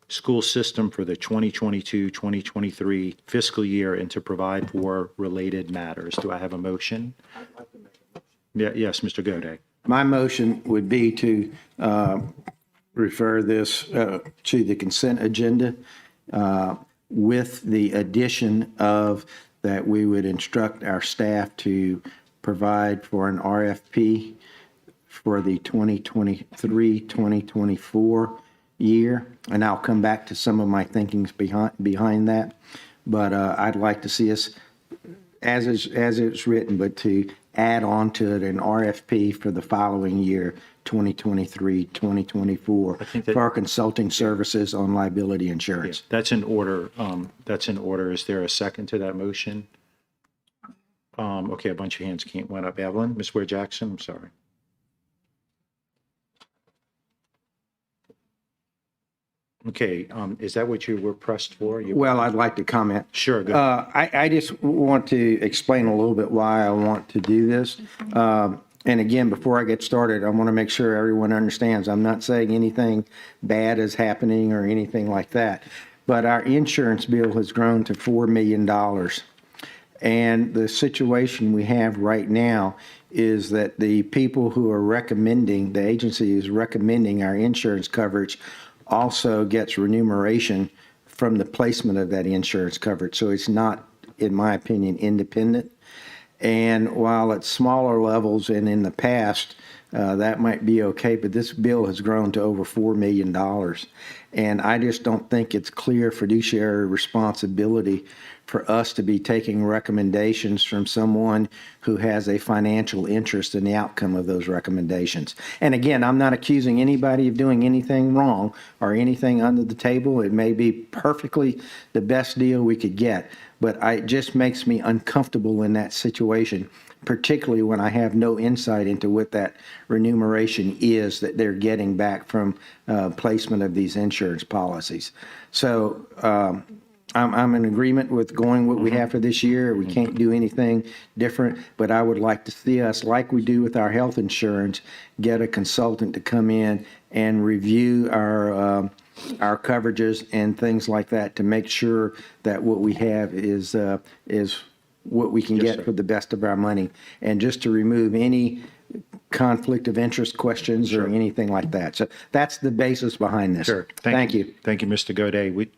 school system for the 2022-2023 fiscal year and to provide for related matters. Do I have a motion? Yes, Mr. Goday. My motion would be to refer this to the consent agenda with the addition of that we would instruct our staff to provide for an RFP for the 2023-2024 year. And I'll come back to some of my thinkings behind that. But I'd like to see us, as it's written, but to add on to it an RFP for the following year, 2023-2024, for our consulting services on liability insurance. That's in order. That's in order. Is there a second to that motion? Okay, a bunch of hands went up. Evelyn, Ms. Ware Jackson, I'm sorry. Okay, is that what you were pressed for? Well, I'd like to comment. Sure, go ahead. I just want to explain a little bit why I want to do this. And again, before I get started, I want to make sure everyone understands, I'm not saying anything bad is happening or anything like that. But our insurance bill has grown to $4 million. And the situation we have right now is that the people who are recommending, the agency is recommending our insurance coverage also gets remuneration from the placement of that insurance coverage. So it's not, in my opinion, independent. And while at smaller levels and in the past, that might be okay, but this bill has grown to over $4 million. And I just don't think it's clear fiduciary responsibility for us to be taking recommendations from someone who has a financial interest in the outcome of those recommendations. And again, I'm not accusing anybody of doing anything wrong or anything under the table. It may be perfectly the best deal we could get, but it just makes me uncomfortable in that situation, particularly when I have no insight into what that remuneration is that they're getting back from placement of these insurance policies. So I'm in agreement with going what we have for this year. We can't do anything different, but I would like to see us, like we do with our health insurance, get a consultant to come in and review our coverages and things like that to make sure that what we have is what we can Yes, get sir. for the best of our money, and just to remove any conflict of interest questions or anything like that. So that's the basis behind this. Sure. Thank you. Thank you, Mr. Goday.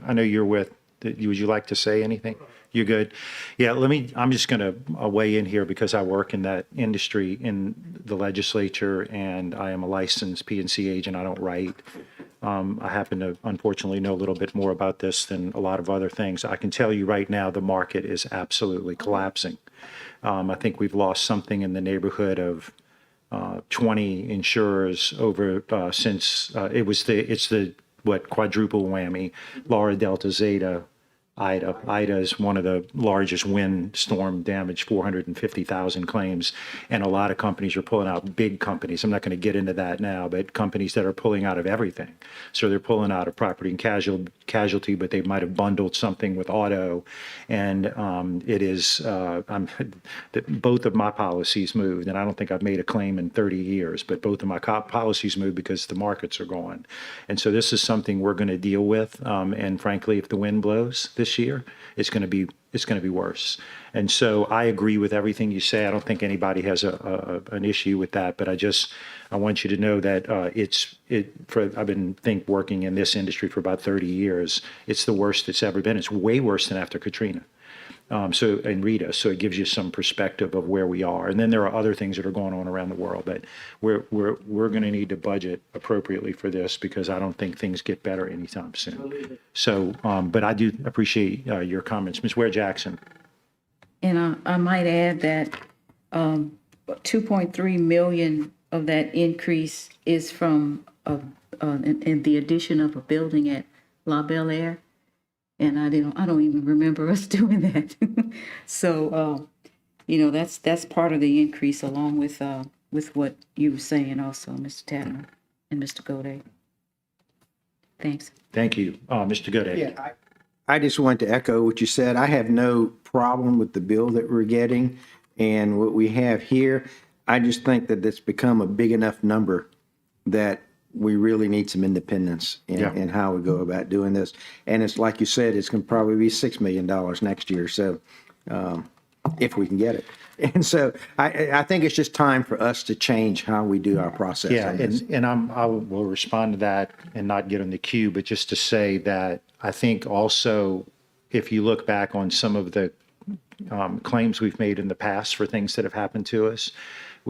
I know you're with, would you like to say anything? You're good? Yeah, I'm just going to weigh in here because I work in that industry in the legislature, and I am a licensed PNC agent. I don't write. I happen to unfortunately know a little bit more about this than a lot of other things. I can tell you right now, the market is absolutely collapsing. I think we've lost something in the neighborhood of 20 insurers over since it's the quadruple whammy, Laura, Delta, Zeta, Ida. Ida is one of the largest wind storm damage, 450,000 claims. And a lot of companies are pulling out, big companies. I'm not going to get into that now, but companies that are pulling out of everything. So they're pulling out of property and casualty, but they might have bundled something with auto. And it is, both of my policies moved. And I don't think I've made a claim in 30 years, but both of my policies moved because the markets are gone. And so this is something we're going to deal with. And frankly, if the wind blows this year, it's going to be worse. And so I agree with everything you say. I don't think anybody has an issue with that, but I want you to know that I've been working in this industry for about 30 years. It's the worst it's ever been. It's way worse than after Katrina. And Rita, so it gives you some perspective of where we are. And then there are other things that are going on around the world, but we're going to need to budget appropriately for this because I don't think things get better anytime soon. So, but I do appreciate your comments. Ms. Ware Jackson. And I might add that 2.3 million of that increase is from in the addition of a building at La Belle Air. And I don't even remember us doing that. So, that's part of the increase along with what you were saying also, Mr. Tatman and Mr. Goday. Thanks. Thank you. Mr. Goday. Yeah, I just want to echo what you said. I have no problem with the bill that we're getting and what we have here. I just think that it's become a big enough number that we really need some independence in how we go about doing this. And it's like you said, it's going to probably be $6 million next year. So if we can get it. And so I think it's just time for us to change how we do our process. Yeah, on this. and I will respond to that and not get on the queue, but just to say that I think also if you look back on some of the claims we've made in the past for things that have happened to us,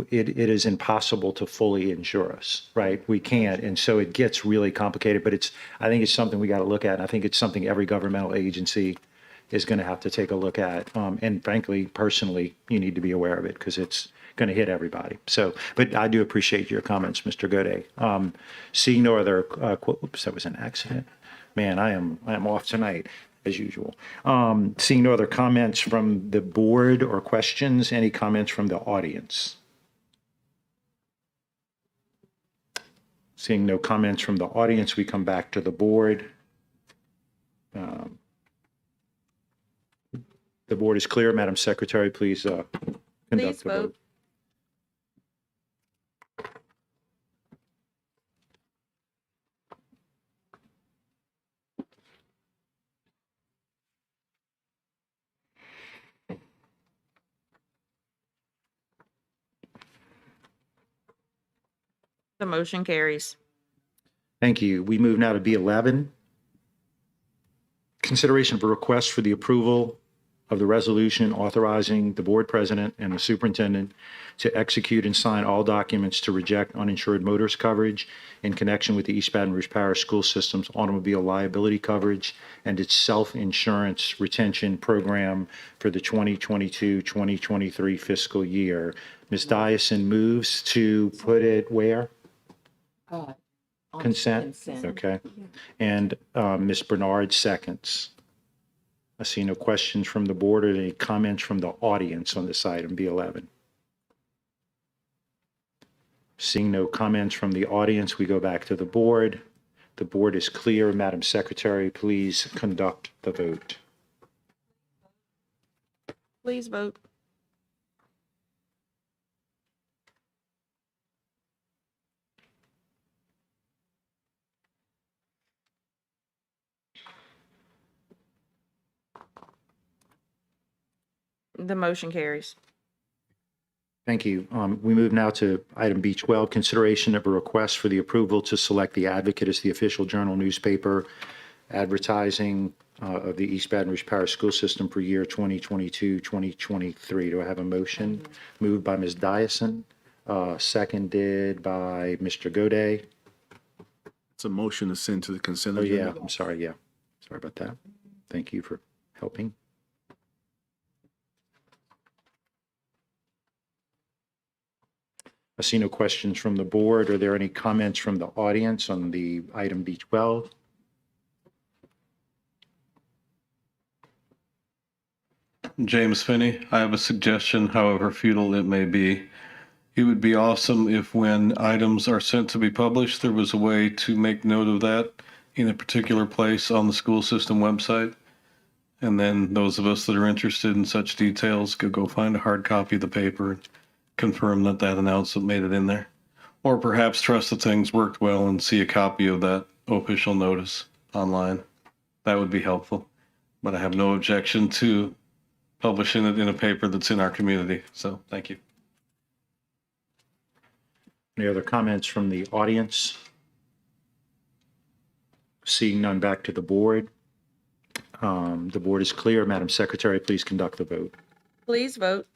it is impossible to fully insure us, right? We can't. And so it gets really complicated, but I think it's something we got to look at. And I think it's something every governmental agency is going to have to take a look at. And frankly, personally, you need to be aware of it because it's going to hit everybody. So, but I do appreciate your comments, Mr. Goday. Seeing no other, oops, that was an accident. Man, I am off tonight as usual. Seeing no other comments from the board or questions, any comments from the audience? Seeing no comments from the audience, we come back to the board. The board is clear. Madam Secretary, please conduct the vote. The motion carries. Thank you. We move now to B11. Consideration of a request for the approval of the resolution authorizing the board president and the superintendent to execute and sign all documents to reject uninsured motorist coverage in connection with the East Baton Rouge Parish School System's automobile liability coverage and its self-insurance retention program for the 2022-2023 fiscal year. Ms. Dyson moves to put it where? Consent? Okay. And Ms. Bernard seconds. I see no questions from the board or any comments from the audience on this item, B11. Seeing no comments from the audience, we go back to the board. The board is clear. Madam Secretary, please conduct the vote. Please vote. The motion carries. Thank you. We move now to item B12, consideration of a request for the approval to select the Advocate as the official journal newspaper advertising of the East Baton Rouge Parish School System for year 2022-2023. Do I have a motion? Moved by Ms. Dyson, seconded by Mr. Goday. It's a motion to send to the consent Oh, agenda. yeah, I'm sorry, yeah. Sorry about that. Thank you for helping. I see no questions from the board. Are there any comments from the audience on the item B12? James Finney, I have a suggestion, however futile it may be. It would be awesome if when items are sent to be published, there was a way to make note of that in a particular place on the school system website. And then those of us that are interested in such details could go find a hard copy of the paper and confirm that that announcement made it in there. Or perhaps trust that things worked well and see a copy of that official notice online. That would be helpful. But I have no objection to publishing it in a paper that's in our community. So thank you. Any other comments from the audience? Seeing none, back to the board. The board is clear. Madam Secretary, please conduct the vote. Please vote.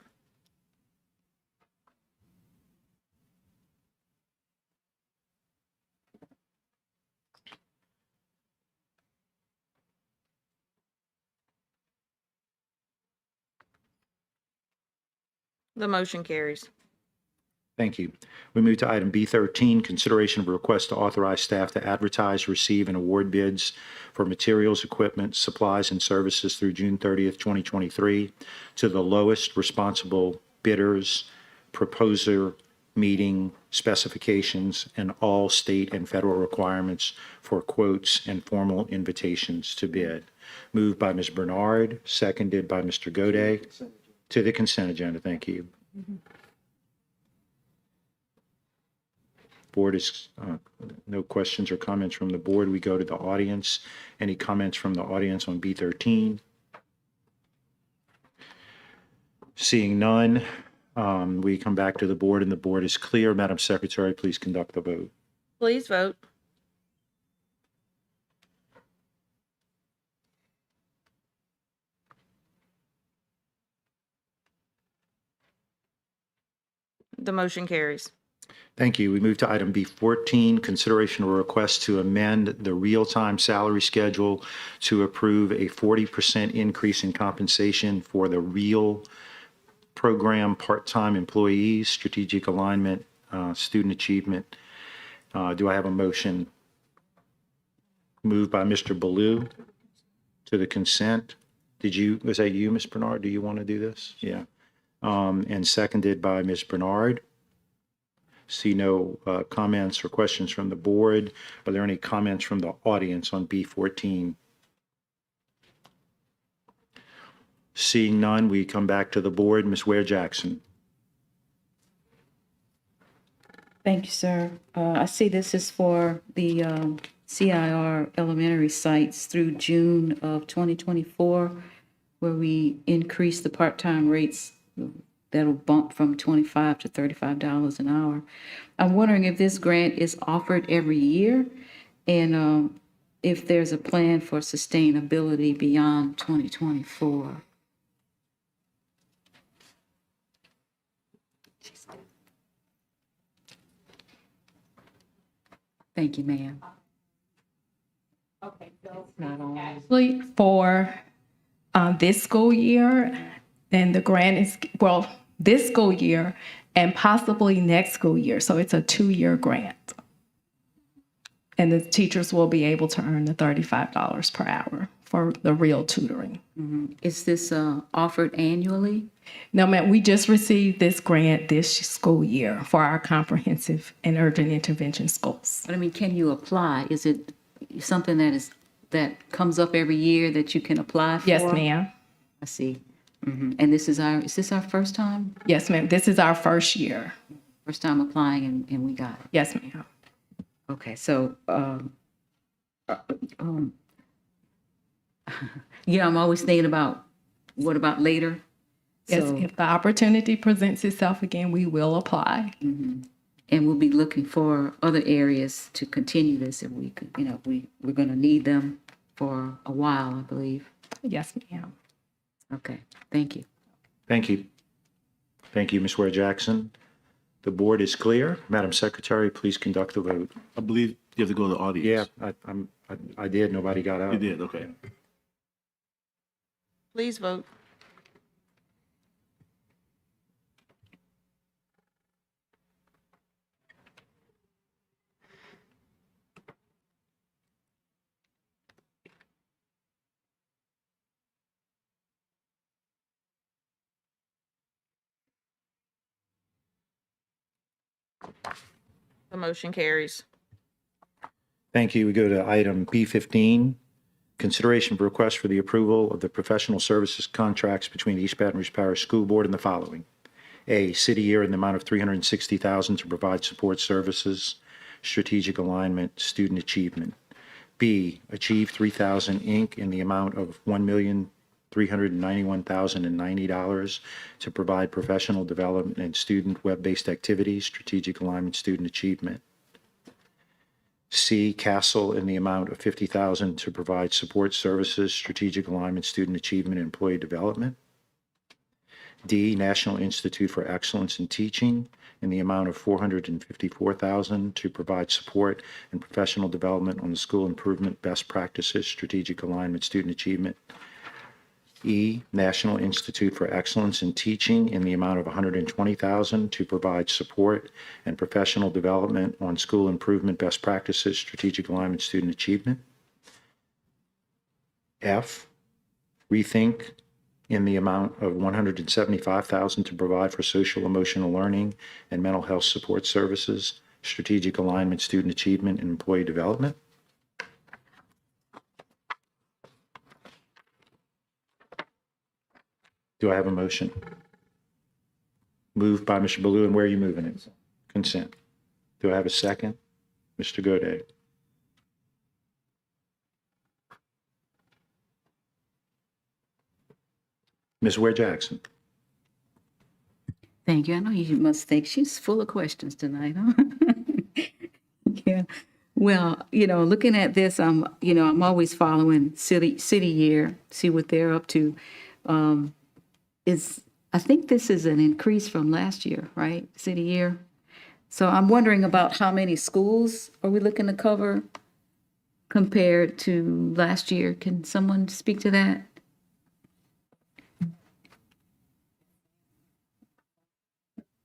The motion carries. Thank you. We move to item B13, consideration of a request to authorize staff to advertise, receive, and award bids for materials, equipment, supplies, and services through June 30th, 2023 to the lowest responsible bidders, proposer, meeting specifications, and all state and federal requirements for quotes and formal invitations to bid. Moved by Ms. Bernard, seconded by Mr. Goday. To the consent agenda, thank you. Board is, no questions or comments from the board. We go to the audience. Any comments from the audience on B13? Seeing none, we come back to the board and the board is clear. Madam Secretary, please conduct the vote. Please vote. The motion carries. Thank you. We move to item B14, consideration of a request to amend the real-time salary schedule to approve a 40% increase in compensation for the real program part-time employees, strategic alignment, student achievement. Do I have a motion? Moved by Mr. Ballou to the consent. Was that you, Ms. Bernard? Do you want to do this? Yeah. And seconded by Ms. Bernard. See no comments or questions from the board. Are there any comments from the audience on B14? Seeing none, we come back to the board. Ms. Ware Jackson. Thank you, sir. I see this is for the CIR elementary sites through June of 2024, where we increase the part-time rates. That'll bump from $25 to $35 an hour. I'm wondering if this grant is offered every year and if there's a plan for sustainability beyond 2024. Thank you, ma'am. Okay, for this school year, and the grant is, well, this school year and possibly next school year. So it's a 2-year grant. And the teachers will be able to earn the $35 per hour for the real tutoring. Mm-hmm. Is this offered annually? No, ma'am, we just received this grant this school year for our comprehensive and urgent intervention schools. But I mean, can you apply? Is it something that comes up every year that you can apply for? Yes, ma'am. I see. Mm-hmm. And is this our first time? Yes, ma'am. This is our first year. First time applying and we got it. Yes, ma'am. Okay, so, I'm always thinking about, what about later? Yes, So- if the opportunity presents itself again, we will apply. And we'll be looking for other areas to continue this if we could, we're going to need them for a while, I believe. Yes, ma'am. Okay, thank you. Thank you. Thank you, Ms. Ware Jackson. The board is clear. Madam Secretary, please conduct the vote. I believe you have to go to the audience. Yeah, I did. Nobody got out. You did, okay. Please vote. The motion carries. Thank you. We go to item B15, consideration of request for the approval of the professional services contracts between the East Baton Rouge Parish School Board and the following. A, city year in the amount of $360,000 to provide support services, strategic alignment, student achievement. B, Achieve 3000 Inc. in the amount of $1,391,090 to provide professional development and student web-based activities, strategic alignment, student achievement. C, Castle in the amount of $50,000 to provide support services, strategic alignment, student achievement, and employee development. D, National Institute for Excellence in Teaching in the amount of $454,000 to provide support and professional development on the school improvement best practices, strategic alignment, student achievement. E, National Institute for Excellence in Teaching in the amount of $120,000 to provide support and professional development on school improvement best practices, strategic alignment, student achievement. F, Rethink in the amount of $175,000 to provide for social emotional learning and mental health support services, strategic alignment, student achievement, and employee development. Do I have a motion? Moved by Mr. Baloo, and where are you moving it? Consent. Do I have a second? Mr. Goday. Ms. Ware Jackson. Thank you. I know you must think she's full of questions tonight, huh? Yeah. Well, looking at this, I'm always following city year, see what they're up to. I think this is an increase from last year, right? City year. So I'm wondering about how many schools are we looking to cover compared to last year? Can someone speak to that?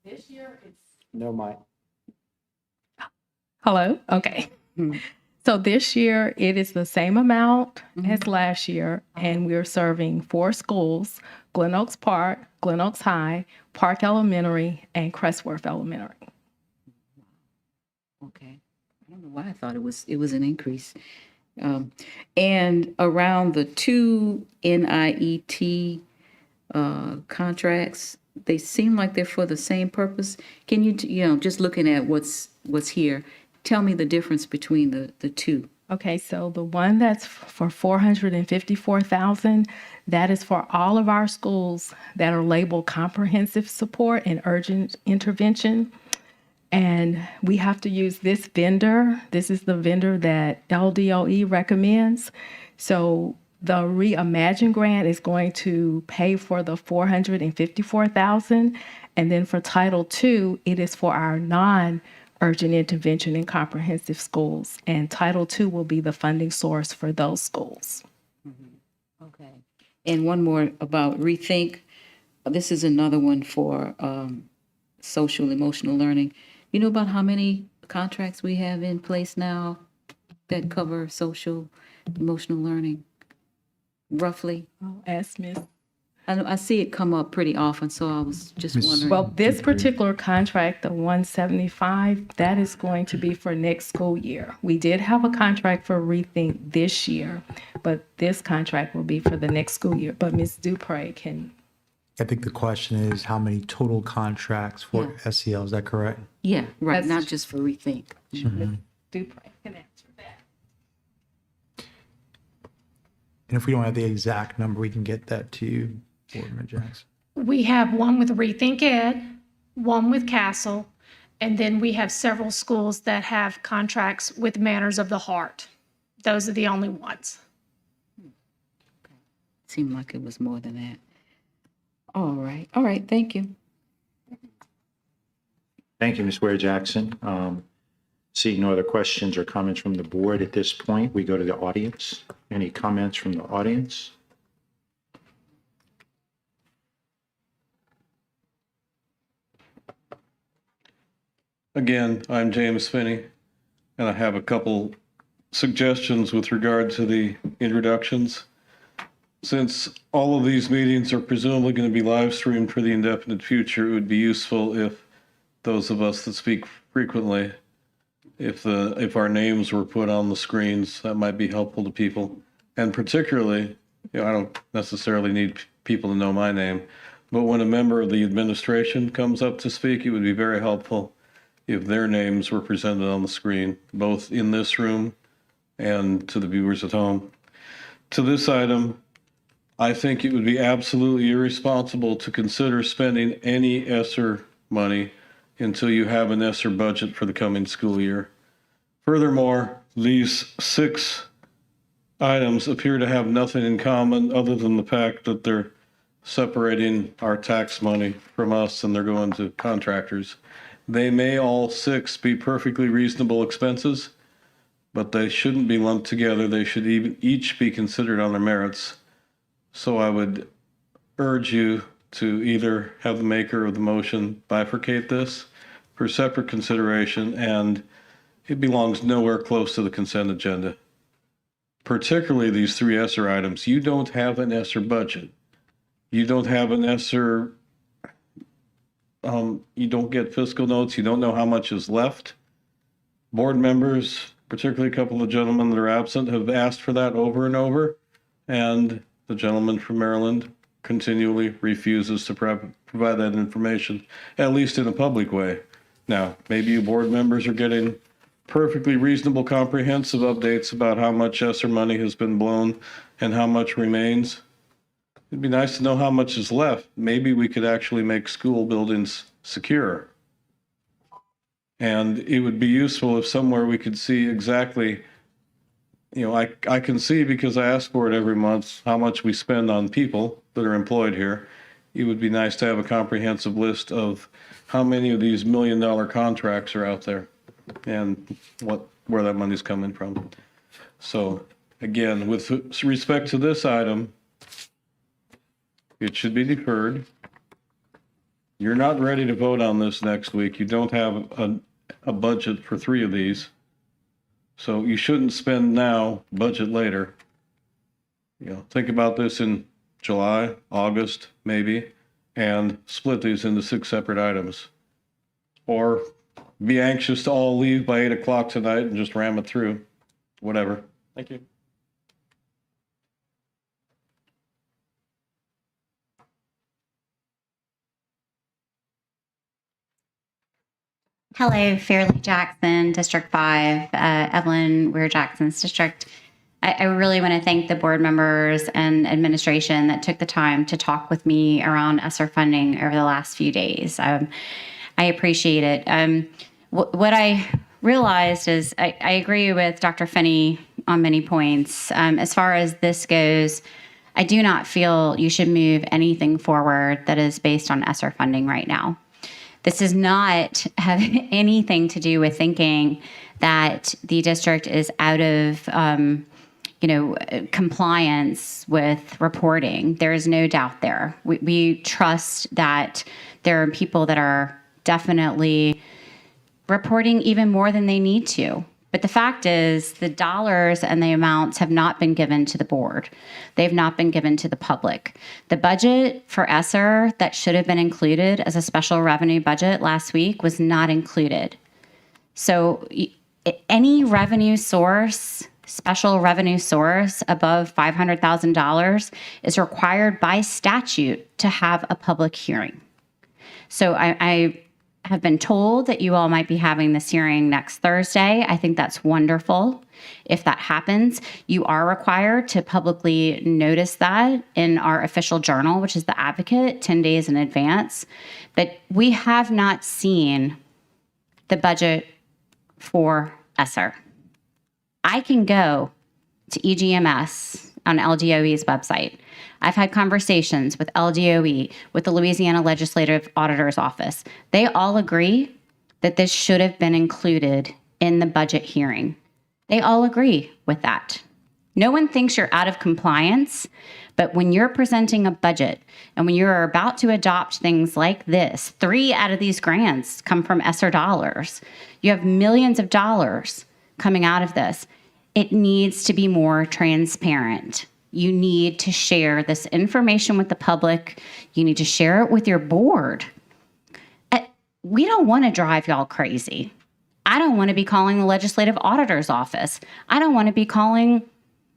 This year, it's. No, Mike. Hello? Okay. So this year, it is the same amount as last year, and we're serving 4 schools: Glen Oaks Park, Glen Oaks High, Park Elementary, and Crestworth Elementary. Okay. I don't know why I thought it was an increase. And around the 2 NIET contracts, they seem like they're for the same purpose. Can you, just looking at what's here, tell me the difference between the two? Okay, so the one that's for $454,000, that is for all of our schools that are labeled comprehensive support and urgent intervention. And we have to use this vendor. This is the vendor that LDOE recommends. So the Reimagine grant is going to pay for the $454,000. And then for Title II, it is for our non-urgent intervention and comprehensive schools. And Title II will be the funding source for those schools. Okay. And one more about Rethink. This is another one for social emotional learning. You know about how many contracts we have in place now that cover social emotional learning? Roughly? I'll ask Ms. I see it come up pretty often, so I was just wondering. Well, this particular contract, the 175, that is going to be for next school year. We did have a contract for Rethink this year, but this contract will be for the next school year. But Ms. Dupre can. I think the question is how many total contracts for SEL, is that correct? Yeah, right, not just for Rethink. Mhm. Dupre can answer that. And if we don't have the exact number, we can get that to you, Board Member Jackson. We have one with Rethink Ed, one with Castle, and then we have several schools that have contracts with Manners of the Heart. Those are the only ones. Seemed like it was more than that. All right, thank you. Thank you, Ms. Ware Jackson. Seeing no other questions or comments from the board at this point, we go to the audience. Any comments from the audience? Again, I'm James Finney, and I have a couple suggestions with regard to the introductions. Since all of these meetings are presumably going to be live streamed for the indefinite future, it would be useful if those of us that speak frequently, if our names were put on the screens, that might be helpful to people. And particularly, I don't necessarily need people to know my name, but when a member of the administration comes up to speak, it would be very helpful if their names were presented on the screen, both in this room and to the viewers at home. To this item, I think it would be absolutely irresponsible to consider spending any ESSER money until you have an ESSER budget for the coming school year. Furthermore, these 6 items appear to have nothing in common other than the fact that they're separating our tax money from us and they're going to contractors. They may all 6 be perfectly reasonable expenses, but they shouldn't be lumped together. They should each be considered on their merits. So I would urge you to either have the maker of the motion bifurcate this for separate consideration, and it belongs nowhere close to the consent agenda. Particularly these 3 ESSER items. You don't have an ESSER budget. You don't have an ESSER, you don't get fiscal notes. You don't know how much is left. Board members, particularly a couple of gentlemen that are absent, have asked for that over and over, and the gentleman from Maryland continually refuses to provide that information, at least in a public way. Now, maybe you board members are getting perfectly reasonable, comprehensive updates about how much ESSER money has been blown and how much remains. It'd be nice to know how much is left. Maybe we could actually make school buildings secure. And it would be useful if somewhere we could see exactly, I can see, because I ask for it every month, how much we spend on people that are employed here. It would be nice to have a comprehensive list of how many of these $1 million contracts are out there and where that money's coming from. So again, with respect to this item, it should be deferred. You're not ready to vote on this next week. You don't have a budget for 3 of these. So you shouldn't spend now, budget later. Think about this in July, August, maybe, and split these into 6 separate items. Or be anxious to all leave by 8 o'clock tonight and just ram it through, whatever. Thank you. Hello, Fairleigh Jackson, District 5, Evelyn Weir Jackson's district. I really want to thank the board members and administration that took the time to talk with me around ESSER funding over the last few days. I appreciate it. What I realized is I agree with Dr. Finney on many points. As far as this goes, I do not feel you should move anything forward that is based on ESSER funding right now. This does not have anything to do with thinking that the district is out of, compliance with reporting. There is no doubt there. We trust that there are people that are definitely reporting even more than they need to. But the fact is the dollars and the amounts have not been given to the board. They've not been given to the public. The budget for ESSER that should have been included as a special revenue budget last week was not included. So any revenue source, special revenue source above $500,000 is required by statute to have a public hearing. So I have been told that you all might be having this hearing next Thursday. I think that's wonderful. If that happens, you are required to publicly notice that in our official journal, which is the Advocate, 10 days in advance. But we have not seen the budget for ESSER. I can go to EGMS on LDOE's website. I've had conversations with LDOE, with the Louisiana Legislative Auditor's Office. They all agree that this should have been included in the budget hearing. They all agree with that. No one thinks you're out of compliance, but when you're presenting a budget and when you're about to adopt things like this, 3 out of these grants come from ESSER dollars. You have millions of dollars coming out of this. It needs to be more transparent. You need to share this information with the public. You need to share it with your board. We don't want to drive y'all crazy. I don't want to be calling the Legislative Auditor's Office. I don't want to be calling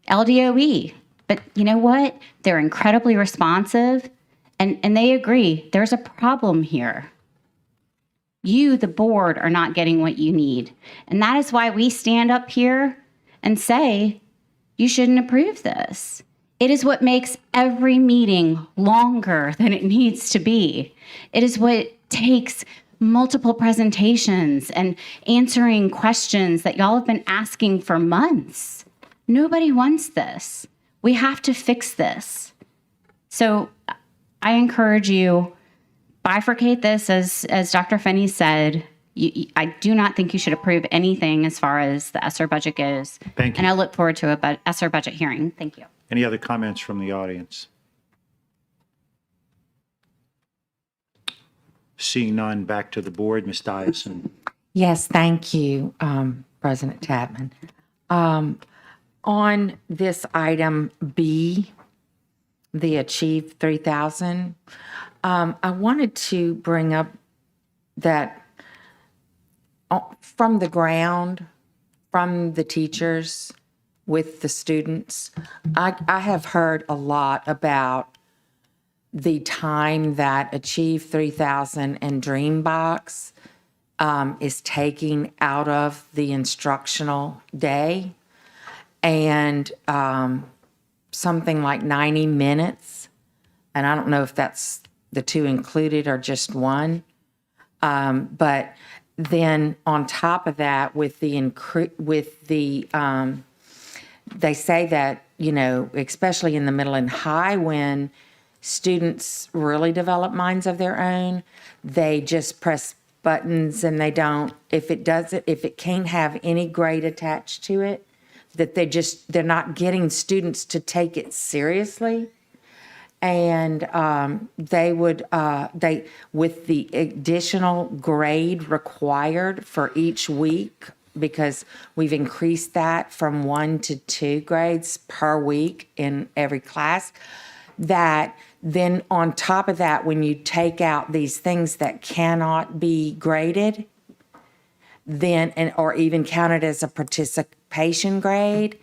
LDOE. But you know what? They're incredibly responsive, and they agree there's a problem here. You, the board, are not getting what you need. And that is why we stand up here and say, you shouldn't approve this. It is what makes every meeting longer than it needs to be. It is what takes multiple presentations and answering questions that y'all have been asking for months. Nobody wants this. We have to fix this. So I encourage you, bifurcate this as Dr. Finney said. I do not think you should approve anything as far as the ESSER budget goes. Thank you. And I look forward to a ESSER budget hearing. Thank you. Any other comments from the audience? Seeing none, back to the board. Ms. Dyson. Yes, thank you, President Tapman. On this item B, the Achieve 3000, I wanted to bring up that from the ground, from the teachers, with the students, I have heard a lot about the time that Achieve 3000 and Dreambox is taking out of the instructional day, and something like 90 minutes. And I don't know if that's the 2 included or just 1. But then on top of that, they say that, you know, especially in the middle and high, when students really develop minds of their own, they just press buttons and they don't, if it can't have any grade attached to it, that they're not getting students to take it seriously. And with the additional grade required for each week, because we've increased that from 1 to 2 grades per week in every class, that then on top of that, when you take out these things that cannot be graded, then, or even counted as a participation grade,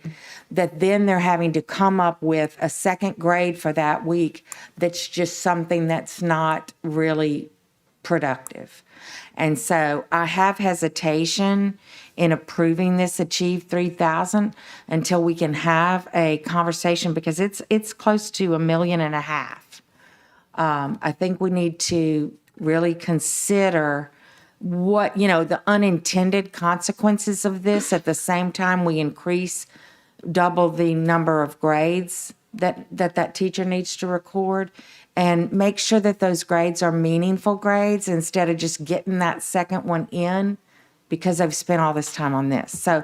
that then they're having to come up with a second grade for that week that's just something that's not really productive. And so I have hesitation in approving this Achieve 3000 until we can have a conversation, because it's close to $1.5 million. I think we need to really consider what, the unintended consequences of this. At the same time, we double the number of grades that teacher needs to record, and make sure that those grades are meaningful grades instead of just getting that second one in because I've spent all this time on this. So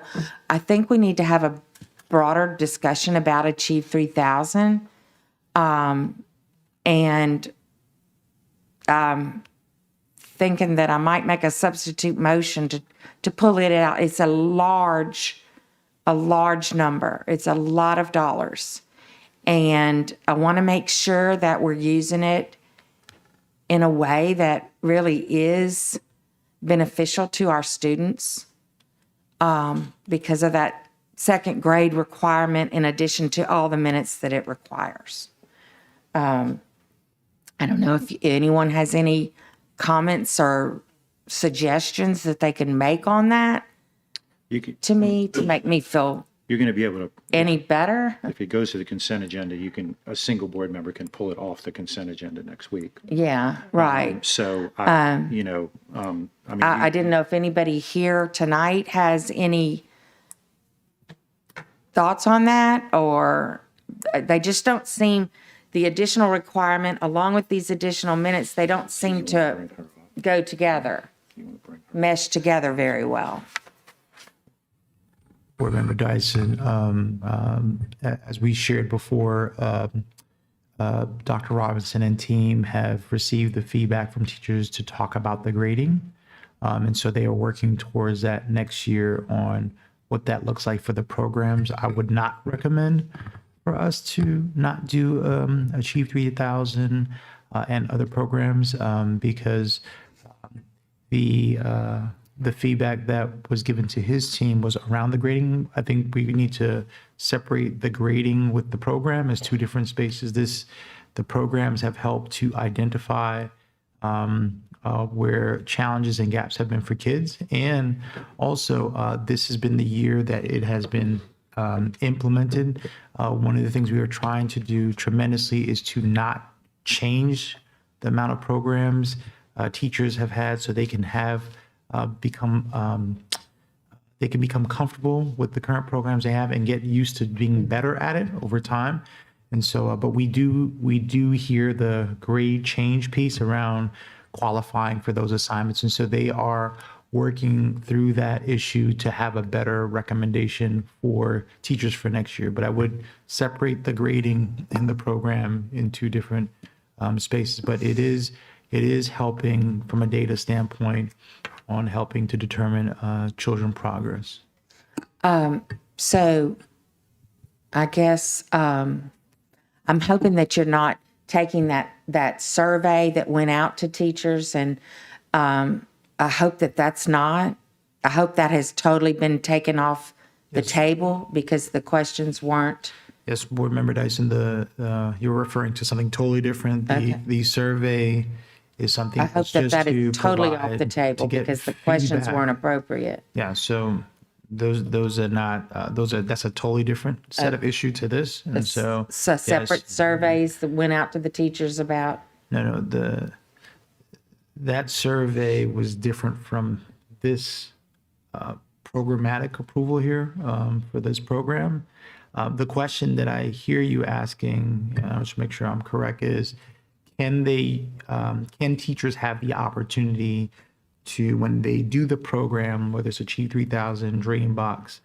I think we need to have a broader discussion about Achieve 3000. Thinking that I might make a substitute motion to pull it out. It's a large number. It's a lot of dollars. And I want to make sure that we're using it in a way that really is beneficial to our students, because of that second grade requirement in addition to all the minutes that it requires. I don't know if anyone has any comments or suggestions that they can make on that You could, to me to make me feel you're going to be able to, any better? if it goes to the consent agenda, a single board member can pull it off the consent agenda next week. Yeah, right. So, I mean, I didn't know if anybody here tonight has any thoughts on that, or they just don't seem, the additional requirement along with these additional minutes, they don't seem to go together, mesh together very well. Board Member Dyson, as we shared before, Dr. Robinson and team have received the feedback from teachers to talk about the grading. And so they are working towards that next year on what that looks like for the programs. I would not recommend for us to not do Achieve 3000 and other programs because the feedback that was given to his team was around the grading. I think we need to separate the grading with the program as two different spaces. The programs have helped to identify where challenges and gaps have been for kids. And also, this has been the year that it has been implemented. One of the things we are trying to do tremendously is to not change the amount of programs teachers have had, so they can have become comfortable with the current programs they have and get used to being better at it over time. And so, but we do hear the grade change piece around qualifying for those assignments. And so they are working through that issue to have a better recommendation for teachers for next year. But I would separate the grading in the program in two different spaces. But it is helping from a data standpoint on helping to determine children progress. So I guess I'm hoping that you're not taking that survey that went out to teachers, and I hope that's not. I hope that has totally been taken off the table because the questions weren't. Yes, Board Member Dyson, you're referring to something totally different. The survey is something I hope that is totally off the table because the questions weren't appropriate. Yeah, so those are not, that's a totally different set of issue to this. And so separate surveys that went out to the teachers about. No, that survey was different from this programmatic approval here for this program. The question that I hear you asking, and I'll just make sure I'm correct, is can teachers have the opportunity to, when they do the program, whether it's Achieve 3000, Dreambox,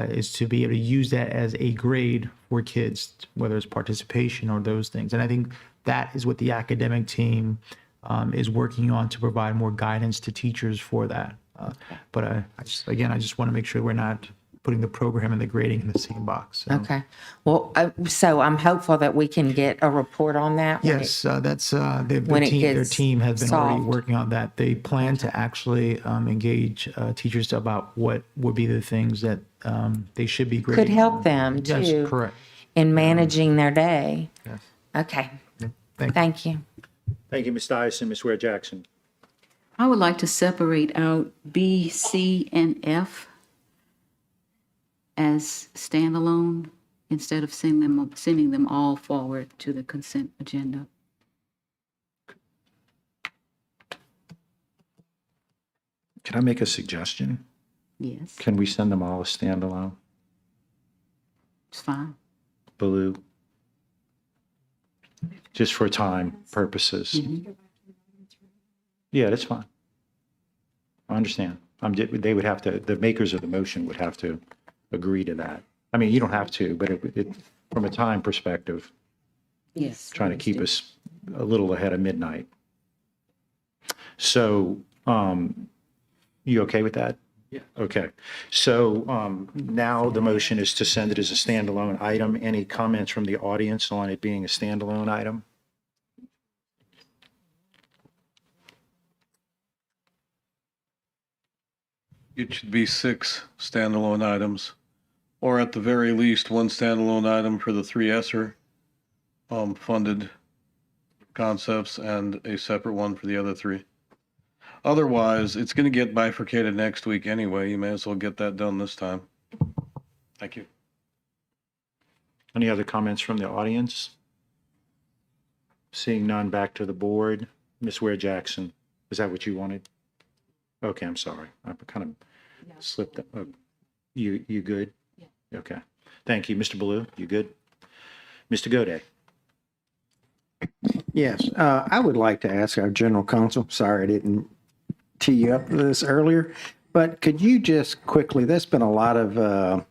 is to be able to use that as a grade for kids, whether it's participation or those things. And I think that is what the academic team is working on to provide more guidance to teachers for that. But I just want to make sure we're not putting the program and the grading in the same box. So. Okay. Well, so I'm hopeful that we can get a report on that. Yes, that's their team has been already working on that. They plan to actually engage teachers about what would be the things that they should be grading. Could help them too. Yes, correct. In managing their day. Yes. Okay. Thank you. Thank you, Ms. Dyson. Ms. Ware Jackson. I would like to separate out B, C, and F as standalone instead of sending them all forward to the consent agenda. Can I make a suggestion? Yes, Can we send them all as standalone? it's fine. Baloo? Just for time purposes. Yeah, that's fine. I understand. They would have to, the makers of the motion would have to agree to that. I mean, you don't have to, but from a time perspective, Yes. trying to keep us a little ahead of midnight. So, you okay with that? Yeah. Okay. So now the motion is to send it as a standalone item. Any comments from the audience on it being a standalone item? It should be 6 standalone items, or at the very least, 1 standalone item for the 3 ESSER funded concepts and a separate one for the other 3. Otherwise, it's going to get bifurcated next week anyway. You may as well get that done this time. Thank you. Any other comments from the audience? Seeing none, back to the board. Ms. Ware Jackson, is that what you wanted? Okay, I'm sorry. I kind of slipped. You good? Yeah. Okay. Thank you. Mr. Ballou, you good? Mr. Goday? Yes, I would like to ask our general counsel, sorry I didn't tee you up for this earlier, but could you just quickly, there's been a lot of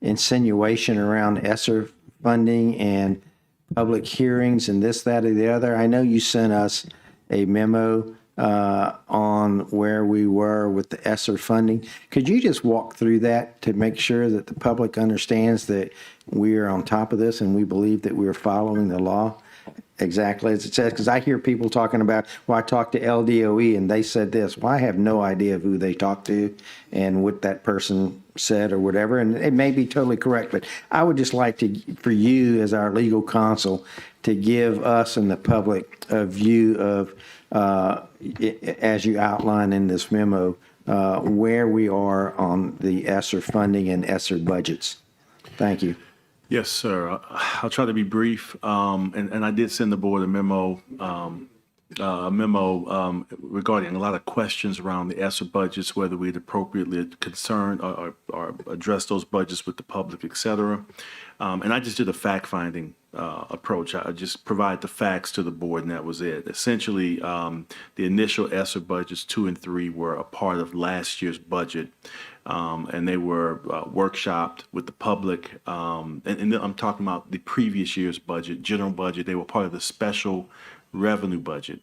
insinuation around ESSER funding and public hearings and this, that, or the other. I know you sent us a memo on where we were with the ESSER funding. Could you just walk through that to make sure that the public understands that we are on top of this and we believe that we're following the law exactly as it says? Because I hear people talking about, well, I talked to LDOE and they said this. Well, I have no idea who they talked to and what that person said or whatever, and it may be totally correct, but I would just like for you as our legal counsel to give us and the public a view of, as you outline in this memo, where we are on the ESSER funding and ESSER budgets. Thank you. Yes, sir. I'll try to be brief. And I did send the board a memo regarding a lot of questions around the ESSER budgets, whether we'd appropriately concern or address those budgets with the public, et cetera. And I just did a fact-finding approach. I just provide the facts to the board, and that was it. Essentially, the initial ESSER budgets 2 and 3 were a part of last year's budget. And they were workshopped with the public. And I'm talking about the previous year's budget, general budget. They were part of the special revenue budget.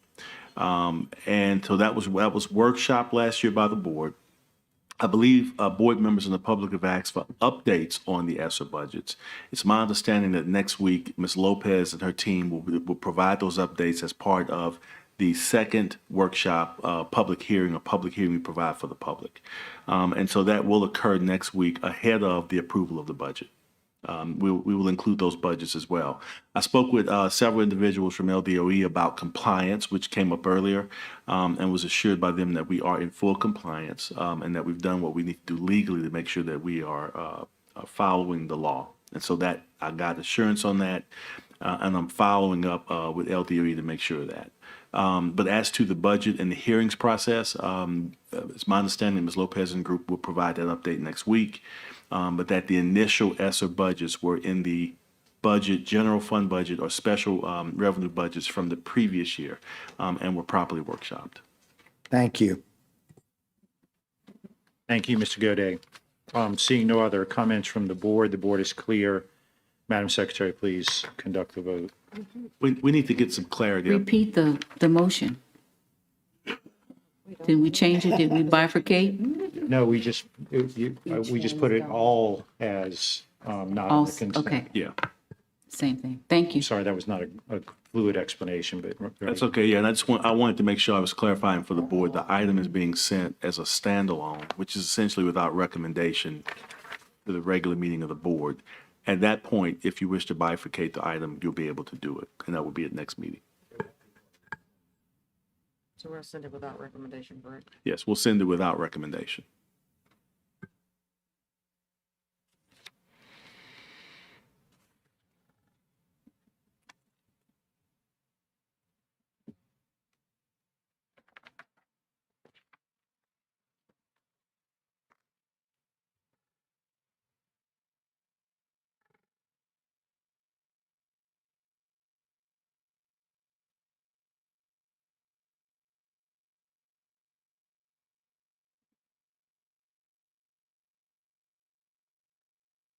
And so that was workshopped last year by the board. I believe board members and the public have asked for updates on the ESSER budgets. It's my understanding that next week, Ms. Lopez and her team will provide those updates as part of the second workshop public hearing we provide for the public. And so that will occur next week ahead of the approval of the budget. We will include those budgets as well. I spoke with several individuals from LDOE about compliance, which came up earlier, and was assured by them that we are in full compliance and that we've done what we need to do legally to make sure that we are following the law. And so that I got assurance on that, and I'm following up with LDOE to make sure of that. But as to the budget and the hearings process, it's my understanding Ms. Lopez and group will provide that update next week, but that the initial ESSER budgets were in the budget, general fund budget or special revenue budgets from the previous year and were properly workshopped. Thank you. Thank you, Mr. Goday. Seeing no other comments from the board is clear. Madam Secretary, please conduct the vote. We need to get some clarity. Repeat the motion. Did we change it? Did we bifurcate? No, we just put it all as not on All, the consent. okay, Yeah, same thing. Thank you. Sorry, that was not a fluid explanation, but. that's okay. Yeah, and I wanted to make sure I was clarifying for the board. The item is being sent as a standalone, which is essentially without recommendation to the regular meeting of the board. At that point, if you wish to bifurcate the item, you'll be able to do it, and that will be at next meeting. So we're gonna send it without recommendation, correct? Yes, we'll send it without recommendation.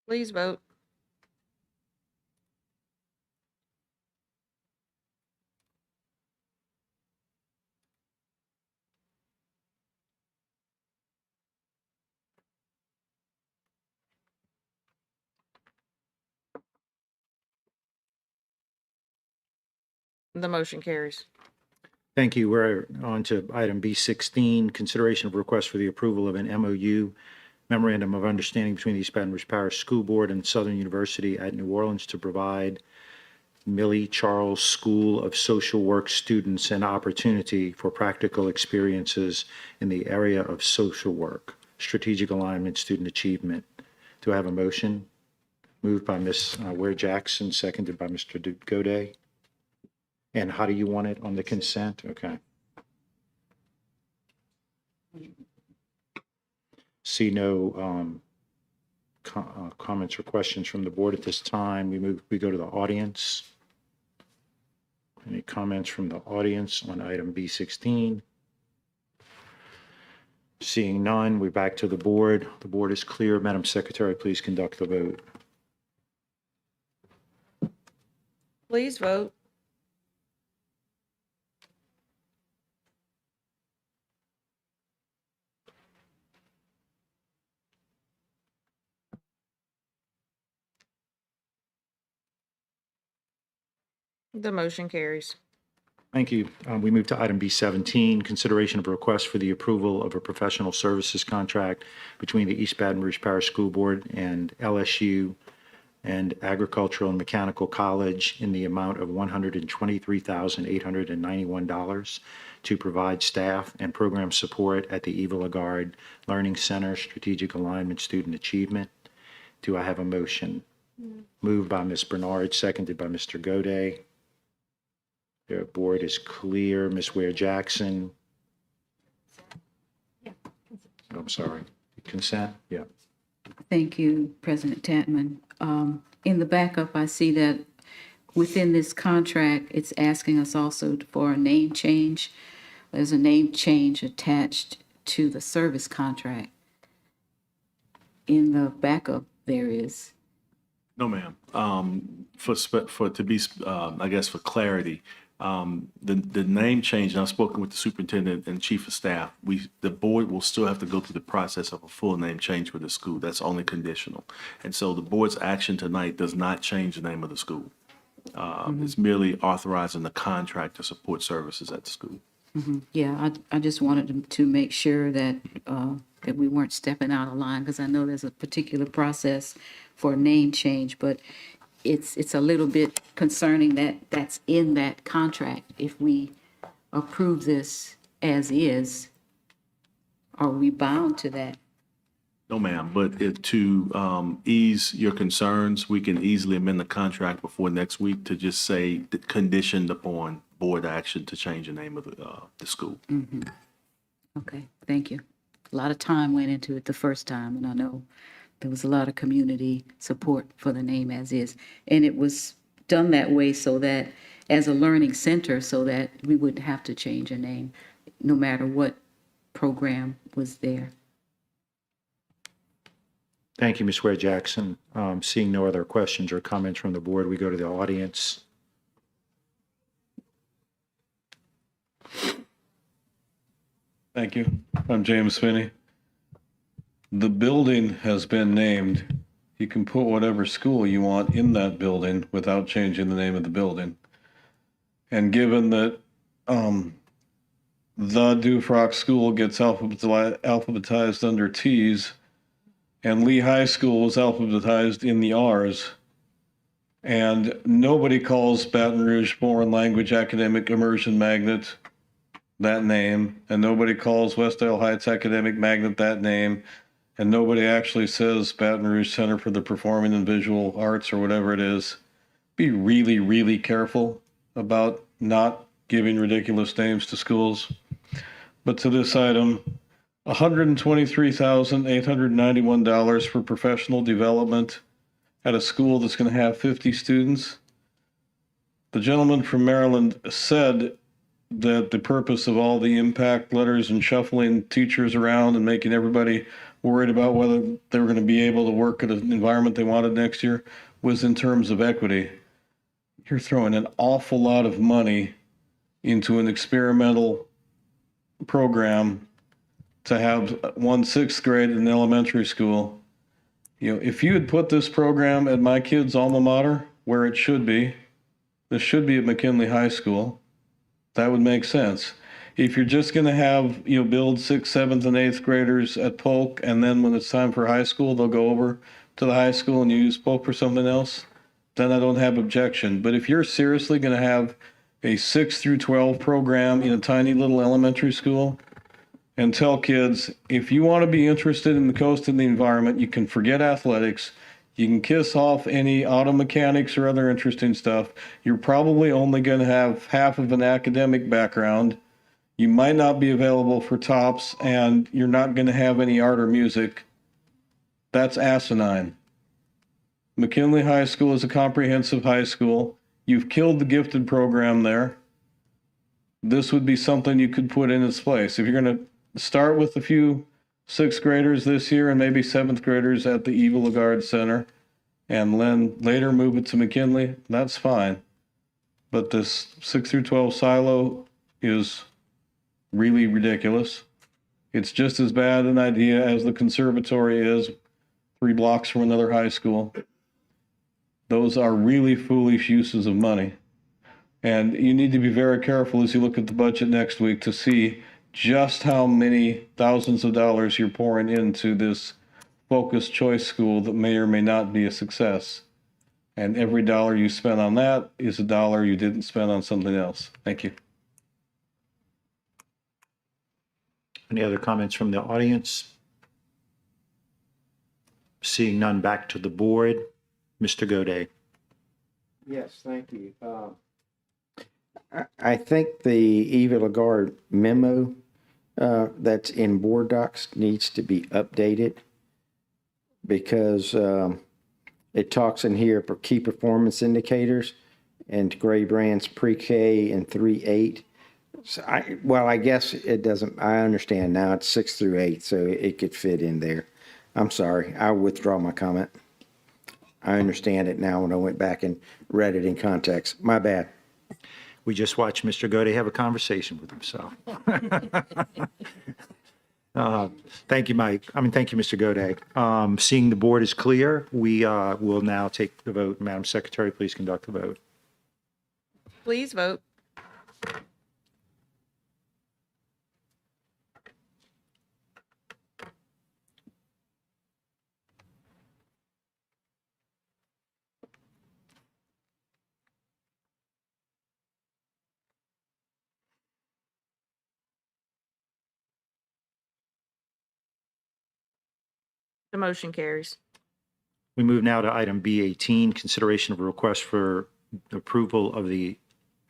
Please vote. The motion carries. Thank you. We're on to item B16, consideration of request for the approval of an MOU, Memorandum of Understanding between the East Baton Rouge Parish School Board and Southern University at New Orleans to provide Millie Charles School of Social Work students an opportunity for practical experiences in the area of social work, strategic alignment, student achievement. Do I have a motion? Moved by Ms. Ware Jackson, seconded by Mr. Goday. And how do you want it on the consent? Okay. See no comments or questions from the board at this time. We go to the audience. Any comments from the audience on item B16? Seeing none, we're back to the board. The board is clear. Madam Secretary, please conduct the vote. Please vote. The motion carries. Thank you. We move to item B17, consideration of a request for the approval of a professional services contract between the East Baton Rouge Parish School Board and LSU and Agricultural and Mechanical College in the amount of $123,891 to provide staff and program support at the Eva Lagarde Learning Center Strategic Alignment Student Achievement. Do I have a motion? Moved by Ms. Bernard, seconded by Mr. Goday. The board is clear. Ms. Ware Jackson. I'm sorry. Consent? Yeah. Thank you, President Tatman. In the backup, I see that within this contract, it's asking us also for a name change. There's a name change attached to the service contract. In the backup, there is. No, ma'am. I guess for clarity, the name change, and I've spoken with the superintendent and chief of staff, the board will still have to go through the process of a full name change for the school. That's only conditional. And so the board's action tonight does not change the name of the school. It's merely authorizing the contract to support services at the school. Yeah, I just wanted to make sure that, that we weren't stepping out of line, because I know there's a particular process for a name change, but it's a little bit concerning that that's in that contract. If we approve this as is, are we bound to that? No, ma'am, but to ease your concerns, we can easily amend the contract before next week to just say conditioned upon board action to change the name of the school. Okay, thank you. A lot of time went into it the first time, and I know there was a lot of community support for the name as is. And it was done that way so that, as a learning center, so that we wouldn't have to change a name, no matter what program was there. Thank you, Ms. Ware Jackson. Seeing no other questions or comments from the board, we go to the audience. Thank you. I'm James Finney. The building has been named. You can put whatever school you want in that building without changing the name of the building. And given that the Dufrock School gets alphabetized under T's, and Lee High School is alphabetized in the R's, and nobody calls Baton Rouge Foreign Language Academic Immersion Magnet that name, and nobody calls Westdale Heights Academic Magnet that name, and nobody actually says Baton Rouge Center for the Performing and Visual Arts or whatever it is. Be really, really careful about not giving ridiculous names to schools. But to this item, $123,891 for professional development at a school that's going to have 50 students. The gentleman from Maryland said that the purpose of all the impact letters and shuffling teachers around and making everybody worried about whether they were going to be able to work at an environment they wanted next year was in terms of equity. You're throwing an awful lot of money into an experimental program to have 1/6 grade in elementary school. You know, if you had put this program at my kid's alma mater, where it should be, this should be at McKinley High School, that would make sense. If you're just going to have, build 6th, 7th, and 8th graders at Polk, and then when it's time for high school, they'll go over to the high school and use Polk for something else, then I don't have objection. But if you're seriously going to have a 6 through 12 program in a tiny little elementary school and tell kids, if you want to be interested in the coast and the environment, you can forget athletics. You can kiss off any auto mechanics or other interesting stuff. You're probably only going to have half of an academic background. You might not be available for tops, and you're not going to have any art or music. That's asinine. McKinley High School is a comprehensive high school. You've killed the gifted program there. This would be something you could put in its place. If you're going to start with a few 6th graders this year and maybe 7th graders at the Eva Lagarde Center, and then later move it to McKinley, that's fine. But this 6 through 12 silo is really ridiculous. It's just as bad an idea as the conservatory is 3 blocks from another high school. Those are really foolish uses of money. And you need to be very careful as you look at the budget next week to see just how many thousands of dollars you're pouring into this focused choice school that may or may not be a success. And every dollar you spend on that is a dollar you didn't spend on something else. Thank you. Any other comments from the audience? Seeing none, back to the board. Mr. Goday. Yes, thank you. I think the Eva Lagarde memo that's in board docs needs to be updated because it talks in here for key performance indicators and Gray Brand's pre-K and 3-8. So I guess it doesn't, I understand now it's 6 through 8, so it could fit in there. I'm sorry, I'll withdraw my comment. I understand it now when I went back and read it in context. My bad. We just watched Mr. Goday have a conversation with himself. Thank you, Mike. Thank you, Mr. Goday. Seeing the board is clear, we will now take the vote. Madam Secretary, please conduct the vote. Please vote. The motion carries. We move now to item B18, consideration of a request for approval of the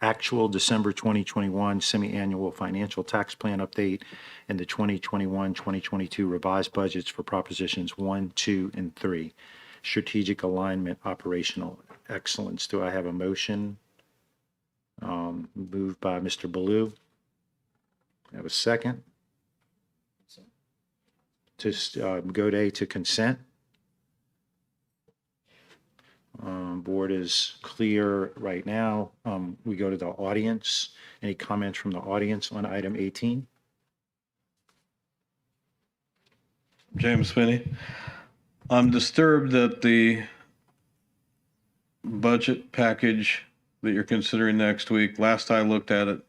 actual December 2021 semi-annual financial tax plan update and the 2021-2022 revised budgets for propositions 1, 2, and 3. Strategic alignment, operational excellence. Do I have a motion? Moved by Mr. Baloo. I have a second. To Goday to consent. Board is clear right now. We go to the audience. Any comments from the audience on item 18? James Finney. I'm disturbed that the budget package that you're considering next week, last I looked at it,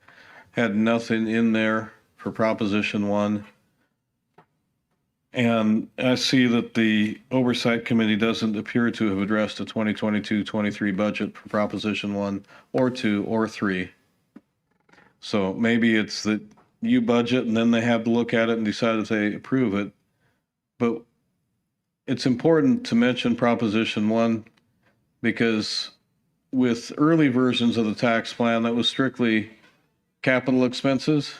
had nothing in there for Proposition 1. And I see that the Oversight Committee doesn't appear to have addressed the 2022-23 budget for Proposition 1 or 2 or 3. So maybe it's that you budget and then they have to look at it and decide if they approve it. But it's important to mention Proposition 1 because with early versions of the tax plan, that was strictly capital expenses.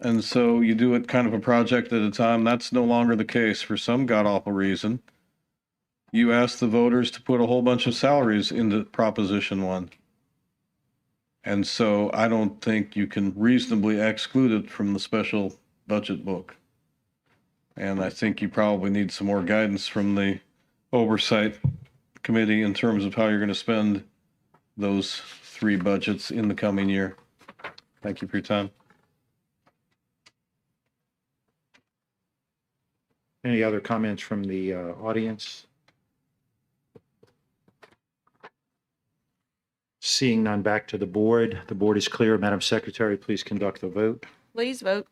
And so you do it kind of a project at a time. That's no longer the case for some god-awful reason. You ask the voters to put a whole bunch of salaries into Proposition 1. And so I don't think you can reasonably exclude it from the special budget book. And I think you probably need some more guidance from the Oversight Committee in terms of how you're going to spend those 3 budgets in the coming year. Thank you for your time. Any other comments from the audience? Seeing none, back to the board. The board is clear. Madam Secretary, please conduct the vote. Please vote.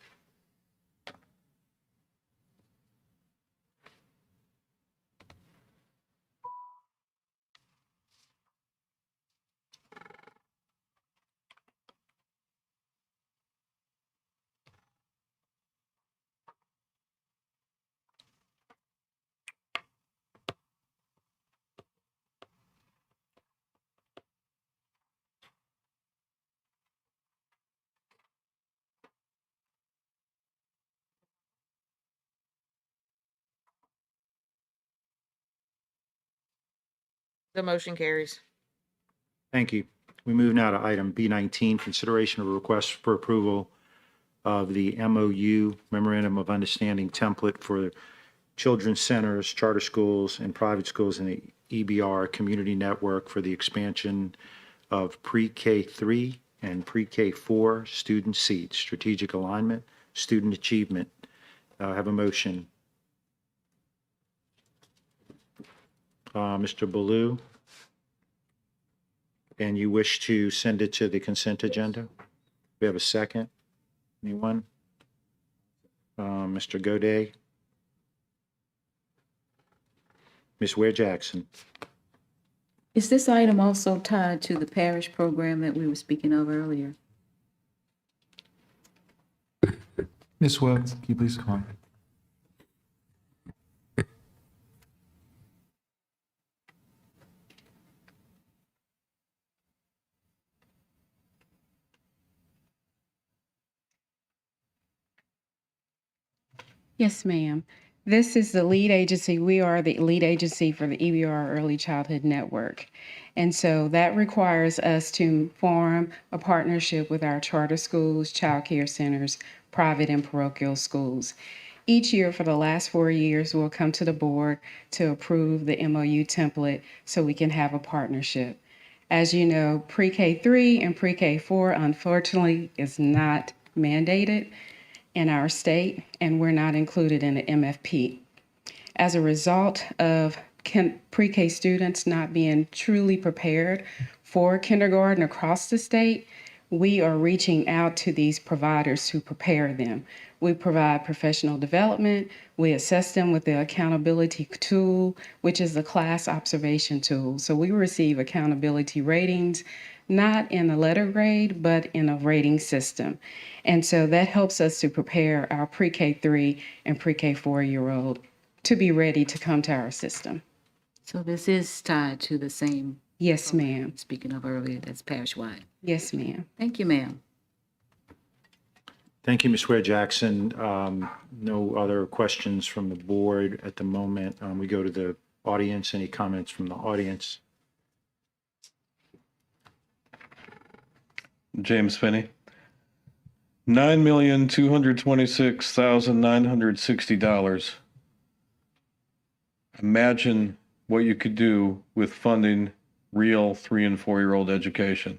The motion carries. Thank you. We move now to item B19, consideration of a request for approval of the MOU, Memorandum of Understanding template for children's centers, charter schools, and private schools in the EBR community network for the expansion of pre-K 3 and pre-K 4 student seats, strategic alignment, student achievement. Have a motion. Mr. Baloo, and you wish to send it to the consent agenda? We have a second? Anyone? Mr. Goday? Ms. Ware Jackson? Is this item also tied to the parish program that we were speaking of earlier? Ms. Webb, can you please come on? Yes, ma'am. This is the lead agency. We are the lead agency for the EBR Early Childhood Network. And so that requires us to form a partnership with our charter schools, child care centers, private and parochial schools. Each year for the last 4 years, we'll come to the board to approve the MOU template so we can have a partnership. As you know, pre-K 3 and pre-K 4 unfortunately is not mandated in our state, and we're not included in the MFP. As a result of pre-K students not being truly prepared for kindergarten across the state, we are reaching out to these providers to prepare them. We provide professional development. We assess them with the accountability tool, which is the class observation tool. So we receive accountability ratings, not in a letter grade, but in a rating system. And so that helps us to prepare our pre-K 3 and pre-K 4-year-old to be ready to come to our system. So this is tied to the same. Yes, ma'am. Speaking of earlier, that's parish-wide. Yes, ma'am. Thank you, ma'am. Thank you, Ms. Ware Jackson. No other questions from the board at the moment. We go to the audience. Any comments from the audience? James Finney. $9,226,960. Imagine what you could do with funding real 3 and 4-year-old education.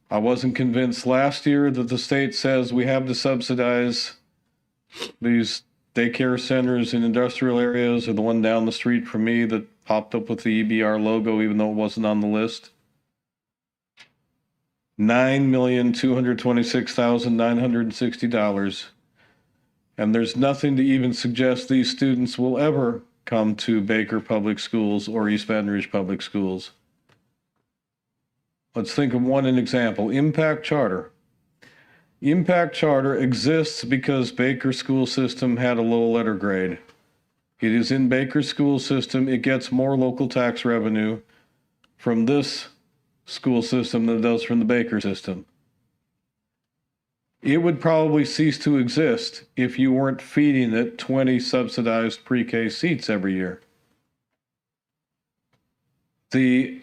I wasn't convinced last year that the state says we have to subsidize these daycare centers in industrial areas, or the one down the street from me that popped up with the EBR logo, even though it wasn't on the list. $9,226,960. And there's nothing to even suggest these students will ever come to Baker Public Schools or East Baton Rouge Public Schools. Let's think of one example, Impact Charter. Impact Charter exists because Baker School System had a low letter grade. It is in Baker School System. It gets more local tax revenue from this school system than it does from the Baker system. It would probably cease to exist if you weren't feeding it 20 subsidized pre-K seats every year. The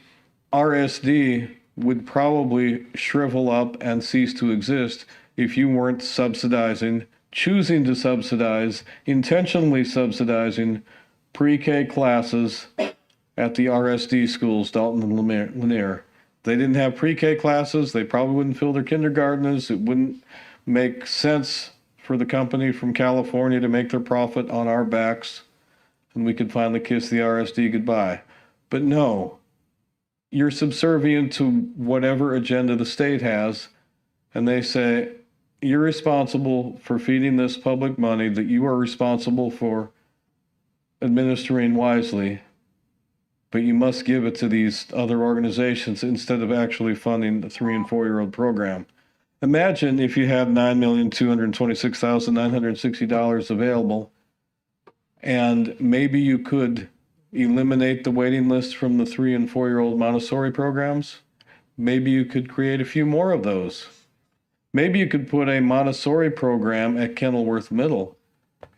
RSD would probably shrivel up and cease to exist if you weren't subsidizing, choosing to subsidize, intentionally subsidizing pre-K classes at the RSD schools, Dalton and Lanier. They didn't have pre-K classes. They probably wouldn't fill their kindergartners. It wouldn't make sense for the company from California to make their profit on our backs, and we could finally kiss the RSD goodbye. But no, you're subservient to whatever agenda the state has, and they say, you're responsible for feeding this public money that you are responsible for administering wisely, but you must give it to these other organizations instead of actually funding the 3 and 4-year-old program. Imagine if you had $9,226,960 available, and maybe you could eliminate the waiting list from the 3 and 4-year-old Montessori programs. Maybe you could create a few more of those. Maybe you could put a Montessori program at Kenilworth Middle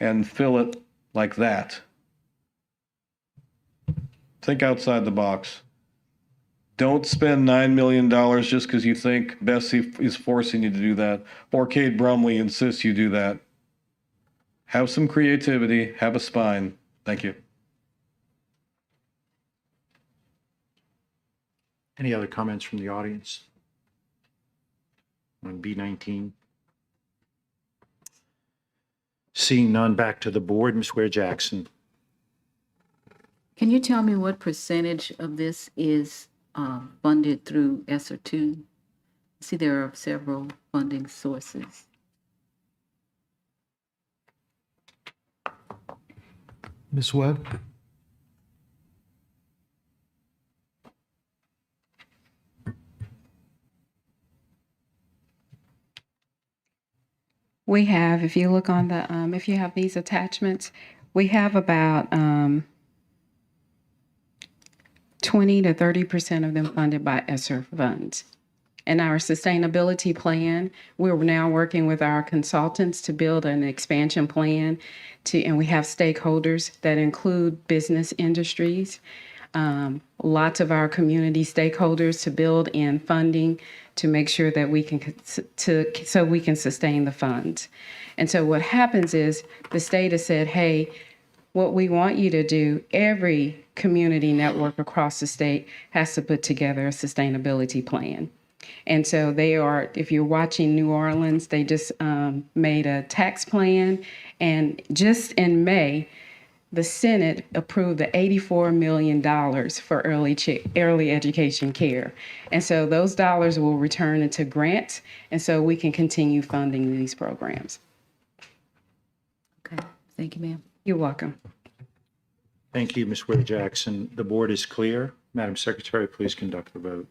and fill it like that. Think outside the box. Don't spend $9 million just because you think Bessie is forcing you to do that, or Kate Brumley insists you do that. Have some creativity, have a spine. Thank you. Any other comments from the audience on B19? Seeing none, back to the board. Ms. Ware Jackson. Can you tell me what percentage of this is funded through ESSER 2? See, there are several funding sources. Ms. Webb? We have, if you look on the, if you have these attachments, we have about 20 to 30% of them funded by ESSER funds. In our sustainability plan, we're now working with our consultants to build an expansion plan and we have stakeholders that include business industries, lots of our community stakeholders to build in funding to make sure that we can, so we can sustain the funds. And so what happens is the state has said, hey, what we want you to do, every community network across the state has to put together a sustainability plan. And so they are, if you're watching New Orleans, they just made a tax plan. And just in May, the Senate approved the $84 million for early education care. And so those dollars will return into grants, and so we can continue funding these programs. Okay, thank you, ma'am. You're welcome. Thank you, Ms. Ware Jackson. The board is clear. Madam Secretary, please conduct the vote.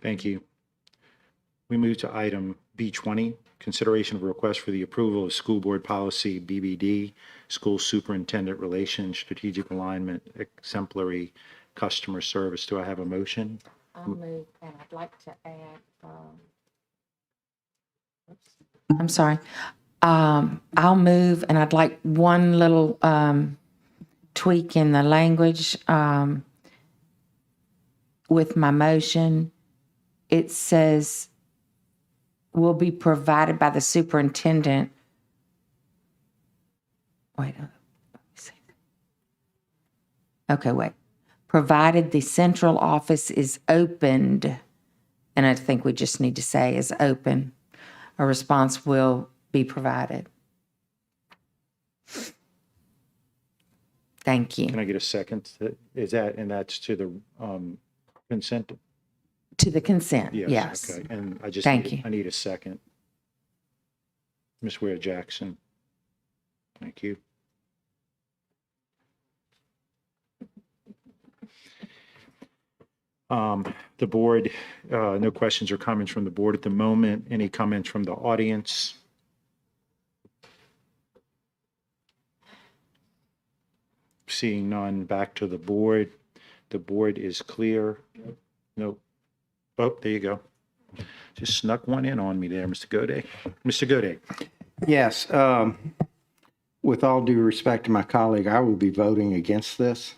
Thank you. We move to item B20, consideration of a request for the approval of School Board Policy BBD, School Superintendent Relations, Strategic Alignment, Exemplary Customer Service. Do I have a motion? I'll move, and I'd like to add, I'm sorry. I'll move, and I'd like one little tweak in the language with my motion. It says will be provided by the superintendent. Wait, let me see. Okay, wait. Provided the central office is opened, and I think we just need to say is open, a response will be provided. Thank you. Can I get a second? Is that, and that's to the consent? To the consent, yes. Okay, and I just, Thank you. I need a second. Ms. Ware Jackson. Thank you. The board, no questions or comments from the board at the moment. Any comments from the audience? Seeing none, back to the board. The board is clear. Nope. Oh, there you go. Just snuck one in on me there, Mr. Goday. Mr. Goday. Yes, with all due respect to my colleague, I will be voting against this.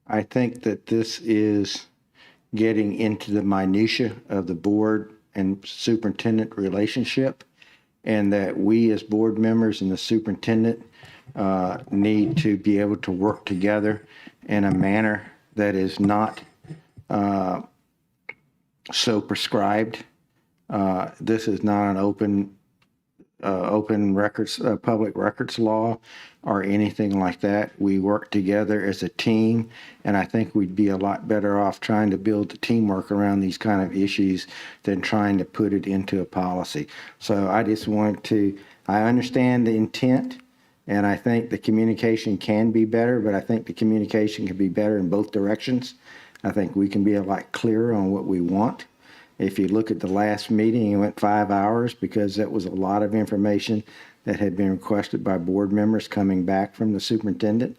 I think that this is getting into the minutia of the board and superintendent relationship, and that we as board members and the superintendent need to be able to work together in a manner that is not so prescribed. This is not an open records, public records law or anything like that. We work together as a team, and I think we'd be a lot better off trying to build the teamwork around these kind of issues than trying to put it into a policy. So I just want to, I understand the intent, and I think the communication can be better, but I think the communication can be better in both directions. I think we can be a lot clearer on what we want, If you look at the last meeting, it went 5 hours because that was a lot of information that had been requested by board members coming back from the superintendent.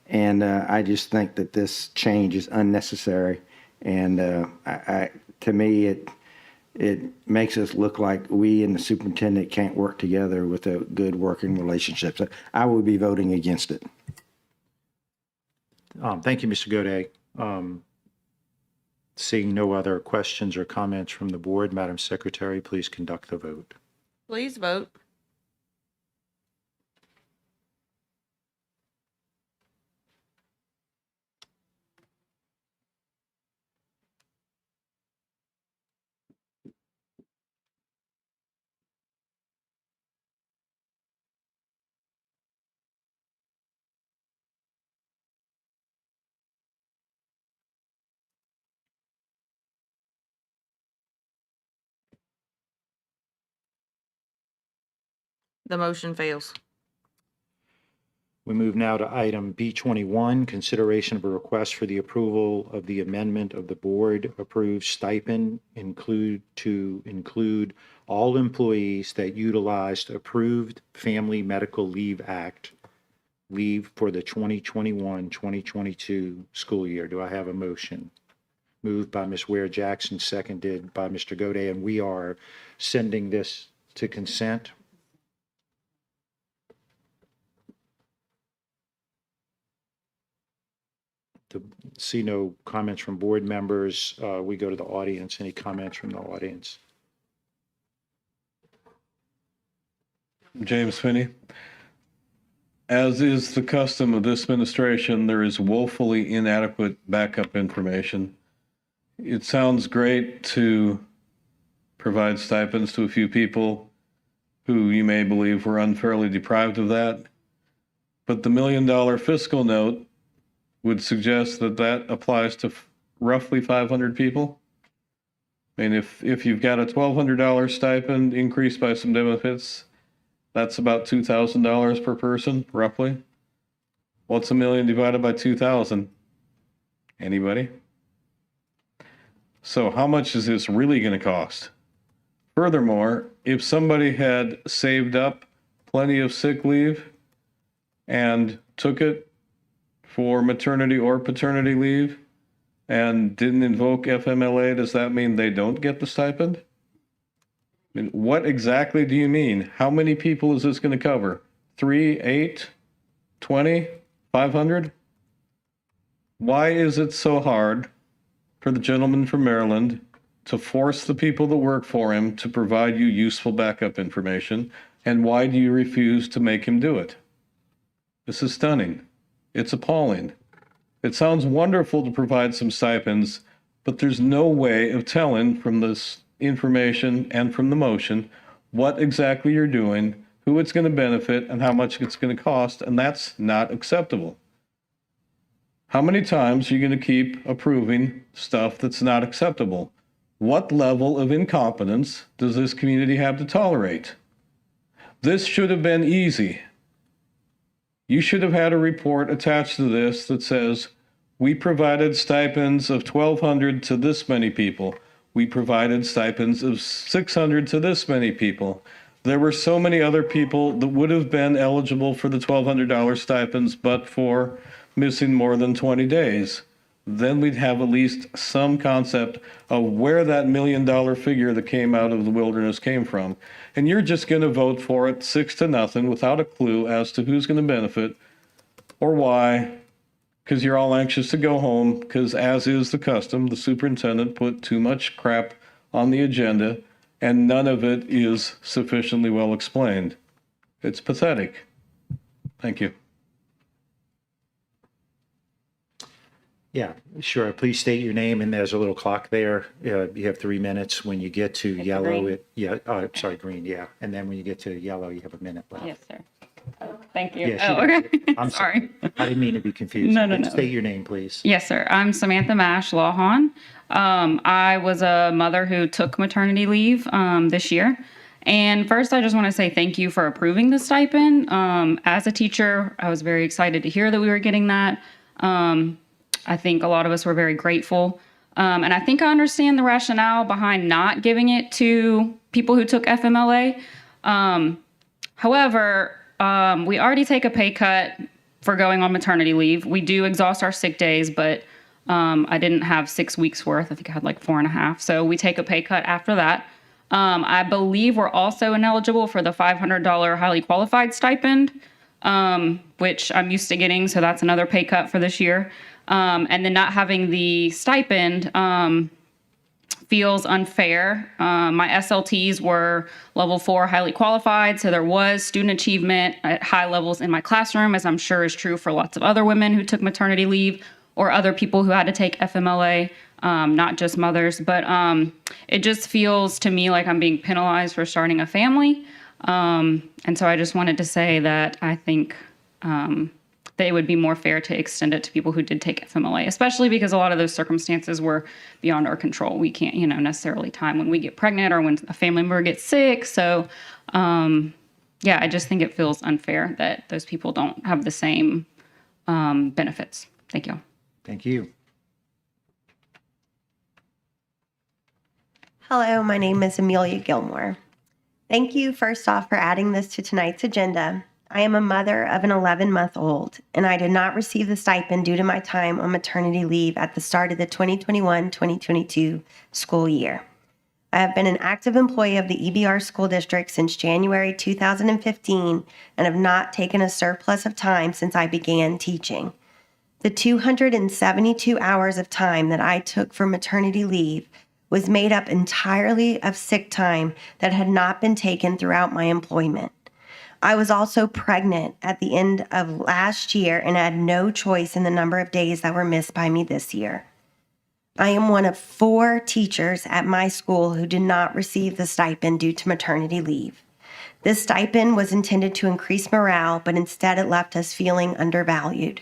And I just think that this change is unnecessary. And to me, it makes us look like we and the superintendent can't work together with a good working relationship. So I will be voting against it. Thank you, Mr. Gode. Seeing no other questions or comments from the board, Madam Secretary, please conduct the vote. Please vote. The motion fails. We move now to item B21, consideration of a request for the approval of the amendment of the board approved stipend to include all employees that utilized approved Family Medical Leave Act leave for the 2021-2022 school year. Do I have a motion? Moved by Ms. Ware Jackson, seconded by Mr. Gode, and we are sending this to consent. To see no comments from board members, we go to the audience. Any comments from the audience? James Finney. As is the custom of this administration, there is woefully inadequate backup information. It sounds great to provide stipends to a few people who you may believe were unfairly deprived of that, but the $1 million fiscal note would suggest that that applies to roughly 500 people. I mean, if you've got a $1,200 stipend increased by some benefits, that's about $2,000 per person, roughly. What's $1 million divided by 2,000? Anybody? So how much is this really going to cost? Furthermore, if somebody had saved up plenty of sick leave and took it for maternity or paternity leave and didn't invoke FMLA, does that mean they don't get the stipend? I mean, what exactly do you mean? How many people is this going to cover? 3, 8, 20, 500? Why is it so hard for the gentleman from Maryland to force the people that work for him to provide you useful backup information? And why do you refuse to make him do it? This is stunning. It's appalling. It sounds wonderful to provide some stipends, but there's no way of telling from this information and from the motion what exactly you're doing, who it's going to benefit, and how much it's going to cost, and that's not acceptable. How many times are you going to keep approving stuff that's not acceptable? What level of incompetence does this community have to tolerate? This should have been easy. You should have had a report attached to this that says, we provided stipends of $1,200 to this many people. We provided stipends of $600 to this many people. There were so many other people that would have been eligible for the $1,200 stipends, but for missing more than 20 days. Then we'd have at least some concept of where that $1 million figure that came out of the wilderness came from. And you're just going to vote for it 6-0 without a clue as to who's going to benefit or why, because you're all anxious to go home, because as is the custom, the superintendent put too much crap on the agenda and none of it is sufficiently well explained. It's pathetic. Thank you. Yeah, sure. Please state your name, and there's a little clock there. You have 3 minutes. When you get to yellow, green, yeah. And then when you get to yellow, you have a minute left. Yes, sir. Thank you. Yeah, Oh, okay. I'm Sorry. I didn't mean to be confused. No. State your name, please. Yes, sir. I'm Samantha Mash Lawhon. I was a mother who took maternity leave this year. And first, I just want to say thank you for approving the stipend. As a teacher, I was very excited to hear that we were getting that. I think a lot of us were very grateful. And I think I understand the rationale behind not giving it to people who took FMLA. However, we already take a pay cut for going on maternity leave. We do exhaust our sick days, but I didn't have 6 weeks worth. I think I had like 4.5. So we take a pay cut after that. I believe we're also ineligible for the $500 highly qualified stipend, which I'm used to getting. So that's another pay cut for this year. And then not having the stipend feels unfair. My SLTs were level 4 highly qualified. So there was student achievement at high levels in my classroom, as I'm sure is true for lots of other women who took maternity leave or other people who had to take FMLA, not just mothers. But it just feels to me like I'm being penalized for starting a family. And so I just wanted to say that I think that it would be more fair to extend it to people who did take FMLA, especially because a lot of those circumstances were beyond our control. We can't, necessarily time when we get pregnant or when a family member gets sick. So, I just think it feels unfair that those people don't have the same benefits. Thank you. Thank you. Hello, my name is Amelia Gilmore. Thank you, first off, for adding this to tonight's agenda. I am a mother of an 11-month-old, and I did not receive the stipend due to my time on maternity leave at the start of the 2021-2022 school year. I have been an active employee of the EBR school district since January 2015 and have not taken a surplus of time since I began teaching. The 272 hours of time that I took for maternity leave was made up entirely of sick time that had not been taken throughout my employment. I was also pregnant at the end of last year and had no choice in the number of days that were missed by me this year. I am one of 4 teachers at my school who did not receive the stipend due to maternity leave. This stipend was intended to increase morale, but instead it left us feeling undervalued.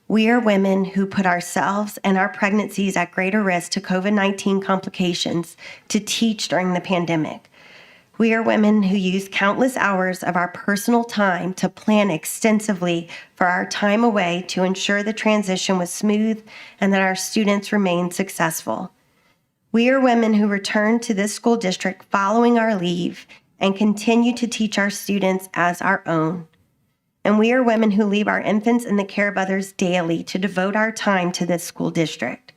We are women who put ourselves and our pregnancies at greater risk to COVID-19 complications to teach during the pandemic. We are women who use countless hours of our personal time to plan extensively for our time away to ensure the transition was smooth and that our students remained successful. We are women who return to this school district following our leave and continue to teach our students as our own. And we are women who leave our infants in the care of others daily to devote our time to this school district.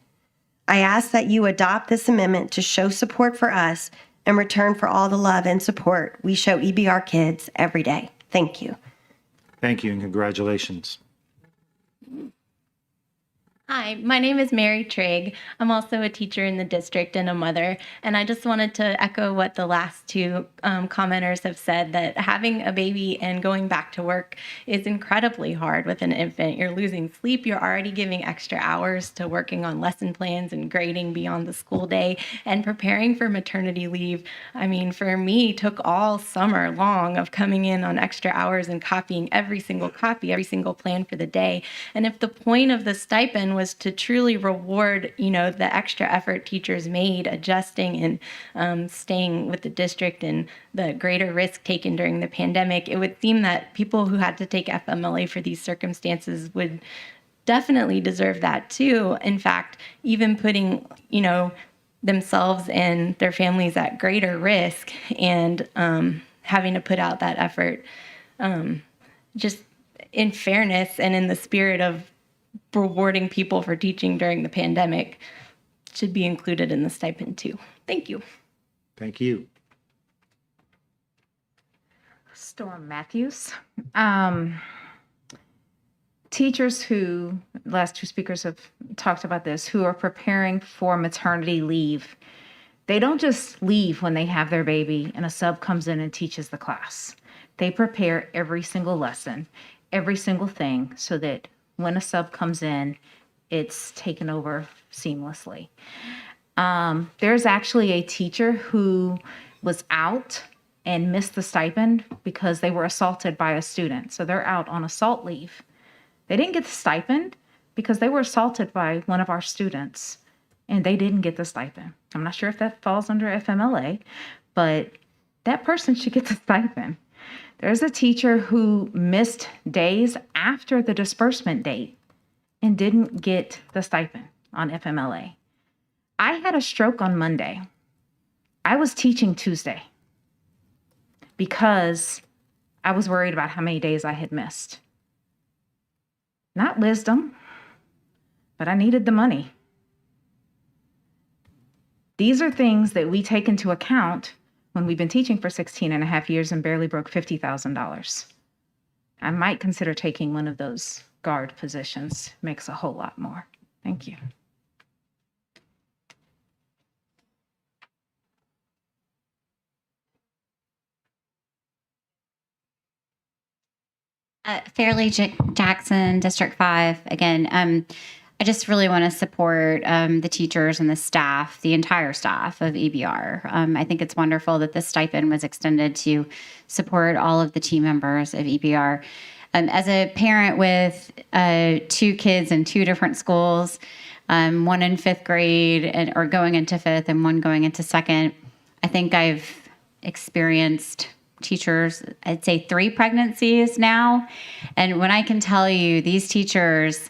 I ask that you adopt this amendment to show support for us in return for all the love and support we show EBR kids every day. Thank you. Thank you and congratulations. Hi, my name is Mary Trigg. I'm also a teacher in the district and a mother. And I just wanted to echo what the last 2 commenters have said, that having a baby and going back to work is incredibly hard with an infant. You're losing sleep. You're already giving extra hours to working on lesson plans and grading beyond the school day and preparing for maternity leave. I mean, for me, it took all summer long of coming in on extra hours and copying every single copy, every single plan for the day. And if the point of the stipend was to truly reward, the extra effort teachers made adjusting and staying with the district and the greater risk taken during the pandemic, it would seem that people who had to take FMLA for these circumstances would definitely deserve that too. In fact, even putting, themselves and their families at greater risk and having to put out that effort, just in fairness and in the spirit of rewarding people for teaching during the pandemic, should be included in the stipend too. Thank you. Thank you. Storm Matthews. Teachers who, last 2 speakers have talked about this, who are preparing for maternity leave, they don't just leave when they have their baby and a sub comes in and teaches the class. They prepare every single lesson, every single thing, so that when a sub comes in, it's taken over seamlessly. There's actually a teacher who was out and missed the stipend because they were assaulted by a student. So they're out on assault leave. They didn't get the stipend because they were assaulted by one of our students, and they didn't get the stipend. I'm not sure if that falls under FMLA, but that person should get the stipend. There's a teacher who missed days after the disbursement date and didn't get the stipend on FMLA. I had a stroke on Monday. I was teaching Tuesday because I was worried about how many days I had missed. Not wisdom, but I needed the money. These are things that we take into account when we've been teaching for 16 and a half years and barely broke $50,000. I might consider taking one of those guard positions. Makes a whole lot more. Thank you. Fairleigh Jackson, District 5. Again, I just really want to support the teachers and the staff, the entire staff of EBR. I think it's wonderful that this stipend was extended to support all of the team members of EBR. As a parent with 2 kids in 2 different schools, one in 5th grade or going into 5th and one going into 2nd, I think I've experienced teachers, I'd say 3 pregnancies now. And when I can tell you these teachers,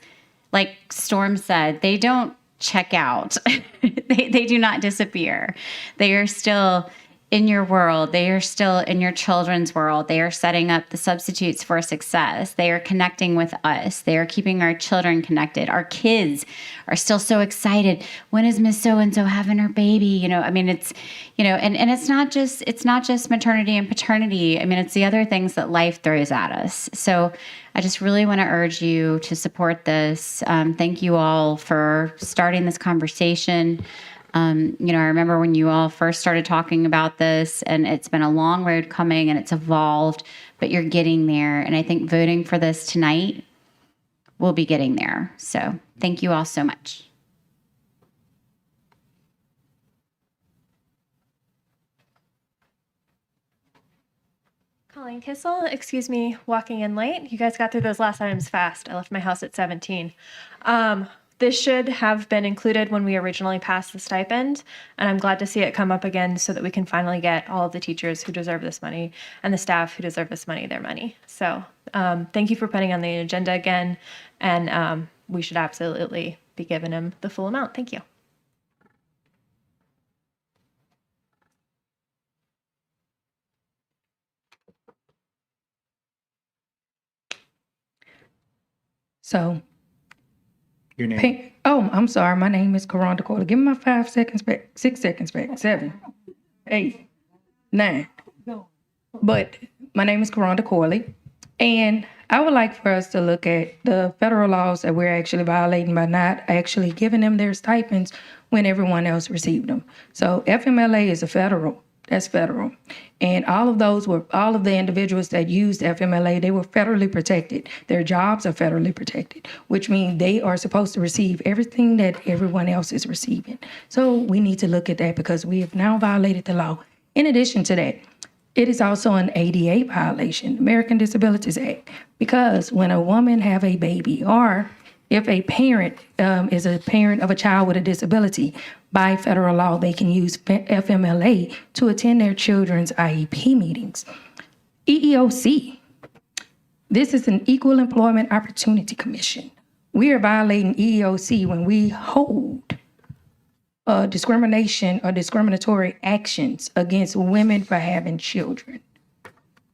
like Storm said, they don't check out. they do not disappear. They are still in your world. They are still in your children's world. They are setting up the substitutes for success. They are connecting with us. They are keeping our children connected. Our kids are still so excited. When is Miss So-and-so having her baby? You know, I mean, it's, you know, and it's not just maternity and paternity. I mean, it's the other things that life throws at us. So I just really want to urge you to support this. Thank you all for starting this conversation. You know, I remember when you all first started talking about this, and it's been a long road coming and it's evolved, but you're getting there. And I think voting for this tonight will be getting there. So thank you all so much. Colleen Kissel, excuse me, walking in late. You guys got through those last items fast. I left my house at 17. This should have been included when we originally passed the stipend, and I'm glad to see it come up again so that we can finally get all of the teachers who deserve this money and the staff who deserve this money their money. So thank you for putting on the agenda again, and we should absolutely be giving them the full amount. Thank you. So, Your name? oh, I'm sorry. My name is Karonda Corley. Give me my 5 seconds back, 6 seconds back, 7, 8, 9. But my name is Karonda Corley, and I would like for us to look at the federal laws that we're actually violating by not actually giving them their stipends when everyone else received them. So FMLA is that's federal. And all of the individuals that used FMLA, they were federally protected. Their jobs are federally protected, which means they are supposed to receive everything that everyone else is receiving. So we need to look at that because we have now violated the law. In addition to that, it is also an ADA violation, American Disabilities Act, because when a woman have a baby or if a parent is a parent of a child with a disability, by federal law, they can use FMLA to attend their children's IEP meetings. EEOC, this is an Equal Employment Opportunity Commission. We are violating EEOC when we hold discrimination or discriminatory actions against women for having children.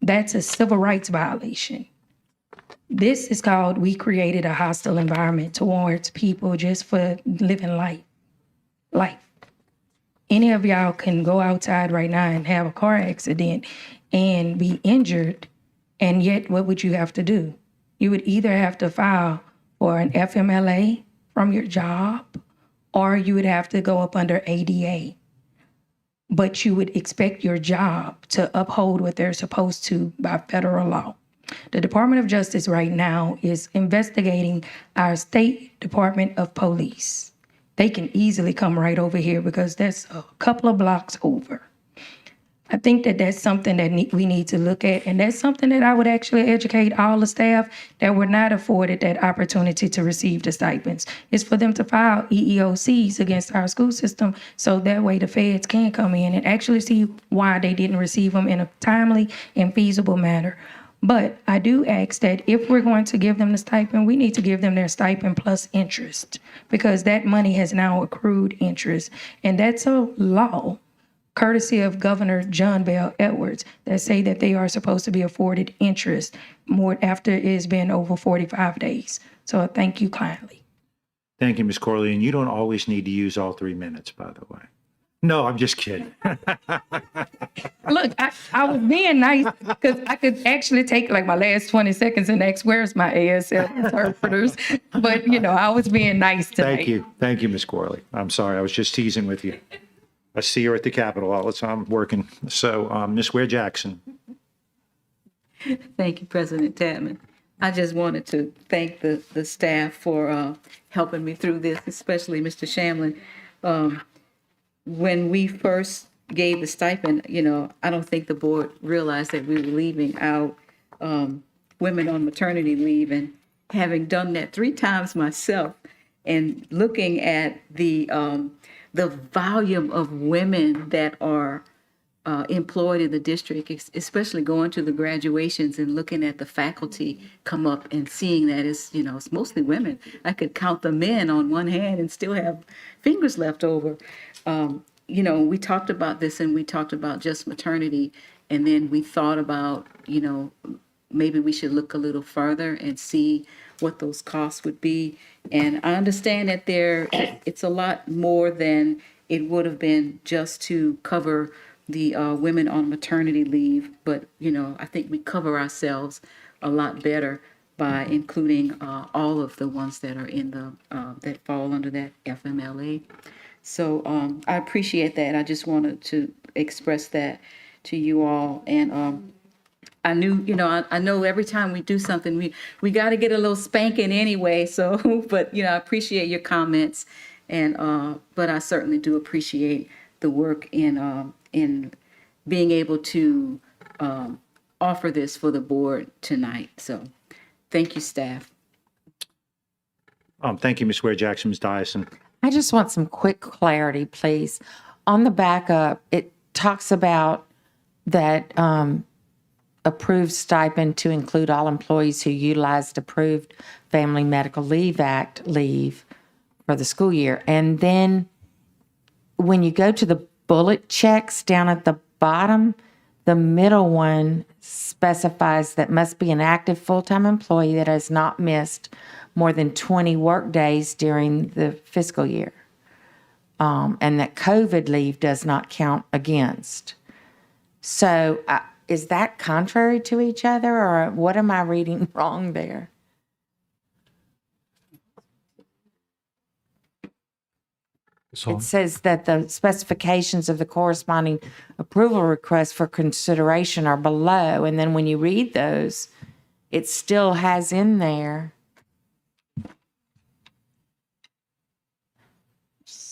That's a civil rights violation. This is called we created a hostile environment towards people just for living life. Any of y'all can go outside right now and have a car accident and be injured, and yet what would you have to do? You would either have to file for an FMLA from your job, or you would have to go up under ADA. But you would expect your job to uphold what they're supposed to by federal law. The Department of Justice right now is investigating our State Department of Police. They can easily come right over here because that's a couple of blocks over. I think that that's something that we need to look at, and that's something that I would actually educate all the staff that were not afforded that opportunity to receive the stipends. It's for them to file EEOCs against our school system so that way the feds can come in and actually see why they didn't receive them in a timely and feasible manner. But I do ask that if we're going to give them the stipend, we need to give them their stipend plus interest, because that money has now accrued interest. And that's a law, courtesy of Governor John Bell Edwards, that say that they are supposed to be afforded interest more after it's been over 45 days. So thank you kindly. Thank you, Ms. Corley. And you don't always need to use all 3 minutes, by the way. No, I'm just kidding. Look, I was being nice because I could actually take like my last 20 seconds and ask, where's my ASL interpreters? But, I was being nice tonight. Thank you. Thank you, Ms. Corley. I'm sorry. I was just teasing with you. I see her at the Capitol all the time working. So, Ms. Ware Jackson. Thank you, President Tapman. I just wanted to thank the staff for helping me through this, especially Mr. Shamlin. When we first gave the stipend, I don't think the board realized that we were leaving out women on maternity leave. And having done that 3 times myself and looking at the volume of women that are employed in the district, especially going to the graduations and looking at the faculty come up and seeing that it's mostly women. I could count the men on one hand and still have fingers left over. We talked about this and we talked about just maternity, and then we thought about, maybe we should look a little further and see what those costs would be. And I understand that it's a lot more than it would have been just to cover the women on maternity leave. But, I think we cover ourselves a lot better by including all of the ones that are in that fall under that FMLA. So I appreciate that. I just wanted to express that to you all. And I knew, I know every time we do something, we got to get a little spanking anyway. So, but, I appreciate your comments. And, but I certainly do appreciate the work in being able to offer this for the board tonight. So thank you, staff. Thank you, Ms. Ware Jackson. Ms. Dyson. I just want some quick clarity, please. On the backup, it talks about that approved stipend to include all employees who utilized approved Family Medical Leave Act leave for the school year. And then when you go to the bullet checks down at the bottom, the middle one specifies that must be an active full-time employee that has not missed more than 20 work days during the fiscal year, and that COVID leave does not count against. So is that contrary to each other, or what am I reading wrong there? It says that the specifications of the corresponding approval requests for consideration are below, and then when you read those, it still has in there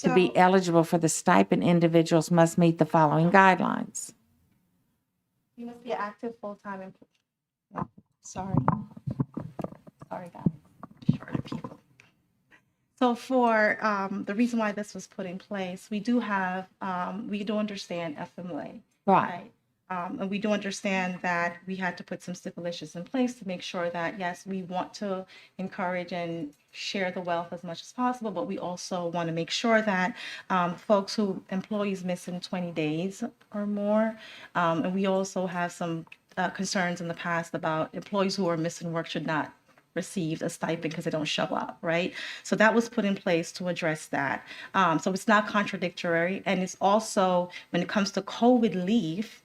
to be eligible for the stipend, individuals must meet the following guidelines. You must be an active full-time employee. Sorry, guys. Shorter people. So for the reason why this was put in place, we do understand FMLA. Right. And we do understand that we had to put some stipulations in place to make sure that, yes, we want to encourage and share the wealth as much as possible, but we also want to make sure that employees missing 20 days or more, and we also have some concerns in the past about employees who are missing work should not receive a stipend because they don't show up, right? So that was put in place to address that. So it's not contradictory, and it's also, when it comes to COVID leave,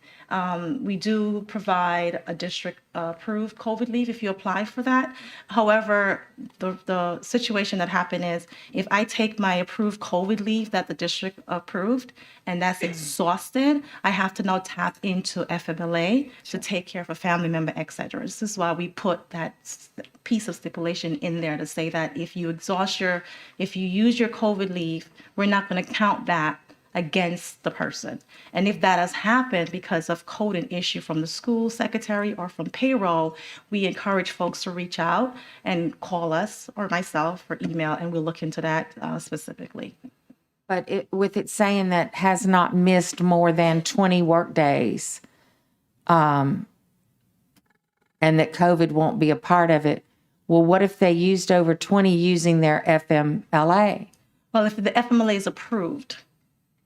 we do provide a district-approved COVID leave if you apply for that. However, the situation that happened is if I take my approved COVID leave that the district approved and that's exhausted, I have to now tap into FMLA to take care of a family member, et cetera. This is why we put that piece of stipulation in there to say that if you use your COVID leave, we're not going to count that against the person. And if that has happened because of code and issue from the school secretary or from payroll, we encourage folks to reach out and call us or myself or email, and we'll look into that specifically. But with it saying that has not missed more than 20 work days, and that COVID won't be a part of it. Well, what if they used over 20 using their FMLA? Well, if the FMLA is approved,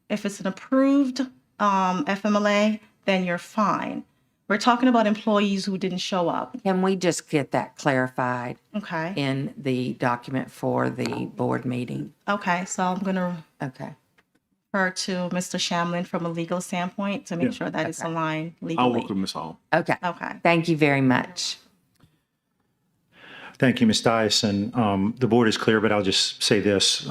if it's an approved FMLA, then you're fine. We're talking about employees who didn't show up. Can we just get that clarified Okay. in the document for the board meeting? Okay, so I'm going to Okay. refer to Mr. Shamlin from a legal standpoint to make Yeah. sure that it's aligned legally. I'll work with Ms. Hall. Okay. Okay. Thank you very much. Thank you, Ms. Dyson. The board is clear, but I'll just say this.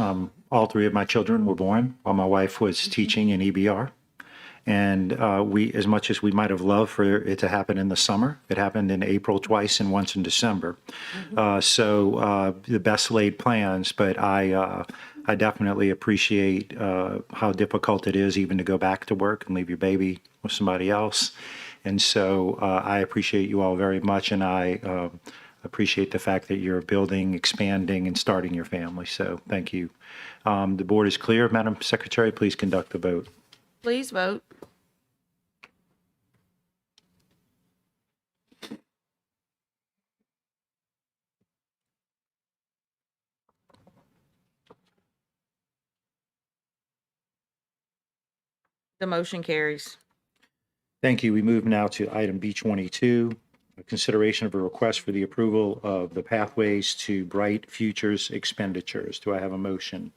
All three of my children were born while my wife was teaching in EBR. And we, as much as we might have loved for it to happen in the summer, it happened in April twice and once in December. So the best laid plans, but I definitely appreciate how difficult it is even to go back to work and leave your baby with somebody else. And so I appreciate you all very much, and I appreciate the fact that you're building, expanding, and starting your family. So thank you. The board is clear. Madam Secretary, please conduct the vote. Please vote. The motion carries. Thank you. We move now to item B22, a consideration of a request for the approval of the Pathways to Bright Futures expenditures. Do I have a motion?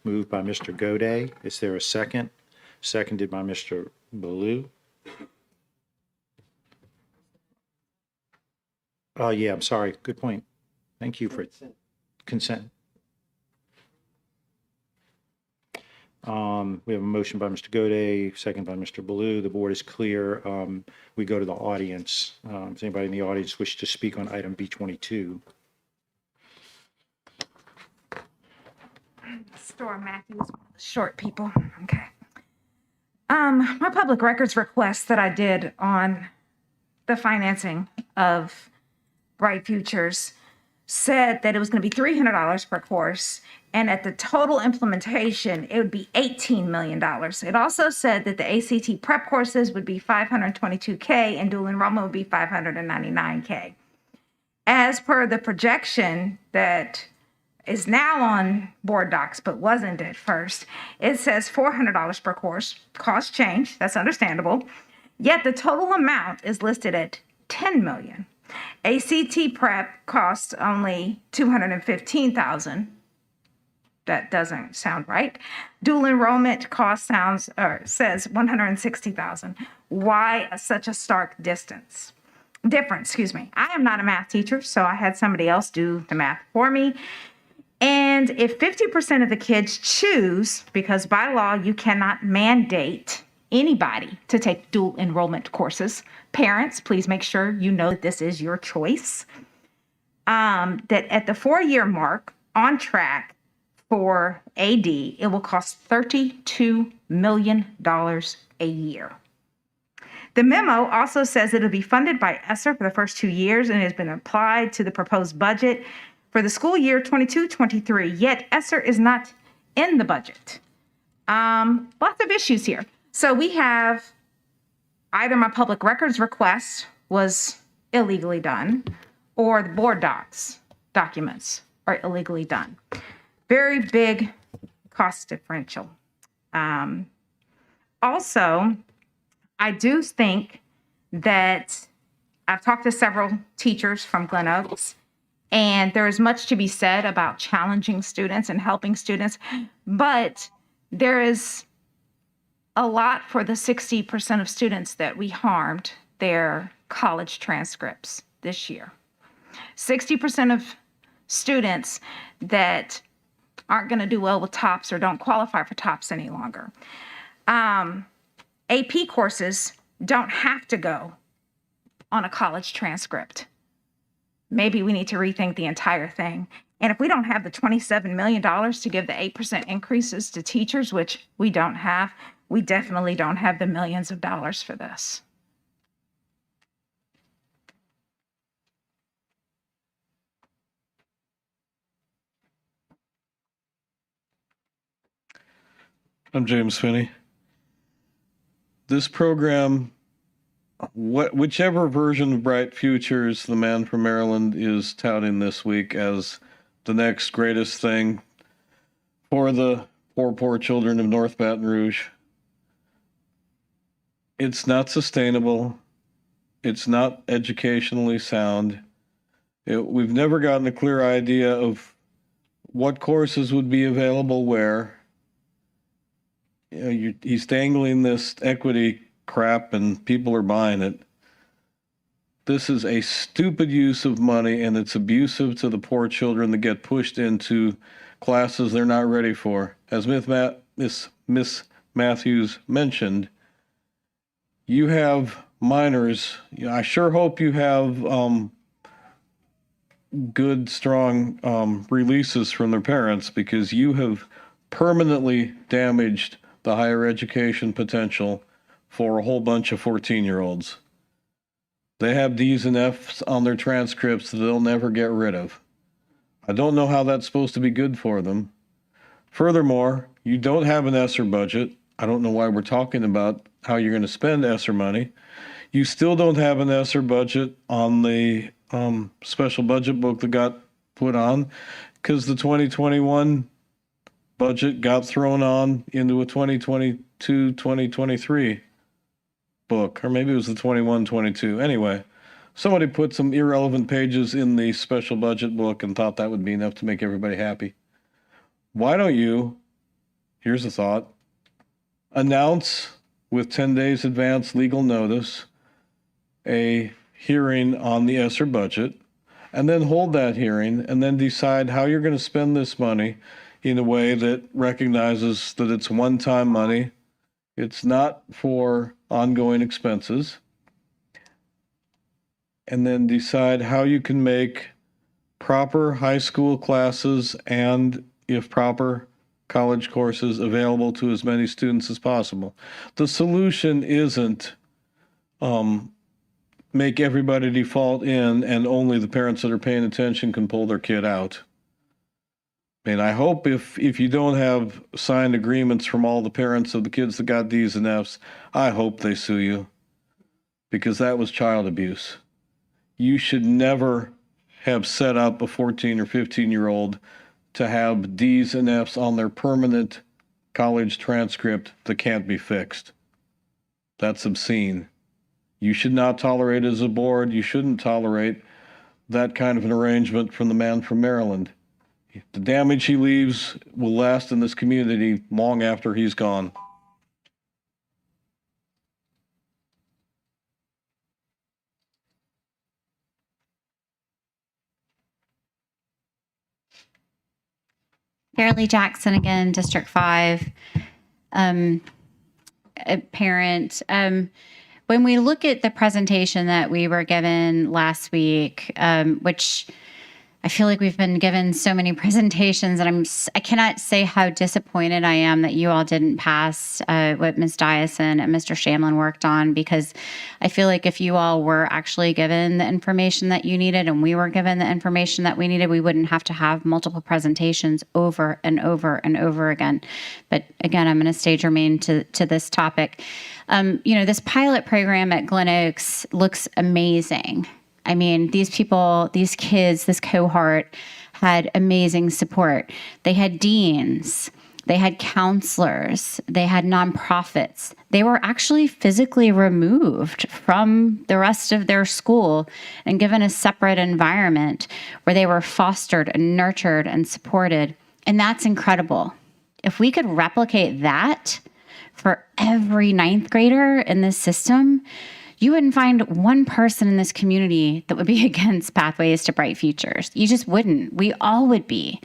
Moved by Mr. Goday. Is there a second? Seconded by Mr. Baloo. Yeah, I'm sorry. Good point. Thank you for consent. We have a motion by Mr. Goday, second by Mr. Baloo. The board is clear. We go to the audience. Does anybody in the audience wish to speak on item B22? Store Matthews, one of the short people. Okay. My public records request that I did on the financing of Bright Futures said that it was going to be $300 per course, and at the total implementation, it would be $18 million. It also said that the ACT prep courses would be $522K and dual enrollment would be $599K. As per the projection that is now on board docs but wasn't at first, it says $400 per course. Cost change, that's understandable. Yet the total amount is listed at $10 million. ACT prep costs only $215,000. That doesn't sound right. Dual enrollment cost says $160,000. Why such a stark difference? I am not a math teacher, so I had somebody else do the math for me. And if 50% of the kids choose, because by law you cannot mandate anybody to take dual enrollment courses, parents, please make sure you know that this is your choice, that at the 4-year mark on track for AD, it will cost $32 million a year. The memo also says it'll be funded by ESSER for the first 2 years and has been applied to the proposed budget for the school year 22-23, yet ESSER is not in the budget. Lots of issues here. So we have either my public records request was illegally done or the board docs documents are illegally done. Very big cost differential. Also, I do think that I've talked to several teachers from Glen Oaks, and there is much to be said about challenging students and helping students, but there is a lot for the 60% of students that we harmed their college transcripts this year. 60% of students that aren't going to do well with TOPS or don't qualify for TOPS any longer. AP courses don't have to go on a college transcript. Maybe we need to rethink the entire thing. And if we don't have the $27 million to give the 8% increases to teachers, which we don't have, we definitely don't have the millions of dollars for this. I'm James Finney. This program whichever version of Bright Futures the man from Maryland is touting this week as the next greatest thing for the poor children of North Baton Rouge, it's not sustainable. It's not educationally sound. We've never gotten a clear idea of what courses would be available where. He's dangling this equity crap and people are buying it. This is a stupid use of money, and it's abusive to the poor children that get pushed into classes they're not ready for. As Miss Matthews mentioned, you have minors. I sure hope you have good, strong releases from their parents, because you have permanently damaged the higher education potential for a whole bunch of 14-year-olds. They have D's and F's on their transcripts that they'll never get rid of. I don't know how that's supposed to be good for them. Furthermore, you don't have an ESSER budget. I don't know why we're talking about how you're going to spend ESSER money. You still don't have an ESSER budget on the special budget book that got put on, because the 2021 budget got thrown on into a 2022-2023 book, or maybe it was the 21-22. Anyway, somebody put some irrelevant pages in the special budget book and thought that would be enough to make everybody happy. Why don't you, here's a thought, announce with 10 days advance legal notice a hearing on the ESSER budget, and then hold that hearing, and then decide how you're going to spend this money in a way that recognizes that it's one-time money. It's not for ongoing expenses. And then decide how you can make proper high school classes and, if proper, college courses available to as many students as possible. The solution isn't make everybody default in and only the parents that are paying attention can pull their kid out. I mean, I hope if you don't have signed agreements from all the parents of the kids that got D's and F's, I hope they sue you, because that was child abuse. You should never have set up a 14 or 15-year-old to have D's and F's on their permanent college transcript that can't be fixed. That's obscene. You should not tolerate, as a board, you shouldn't tolerate that kind of an arrangement from the man from Maryland. The damage he leaves will last in this community long after he's gone. Fairleigh Jackson again, District 5, a parent. When we look at the presentation that we were given last week, which I feel like we've been given so many presentations, and I cannot say how disappointed I am that you all didn't pass what Ms. Dyson and Mr. Shamlin worked on, because I feel like if you all were actually given the information that you needed and we were given the information that we needed, we wouldn't have to have multiple presentations over and over and over again. But again, I'm going to stay germane to this topic. This pilot program at Glen Oaks looks amazing. I mean, these people, these kids, this cohort had amazing support. They had deans, they had counselors, they had nonprofits. They were actually physically removed from the rest of their school and given a separate environment where they were fostered and nurtured and supported. And that's incredible. If we could replicate that for every ninth grader in this system, you wouldn't find one person in this community that would be against Pathways to Bright Futures. You just wouldn't. We all would be.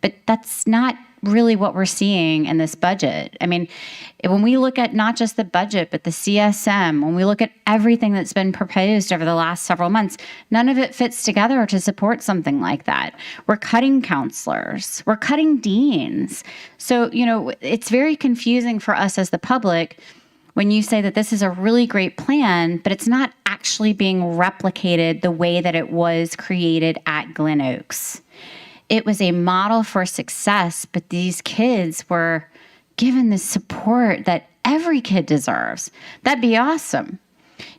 But that's not really what we're seeing in this budget. I mean, when we look at not just the budget, but the CSM, when we look at everything that's been proposed over the last several months, none of it fits together to support something like that. We're cutting counselors. We're cutting deans. So, it's very confusing for us as the public when you say that this is a really great plan, but it's not actually being replicated the way that it was created at Glen Oaks. It was a model for success, but these kids were given the support that every kid deserves. That'd be awesome.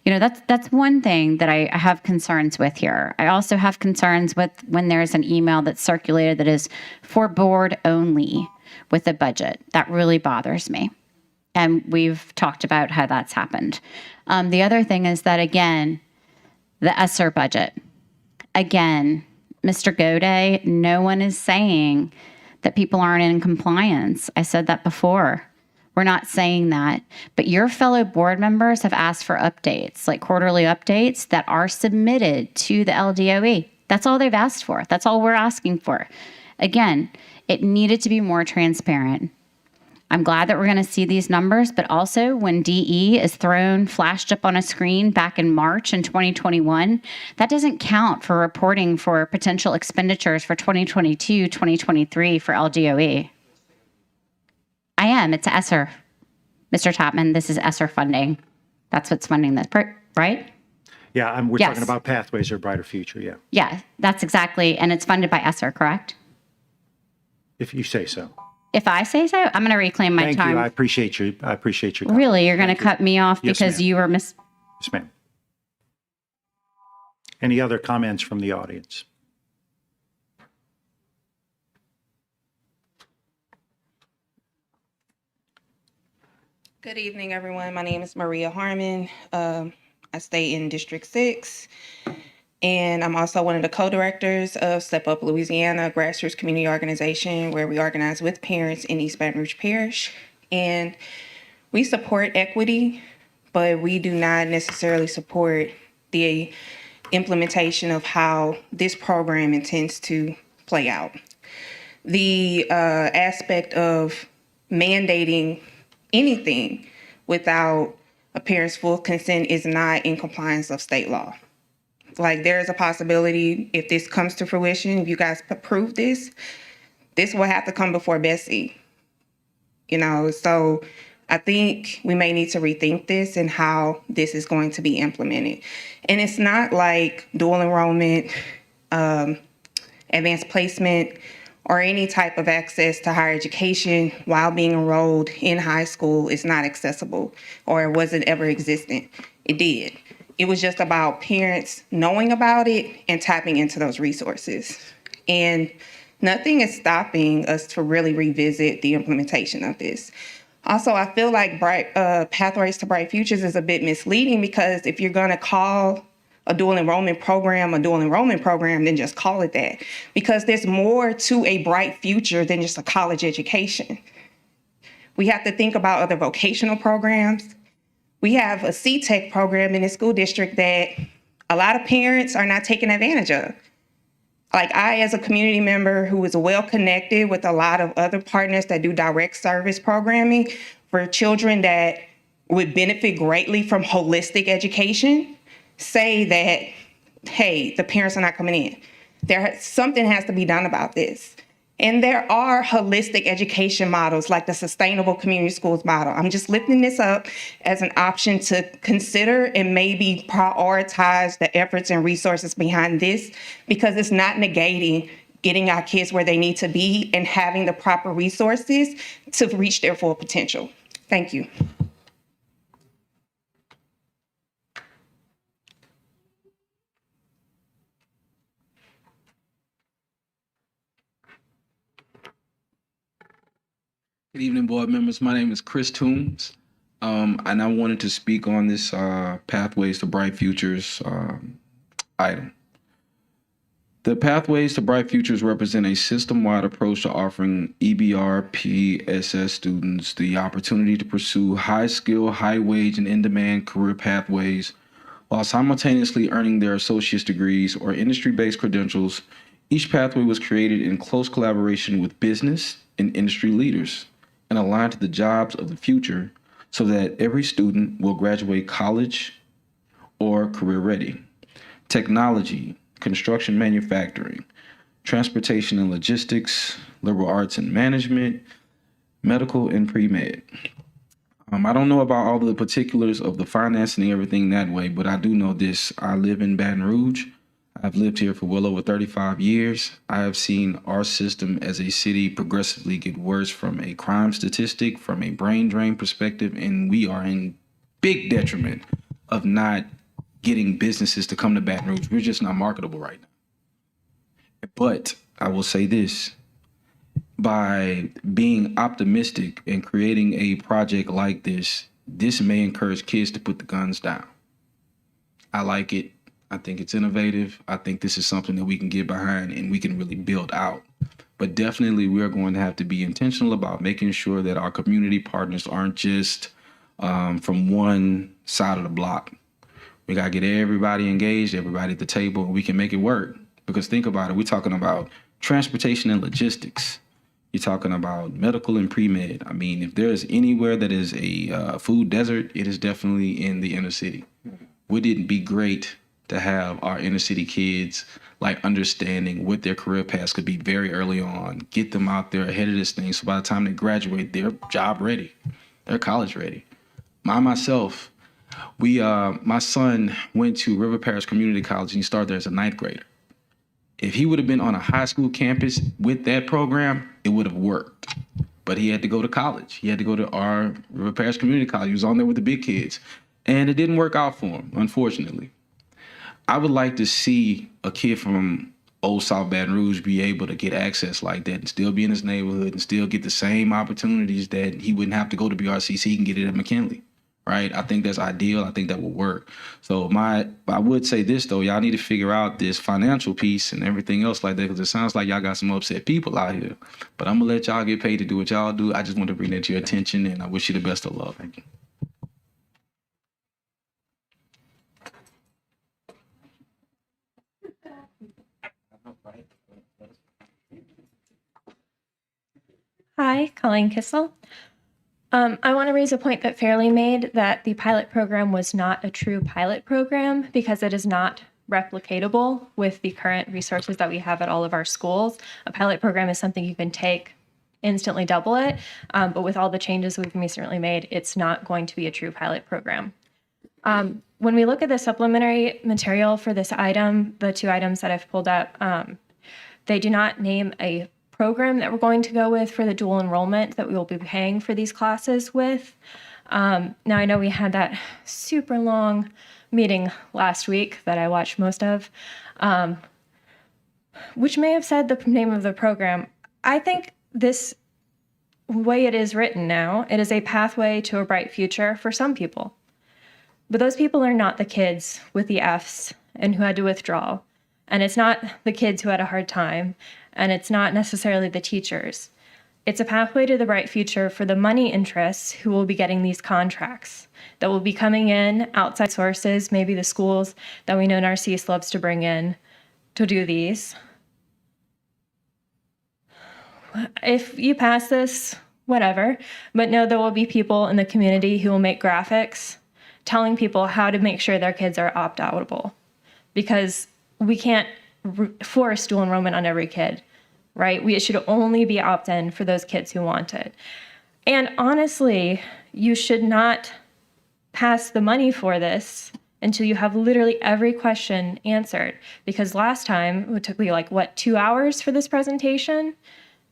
You know, that's one thing that I have concerns with here. I also have concerns with when there's an email that's circulated that is for board only with a budget. That really bothers me. And we've talked about how that's happened. The other thing is that, again, the ESSER budget. Again, Mr. Goday, no one is saying that people aren't in compliance. I said that before. We're not saying that. But your fellow board members have asked for updates, like quarterly updates that are submitted to the LDOE. That's all they've asked for. That's all we're asking for. Again, it needed to be more transparent. I'm glad that we're going to see these numbers, but also when DE is flashed up on a screen back in March in 2021, that doesn't count for reporting for potential expenditures for 2022, 2023 for LDOE. I am. It's ESSER. Mr. Chapman, this is ESSER funding. That's what's funding this, right? Yeah, we're Yes. talking about Pathways to a Brighter Future, yeah, Yeah, that's exactly, and it's funded by ESSER, correct? if you say so. If I say so, I'm going to reclaim my Thank time. you. I appreciate your comment. Really, you're going to cut me off Yes, because ma'am. you were Yes, ma'am. Any other comments from the audience? Good evening, everyone. My name is Maria Harmon. I stay in District 6, and I'm also one of the co-directors of Step Up Louisiana, a grassroots community organization where we organize with parents in East Baton Rouge Parish. And we support equity, but we do not necessarily support the implementation of how this program intends to play out. The aspect of mandating anything without a parent's full consent is not in compliance of state law. Like, there is a possibility, if this comes to fruition, if you guys approve this will have to come before Bessie. You know, so I think we may need to rethink this and how this is going to be implemented. And it's not like dual enrollment, advanced placement, or any type of access to higher education while being enrolled in high school is not accessible, or it wasn't ever existent. It did. It was just about parents knowing about it and tapping into those resources. And nothing is stopping us to really revisit the implementation of this. Also, I feel like Pathways to Bright Futures is a bit misleading, because if you're going to call a dual enrollment program, then just call it that. Because there's more to a bright future than just a college education. We have to think about other vocational programs. We have a C-Tech program in the school district that a lot of parents are not taking advantage of. Like, I, as a community member who is well connected with a lot of other partners that do direct service programming for children that would benefit greatly from holistic education, say that, hey, the parents are not coming in. Something has to be done about this. And there are holistic education models like the Sustainable Community Schools model. I'm just lifting this up as an option to consider and maybe prioritize the efforts and resources behind this, because it's not negating getting our kids where they need to be and having the proper resources to reach their full potential. Thank you. Good evening, board members. My name is Chris Toombs, and I wanted to speak on this Pathways to Bright Futures item. The Pathways to Bright Futures represent a system-wide approach to offering EBR PSS students the opportunity to pursue high-skill, high-wage, and in-demand career pathways while simultaneously earning their associate's degrees or industry-based credentials. Each pathway was created in close collaboration with business and industry leaders and aligned to the jobs of the future, so that every student will graduate college or career ready. Technology, construction manufacturing, transportation and logistics, liberal arts and management, medical and pre-med. I don't know about all the particulars of the financing and everything that way, but I do know this. I live in Baton Rouge. I've lived here for well over 35 years. I have seen our system as a city progressively get worse from a crime statistic, from a brain drain perspective, and we are in big detriment of not getting businesses to come to Baton Rouge. We're just not marketable right now. But I will say this, by being optimistic and creating a project like this, this may encourage kids to put the guns down. I like it. I think it's innovative. I think this is something that we can get behind and we can really build out. But definitely we're going to have to be intentional about making sure that our community partners aren't just from one side of the block. We got to get everybody engaged, everybody at the table, and we can make it work. Because think about it, we're talking about transportation and logistics. You're talking about medical and pre-med. I mean, if there's anywhere that is a food desert, it is definitely in the inner city. Would it be great to have our inner city kids like understanding what their career paths could be very early on, get them out there ahead of this thing so by the time they graduate, they're job ready, they're college ready. Myself, my son went to River Parish Community College and he started there as a 9th grader. If he would have been on a high school campus with that program, it would have worked. But he had to go to college. He had to go to our River Parish Community College. He was on there with the big kids. And it didn't work out for him, unfortunately. I would like to see a kid from Old South Baton Rouge be able to get access like that and still be in his neighborhood and still get the same opportunities that he wouldn't have to go to BRCC. He can get it at McKinley. Right? I think that's ideal. I think that will work. So I would say this though, y'all need to figure out this financial piece and everything else like that, because it sounds like y'all got some upset people out here. But I'm gonna let y'all get paid to do what y'all do. I just want to bring that to your attention, and I wish you the best of luck. Thank you. Hi, Colleen Kissel. I want to raise a point that Fairley made, that the pilot program was not a true pilot program because it is not replicatable with the current resources that we have at all of our schools. A pilot program is something you can take, instantly double it, but with all the changes we've recently made, it's not going to be a true pilot program. When we look at the supplementary material for this item, the 2 items that I've pulled up, they do not name a program that we're going to go with for the dual enrollment that we will be paying for these classes with. Now, I know we had that super long meeting last week that I watched most of, which may have said the name of the program. I think this way it is written now, it is a pathway to a bright future for some people. But those people are not the kids with the Fs and who had to withdraw. And it's not the kids who had a hard time. And it's not necessarily the teachers. It's a pathway to the bright future for the money interests who will be getting these contracts that will be coming in, outside sources, maybe the schools that we know Narcisse loves to bring in to do these. If you pass this, whatever, but know there will be people in the community who will make graphics telling people how to make sure their kids are opt-outable, because we can't force dual enrollment on every kid, right? It should only be opt-in for those kids who want it. And honestly, you should not pass the money for this until you have literally every question answered. Because last time, it took me 2 hours for this presentation?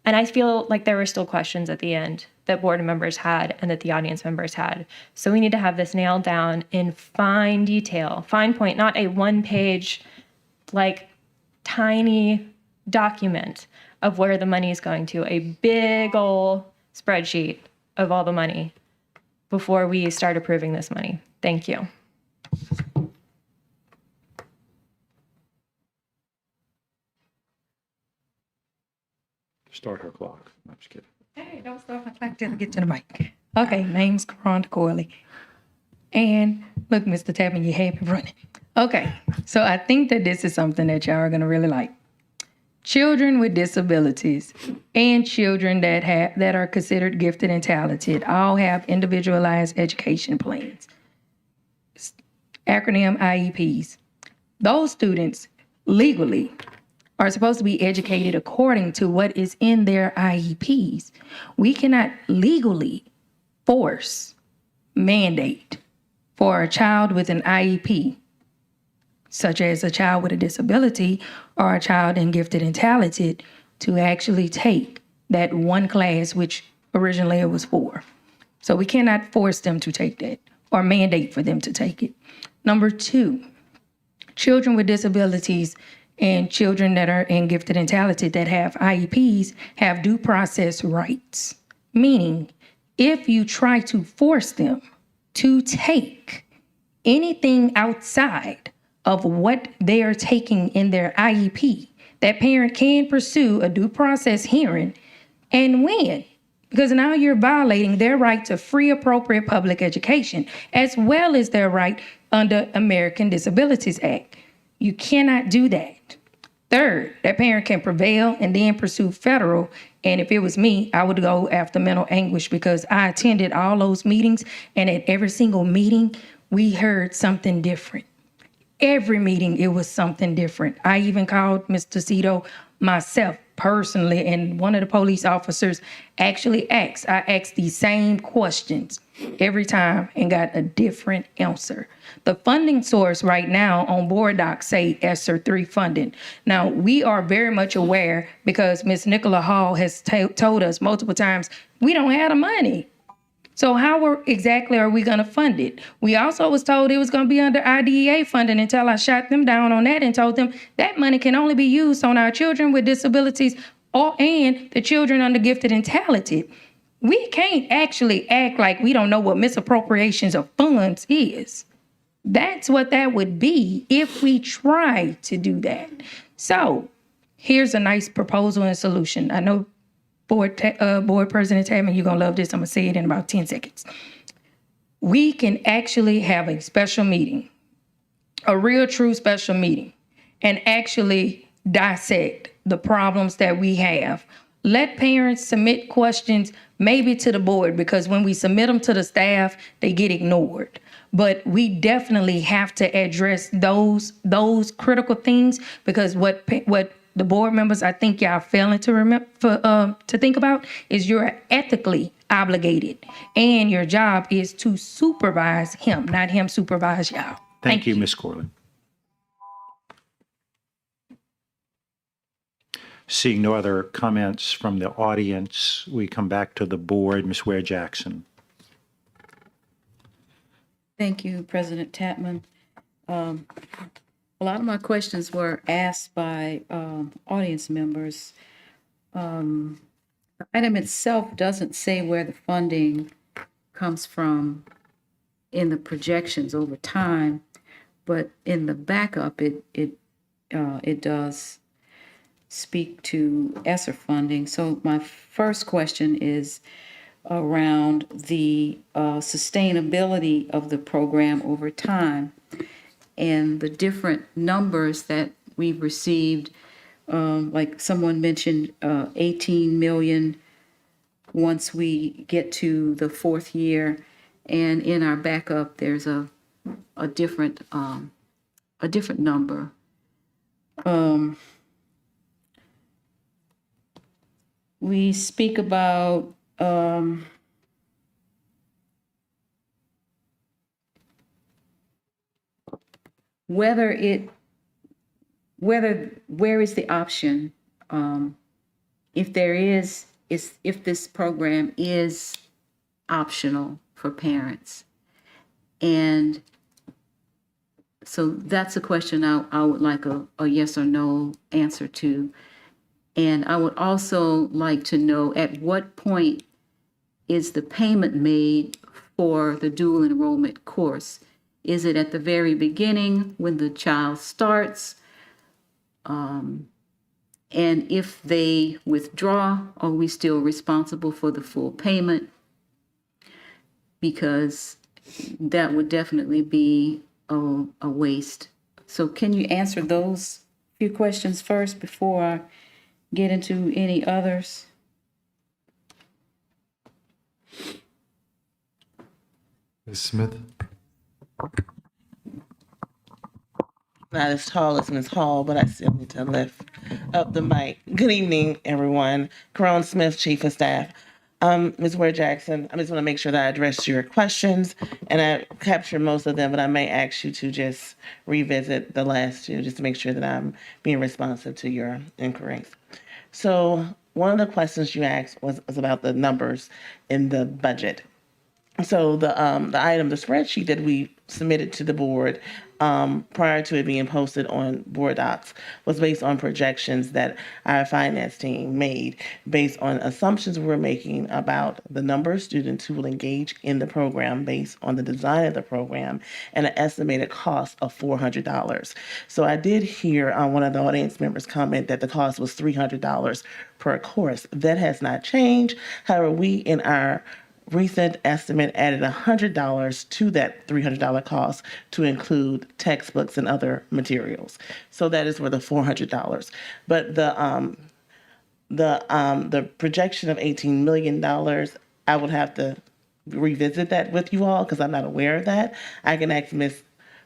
And I feel like there were still questions at the end that board members had and that the audience members had. So we need to have this nailed down in fine detail, fine point, not a 1-page, tiny document of where the money is going to, a big old spreadsheet of all the money before we start approving this money. Thank you. Start her clock. I'm just kidding. Hey, don't stop my clock till I get to the mic. Okay, name's Karonda Corley. And look, Mr. Tappan, you have me running. Okay, so I think that this is something that y'all are gonna really like. Children with disabilities and children that are considered gifted and talented all have individualized education plans. Acronym IEPs. Those students legally are supposed to be educated according to what is in their IEPs. We cannot legally force, mandate for a child with an IEP, such as a child with a disability or a child in gifted and talented, to actually take that one class, which originally it was 4. So we cannot force them to take that or mandate for them to take it. Number two, children with disabilities and children that are in gifted and talented that have IEPs have due process rights. Meaning, if you try to force them to take anything outside of what they are taking in their IEP, that parent can pursue a due process hearing and win. Because now you're violating their right to free, appropriate public education, as well as their right under American Disabilities Act. You cannot do that. Third, that parent can prevail and then pursue federal. And if it was me, I would go after mental anguish, because I attended all those meetings, and at every single meeting, we heard something different. Every meeting, it was something different. I even called Mr. Cito myself personally, and one of the police officers actually asked. I asked these same questions every time and got a different answer. The funding source right now on board docs say ESSER 3 funding. Now, we are very much aware, because Ms. Nicola Hall has told us multiple times, we don't have the money. So how exactly are we going to fund it? We also was told it was going to be under IDEA funding, until I shot them down on that and told them that money can only be used on our children with disabilities and the children under gifted and talented. We can't actually act like we don't know what misappropriations of funds is. That's what that would be if we try to do that. So here's a nice proposal and solution. I know Board President Tadman, you're going to love this. I'm going to say it in about 10 seconds. We can actually have a special meeting, a real true special meeting, and actually dissect the problems that we have. Let parents submit questions maybe to the board, because when we submit them to the staff, they get ignored. But we definitely have to address those critical things, because what the board members, I think y'all failing to remember to think about, is you're ethically obligated, and your job is to supervise him, not him supervise y'all. Thank you, Ms. Corlin. Seeing no other comments from the audience, we come back to the board. Ms. Ware Jackson. Thank you, President Tatman. A lot of my questions were asked by audience members. The item itself doesn't say where the funding comes from in the projections over time, but in the backup, it does speak to ESSER funding. So my first question is around the sustainability of the program over time, and the different numbers that we've received. Like someone mentioned, 18 million once we get to the fourth year, and in our backup there's a different number. We speak about where is the option, if there is if this program is optional for parents. And so that's a question I would like a yes or no answer to. And I would also like to know, at what point is the payment made for the dual enrollment course? Is it at the very beginning when the child starts? And if they withdraw, are we still responsible for the full payment? Because that would definitely be a waste. So can you answer those few questions first before I get into any others? Ms. Smith? Not as tall as Ms. Hall, but I still need to lift up the mic. Good evening, everyone. Carone Smith, Chief of Staff. Ms. Ware Jackson, I just want to make sure that I addressed your questions, and I captured most of them, but I may ask you to just revisit the last two, just to make sure that I'm being responsive to your inquiries. So one of the questions you asked was about the numbers in the budget. So the item, the spreadsheet that we submitted to the board prior to it being posted on board docs was based on projections that our finance team made based on assumptions we were making about the number of students who will engage in the program based on the design of the program and an estimated cost of $400. So I did hear one of the audience members comment that the cost was $300 per course. That has not changed. However, we in our recent estimate added $100 to that $300 cost to include textbooks and other materials. So that is where the $400. But the projection of $18 million, I would have to revisit that with you all because I'm not aware of that. I can ask Ms.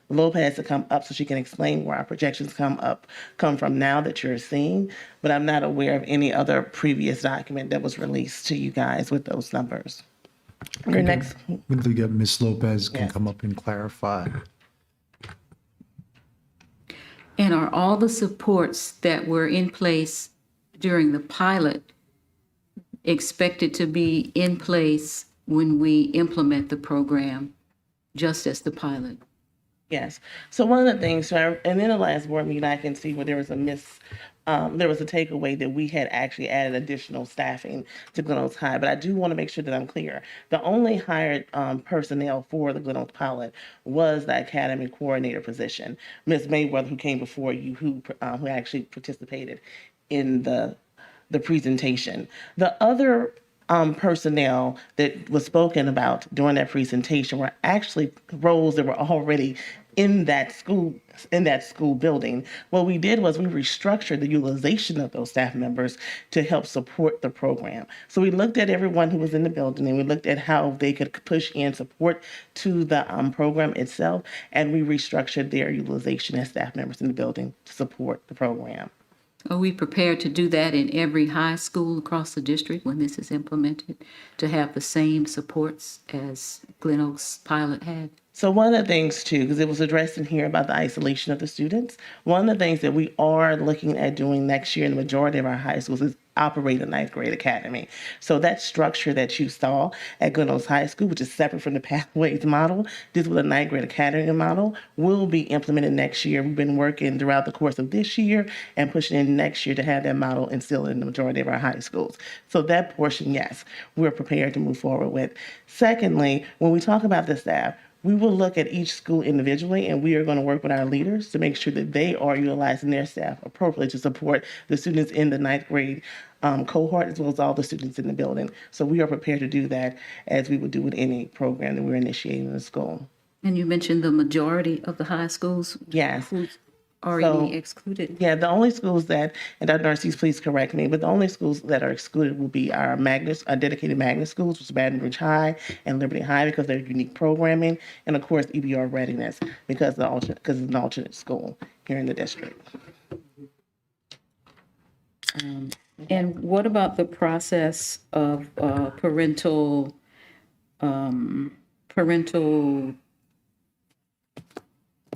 Lopez to come up so she can explain where our projections come from now that you're seeing, but I'm not aware of any other previous document that was released to you guys with those numbers. Your next. We need to get Ms. Lopez can Yes. come up and clarify. And are all the supports that were in place during the pilot expected to be in place when we implement the program, just as the pilot? Yes. So one of the things, and in the last board meeting, I can see where there was there was a takeaway that we had actually added additional staffing to Glen Oaks High. But I do want to make sure that I'm clear. The only hired personnel for the Glen Oaks pilot was the academy coordinator position. Ms. Mayweather, who came before you, who actually participated in the presentation. The other personnel that was spoken about during that presentation were actually roles that were already in that school building. What we did was we restructured the utilization of those staff members to help support the program. So we looked at everyone who was in the building and we looked at how they could push in support to the program itself, and we restructured their utilization as staff members in the building to support the program. Are we prepared to do that in every high school across the district when this is implemented, to have the same supports as Glen Oaks pilot had? So one of the things too, because it was addressed in here about the isolation of the students, one of the things that we are looking at doing next year in the majority of our high schools is operate a ninth grade academy. So that structure that you saw at Glen Oaks High School, which is separate from the Pathways model, this was a ninth grade academy model, will be implemented next year. We've been working throughout the course of this year and pushing in next year to have that model instilled in the majority of our high schools. So that portion, yes, we're prepared to move forward with. Secondly, when we talk about the staff, we will look at each school individually, and we are going to work with our leaders to make sure that they are utilizing their staff appropriately to support the students in the ninth grade cohort, as well as all the students in the building. So we are prepared to do that as we would do with any program that we're initiating in the school. And you mentioned the majority of the high schools? Yes. Who's already excluded? Yeah, the only schools that, and Dr. Narcisse, please correct me, but the only schools that are excluded will be our dedicated magnet schools, which is Baton Rouge High and Liberty High, because they're unique programming, and of course EBR Readiness, because it's an alternate school here in the district. And what about the process of parental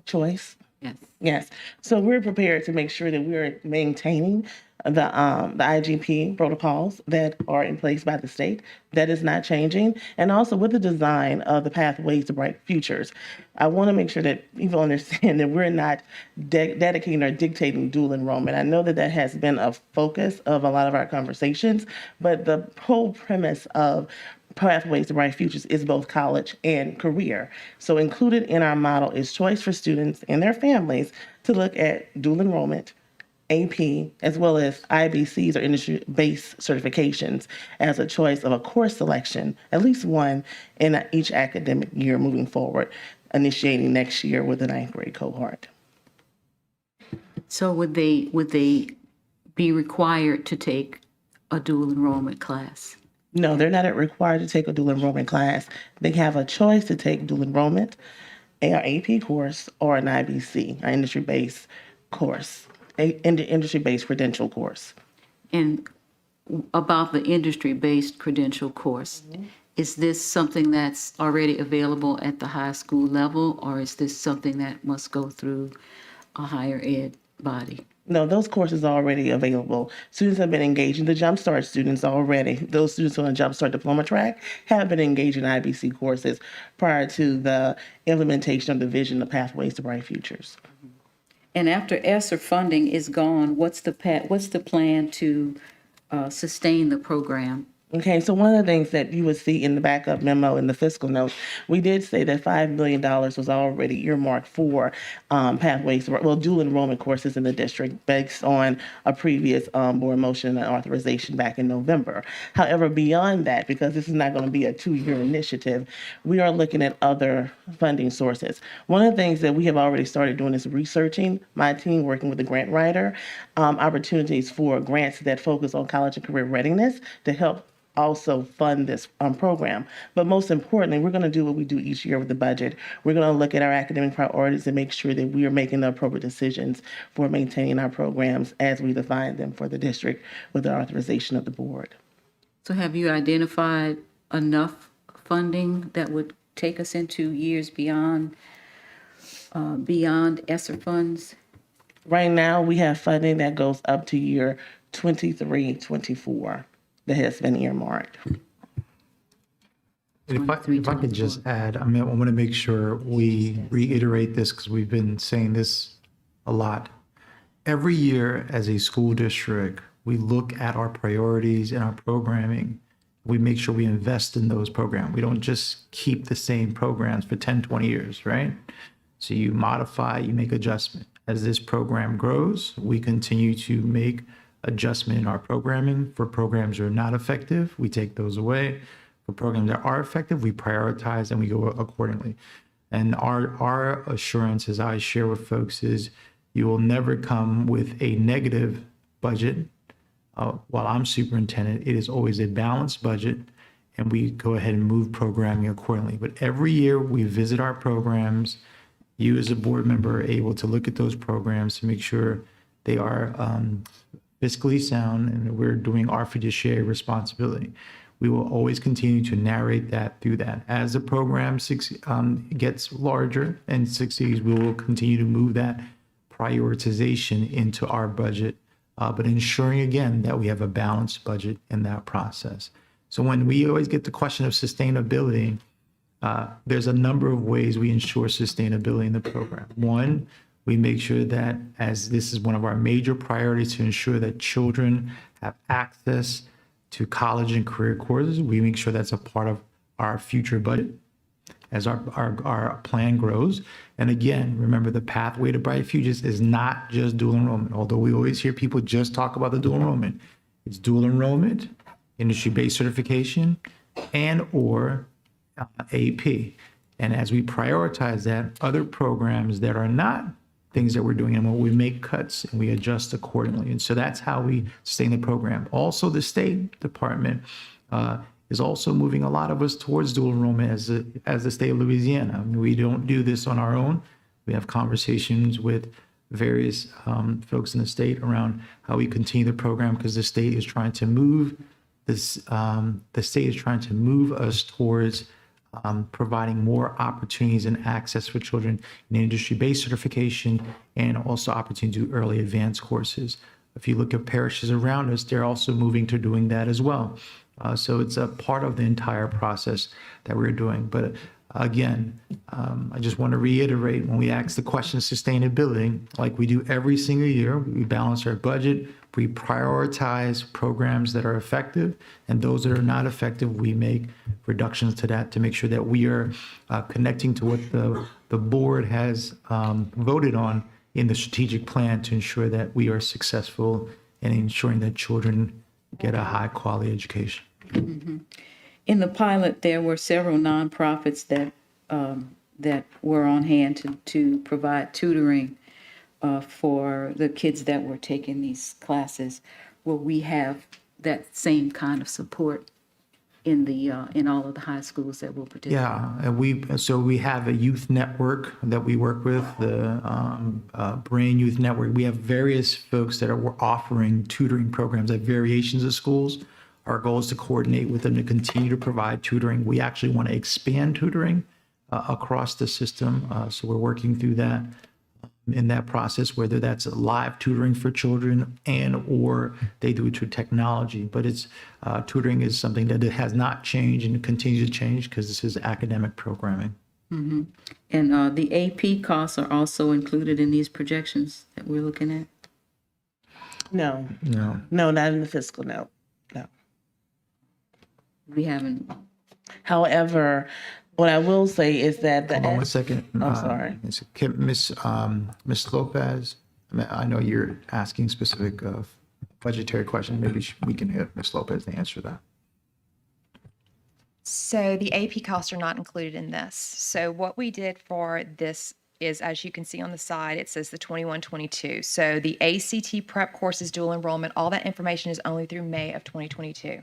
choice? Yes. Yes. So we're prepared to make sure that we're maintaining the IGP protocols that are in place by the state. That is not changing. And also with the design of the Pathways to Bright Futures, I want to make sure that people understand that we're not dedicating or dictating dual enrollment. I know that that has been a focus of a lot of our conversations, but the whole premise of Pathways to Bright Futures is both college and career. So included in our model is choice for students and their families to look at dual enrollment, AP, as well as IBCs or industry-based certifications as a choice of a course selection, at least one in each academic year moving forward, initiating next year with the ninth grade cohort. So would they be required to take a dual enrollment class? No, they're not required to take a dual enrollment class. They have a choice to take dual enrollment, an AP course, or an IBC, an industry-based course, an industry-based credential course. And about the industry-based credential course, is this something that's already available at the high school level, or is this something that must go through a higher ed body? No, those courses are already available. Students have been engaging the Jumpstart students already. Those students on the Jumpstart diploma track have been engaged in IBC courses prior to the implementation of the vision of Pathways to Bright Futures. And after ESSER funding is gone, what's the plan to sustain the program? Okay, so one of the things that you would see in the backup memo in the fiscal notes, we did say that $5 million was already earmarked for pathways, dual enrollment courses in the district based on a previous board motion and authorization back in November. However, beyond that, because this is not going to be a 2-year initiative, we are looking at other funding sources. One of the things that we have already started doing is researching, my team working with the grant writer, opportunities for grants that focus on college and career readiness to help also fund this program. But most importantly, we're going to do what we do each year with the budget. We're going to look at our academic priorities and make sure that we are making the appropriate decisions for maintaining our programs as we define them for the district with the authorization of the board. So have you identified enough funding that would take us into years beyond ESSER funds? Right now, we have funding that goes up to year 23, 24 that has been earmarked. If I could just add, I want to make sure we reiterate this because we've been saying this a lot. Every year as a school district, we look at our priorities and our programming. We make sure we invest in those programs. We don't just keep the same programs for 10, 20 years, right? So you modify, you make adjustment. As this program grows, we continue to make adjustment in our programming. For programs that are not effective, we take those away. For programs that are effective, we prioritize and we go accordingly. And our assurance, as I share with folks, is you will never come with a negative budget. While I'm superintendent, it is always a balanced budget, and we go ahead and move programming accordingly. But every year we visit our programs. You as a board member are able to look at those programs to make sure they are fiscally sound and we're doing our fiduciary responsibility. We will always continue to narrate that through that. As the program gets larger and succeeds, we will continue to move that prioritization into our budget, but ensuring again that we have a balanced budget in that process. So when we always get the question of sustainability, there's a number of ways we ensure sustainability in the program. One, we make sure that, as this is one of our major priorities, to ensure that children have access to college and career courses. We make sure that's a part of our future budget as our plan grows. And again, remember, the Pathway to Bright Futures is not just dual enrollment, although we always hear people just talk about the dual enrollment. It's dual enrollment, industry-based certification, and or AP. And as we prioritize that, other programs that are not things that we're doing, and we make cuts and we adjust accordingly. And so that's how we sustain the program. Also, the State Department is also moving a lot of us towards dual enrollment as the state of Louisiana. I mean, we don't do this on our own. We have conversations with various folks in the state around how we continue the program, because the state is trying to move this. The state is trying to move us towards providing more opportunities and access for children in industry-based certification, and also opportunity to do early advanced courses. If you look at parishes around us, they're also moving to doing that as well. So it's a part of the entire process that we're doing. But again, I just want to reiterate, when we ask the question of sustainability, like we do every single year, we balance our budget, we prioritize programs that are effective, and those that are not effective, we make reductions to that to make sure that we are connecting to what the board has voted on in the strategic plan to ensure that we are successful in ensuring that children get a high quality education. Mm-hmm. In the pilot, there were several nonprofits that were on hand to provide tutoring for the kids that were taking these classes. Will we have that same kind of support in all of the high schools that will participate? Yeah, and we have a youth network that we work with, the Brain Youth Network. We have various folks that are offering tutoring programs at variations of schools. Our goal is to coordinate with them to continue to provide tutoring. We actually want to expand tutoring across the system, so we're working through that. in that process, whether that's live tutoring for children or they do it through technology. But it's tutoring is something that it has not changed and continues to change because this is academic programming. Mm-hmm. And the AP costs are also included in these projections that we're looking at? No, No. no, not in the fiscal note. No. We haven't. However, what I will say is that the. Hold on one second. I'm sorry. Miss Lopez, I know you're asking specific budgetary questions. Maybe we can have Miss Lopez to answer that. So the AP costs are not included in this. So what we did for this is, as you can see on the side, it says the 21-22. So the ACT prep courses, dual enrollment, all that information is only through May of 2022.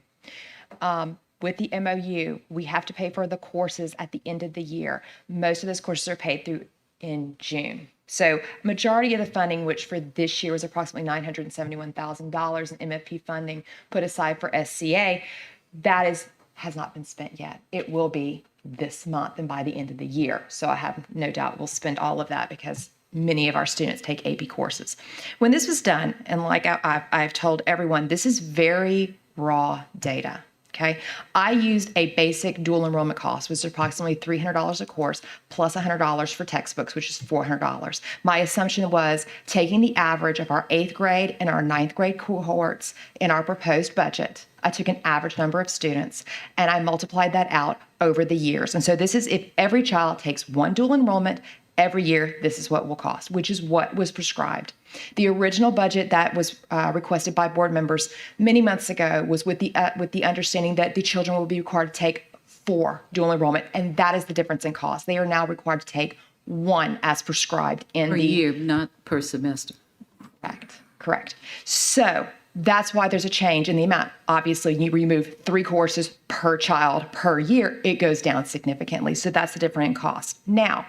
With the MOU, we have to pay for the courses at the end of the year. Most of those courses are paid through in June. So majority of the funding, which for this year was approximately $971,000 in MFP funding put aside for SCA, that has not been spent yet. It will be this month and by the end of the year. So I have no doubt we'll spend all of that because many of our students take AP courses. When this was done, and like I've told everyone, this is very raw data. Okay, I used a basic dual enrollment cost, which is approximately $300 a course, plus $100 for textbooks, which is $400. My assumption was taking the average of our 8th grade and our 9th grade cohorts in our proposed budget. I took an average number of students and I multiplied that out over the years. And so this is if every child takes one dual enrollment every year, this is what will cost, which is what was prescribed. The original budget that was requested by board members many months ago was with the understanding that the children will be required to take 4 dual enrollment, and that is the difference in cost. They are now required to take 1 as prescribed in Per year, not per semester. Correct. So that's why there's a change in the amount. Obviously, you remove 3 courses per child per year, it goes down significantly. So that's the difference in cost. Now,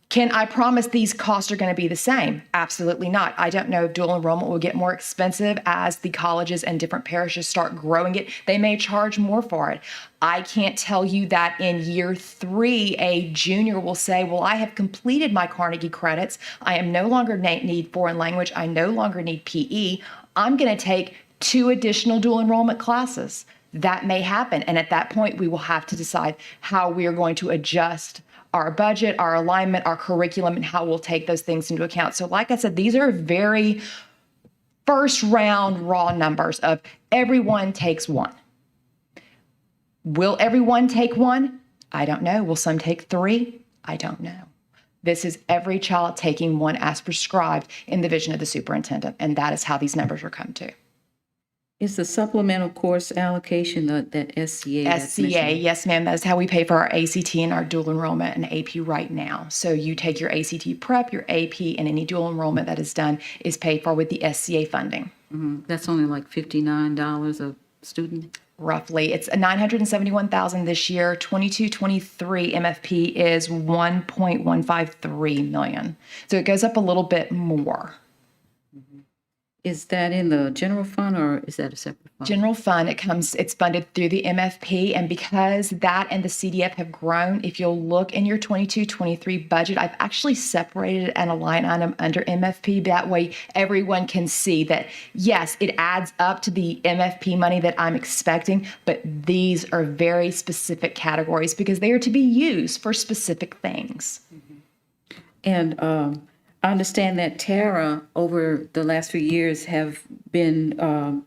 can I promise these costs are going to be the same? Absolutely not. I don't know if dual enrollment will get more expensive as the colleges and different parishes start growing it. They may charge more for it. I can't tell you that in year 3, a junior will say, well, I have completed my Carnegie credits. I am no longer need foreign language. I no longer need PE. I'm going to take 2 additional dual enrollment classes. That may happen. And at that point, we will have to decide how we are going to adjust our budget, our alignment, our curriculum, and how we'll take those things into account. So like I said, these are very first round raw numbers of everyone takes 1. Will everyone take 1? I don't know. Will some take 3? I don't know. This is every child taking 1 as prescribed in the vision of the superintendent, and that is how these numbers are come to. Is the supplemental course allocation that SCA? that's SCA, mentioned? yes, ma'am. That is how we pay for our ACT and our dual enrollment and AP right now. So you take your ACT prep, your AP, and any dual enrollment that is done is paid for with the SCA funding. That's only like $59 a student? Roughly. It's $971,000 this year. 22-23 MFP is $1.153 million. So it goes up a little bit more. Is that in the general fund or is that a separate fund? General fund, it's funded through the MFP. And because that and the CDF have grown, if you'll look in your 22-23 budget, I've actually separated it and a line item under MFP. That way everyone can see that, yes, it adds up to the MFP money that I'm expecting, but these are very specific categories because they are to be used for specific things. And I understand that Tara, over the last few years, have been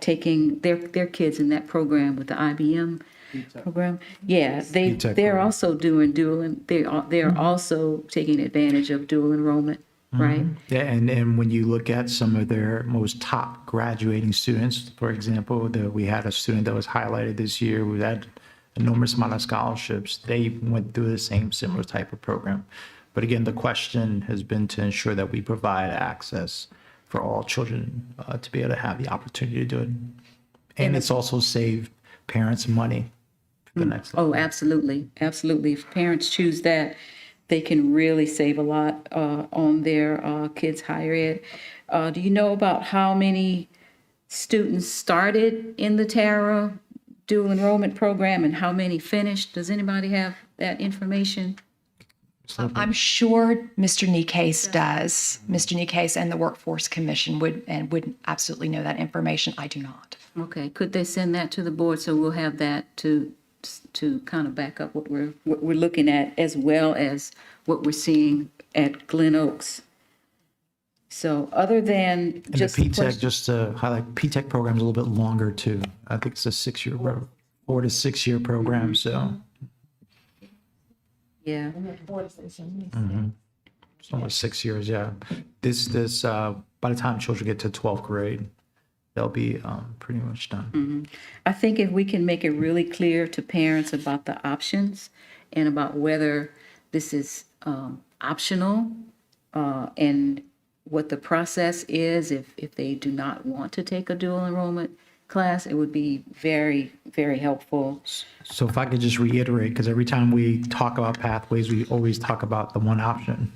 taking their kids in that program with the IBM program. Yeah, they're also doing dual, and they're also taking advantage of dual enrollment, right? Yeah, and when you look at some of their most top graduating students, for example, we had a student that was highlighted this year who had enormous amount of scholarships. They went through the same similar type of program. But again, the question has been to ensure that we provide access for all children to be able to have the opportunity to do it. And it's also saved parents money for the next level. Oh, absolutely. Absolutely. If parents choose that, they can really save a lot on their kids' higher ed. Do you know about how many students started in the Tara dual enrollment program and how many finished? Does anybody have that information? I'm sure Mr. Nikase does. Mr. Nikase and the Workforce Commission would absolutely know that information. I do not. Okay, could they send that to the board so we'll have that to kind of back up what we're looking at, as well as what we're seeing at Glen Oaks? So other than And just the the P-TECH, question- just to highlight, P-TECH program's a little bit longer too. I think it's a 6-year, 4 to 6 year program, so. Yeah. It's almost 6 years, yeah. This, by the time children get to 12th grade, they'll be pretty much done. I think if we can make it really clear to parents about the options and about whether this is optional and what the process is if they do not want to take a dual enrollment class, it would be very, very helpful. So if I could just reiterate, because every time we talk about pathways, we always talk about the one option.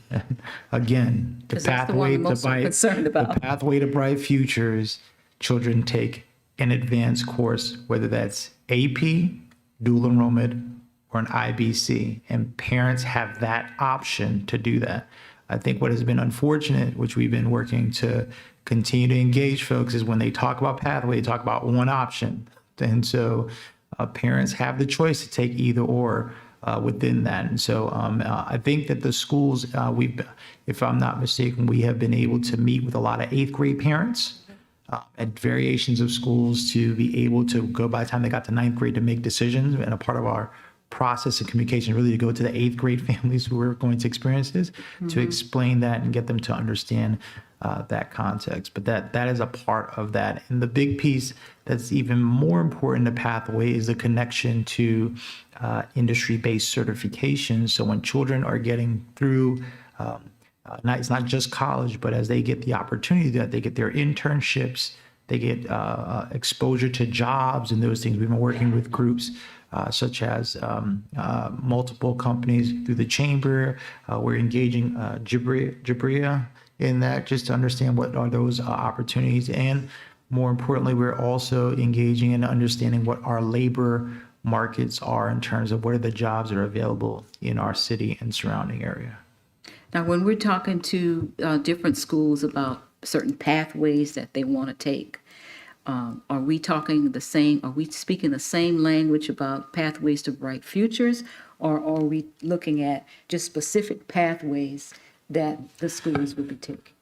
Again, the 'Cause that's the one pathway I'm most concerned about. the pathway to bright futures, children take an advanced course, whether that's AP, dual enrollment, or an IBC, and parents have that option to do that. I think what has been unfortunate, which we've been working to continue to engage folks, is when they talk about pathway, they talk about one option. And so parents have the choice to take either or within that. And so I think that the schools, if I'm not mistaken, we have been able to meet with a lot of 8th grade parents at variations of schools to be able to go, by the time they got to 9th grade, to make decisions. And a part of our process of communication really to go to the 8th grade families who are going to experience this, to explain that and get them to understand that context. But that is a part of that. And the big piece that's even more important to pathway is the connection to industry-based certifications. So when children are getting through, it's not just college, but as they get the opportunity that they get their internships, they get exposure to jobs and those things. We've been working with groups such as multiple companies through the chamber. We're engaging Jabria in that, just to understand what are those opportunities. And more importantly, we're also engaging in understanding what our labor markets are in terms of what are the jobs that are available in our city and surrounding area. Now, when we're talking to different schools about certain pathways that they want to take, are we talking the same? Are we speaking the same language about pathways to bright futures, or are we looking at just specific pathways that the schools would be taking?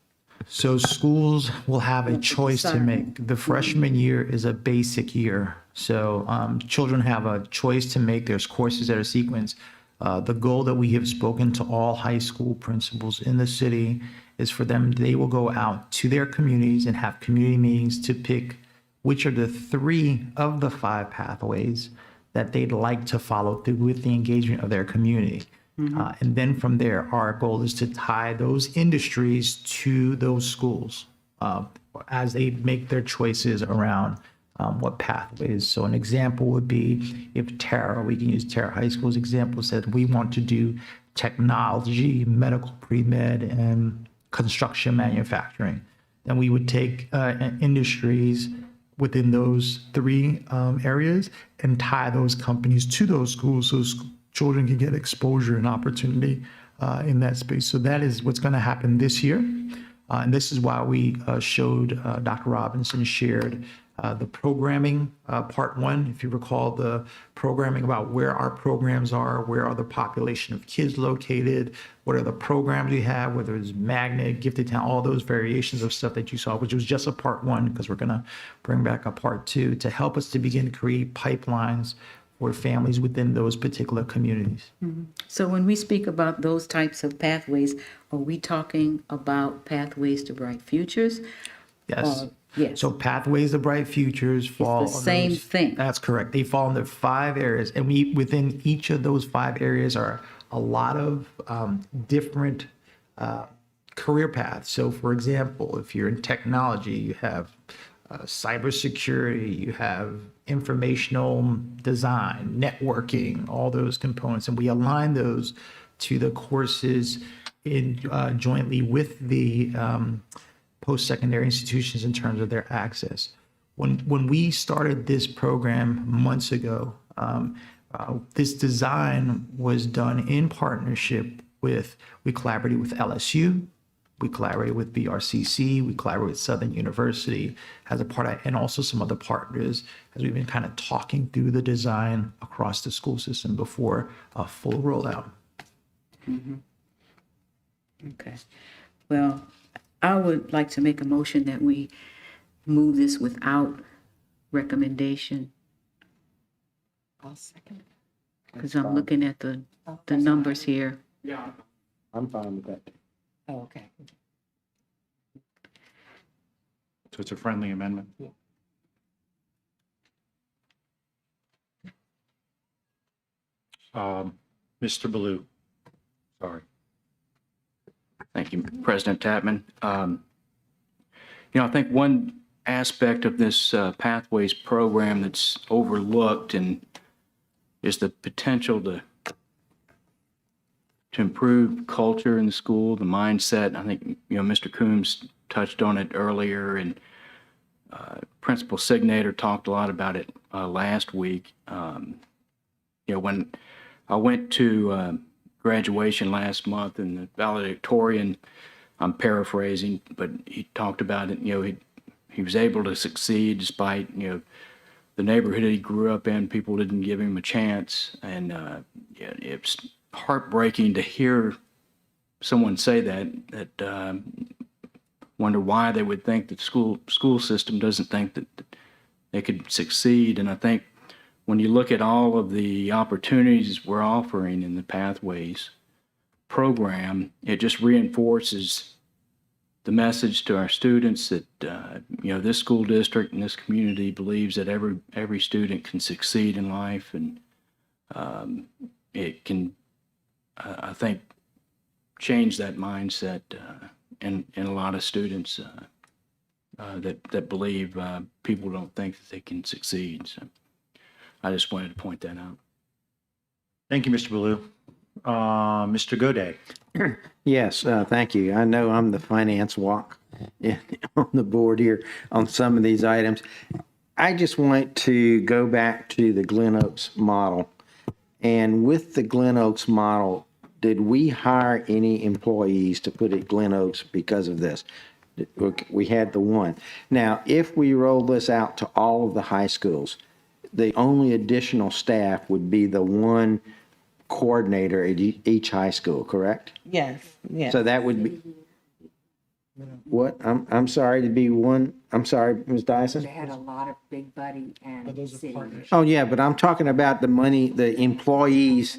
So schools will have a choice to make. The freshman year is a basic year. So children have a choice to make. There's courses that are sequenced. The goal that we have spoken to all high school principals in the city is for them, they will go out to their communities and have community meetings to pick which are the 3 of the 5 pathways that they'd like to follow through with the engagement of their community. And then from there, our goal is to tie those industries to those schools as they make their choices around what pathways. So an example would be if Tara, we can use Tara High School's example, said we want to do technology, medical pre-med, and construction manufacturing. Then we would take industries within those 3 areas and tie those companies to those schools so children can get exposure and opportunity in that space. So that is what's going to happen this year. And this is why we showed, Dr. Robinson shared the programming, part 1, if you recall, the programming about where our programs are the population of kids located, what are the programs we have, whether it's magnet, gifted talent, all those variations of stuff that you saw, which was just a part 1, because we're going to bring back a part 2 to help us to begin to create pipelines for families within those particular communities. So when we speak about those types of pathways, are we talking about pathways to bright futures? Yes. Yes. So pathways to bright futures fall. It's the same thing. That's correct. They fall into 5 areas, and within each of those 5 areas are a lot of different career paths. So, for example, if you're in technology, you have cybersecurity, you have informational design, networking, all those components, and we align those to the courses in jointly with the post-secondary institutions in terms of their access. When we started this program months ago, this design was done in partnership we collaborated with LSU, we collaborated with BRCC, we collaborated with Southern University as a part of, and also some other partners as we've been kind of talking through the design across the school system before a full rollout. Okay. Well, I would like to make a motion that we move this without recommendation. I'll second. Because I'm looking at the numbers here. I'm fine with that. Oh, okay. So it's a friendly amendment. Mr. Baloo, sorry. Thank you, President Tapman. I think one aspect of this Pathways program that's overlooked and is the potential to improve culture in the school, the mindset. I think, Mr. Coombs touched on it earlier, and Principal Signator talked a lot about it last week. When I went to graduation last month, and the valedictorian, I'm paraphrasing, but he talked about it, he was able to succeed despite, the neighborhood he grew up in, people didn't give him a chance. And it's heartbreaking to hear someone say that wonder why they would think that the school system doesn't think that they could succeed. And I think when you look at all of the opportunities we're offering in the Pathways program, it just reinforces the message to our students that this school district and this community believes that every student can succeed in life, and it can, I think, change that mindset in a lot of students that believe people don't think that they can succeed. So I just wanted to point that out. Thank you, Mr. Baloo. Mr. Goday. Yes, thank you. I know I'm the finance walk on the board here on some of these items. I just want to go back to the Glen Oaks model. And with the Glen Oaks model, did we hire any employees to put at Glen Oaks because of this? We had the one. Now, if we roll this out to all of the high schools, the only additional staff would be the one coordinator at each high school, correct? Yes, yes. So that would be, what? I'm sorry, to be one, I'm sorry, Ms. Dyson? They had a lot of big buddy and city. Oh, yeah, but I'm talking about the money, the employees.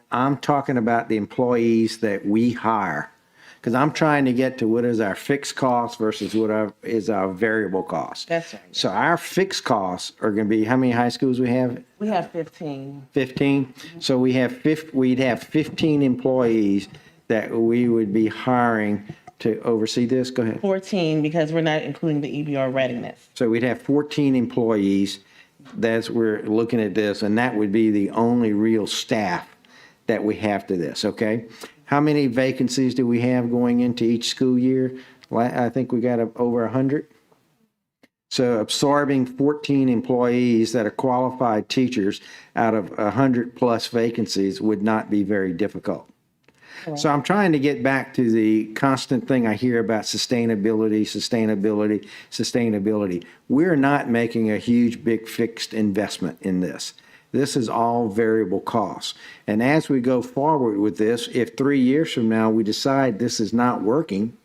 I'm talking about the employees that we hire. Because I'm trying to get to what is our fixed cost versus what is our variable cost. That's right. So our fixed costs are going to be, how many high schools we have? We have 15. 15. So we'd have 15 employees that we would be hiring to oversee this. Go ahead. 14, because we're not including the EBR readiness. So we'd have 14 employees. We're looking at this, and that would be the only real staff that we have to this, okay? How many vacancies do we have going into each school year? I think we got over 100. So absorbing 14 employees that are qualified teachers out of 100 plus vacancies would not be very difficult. So I'm trying to get back to the constant thing I hear about sustainability, sustainability, sustainability. We're not making a huge, big fixed investment in this. This is all variable costs. And as we go forward with this, if 3 years from now we decide this is not working,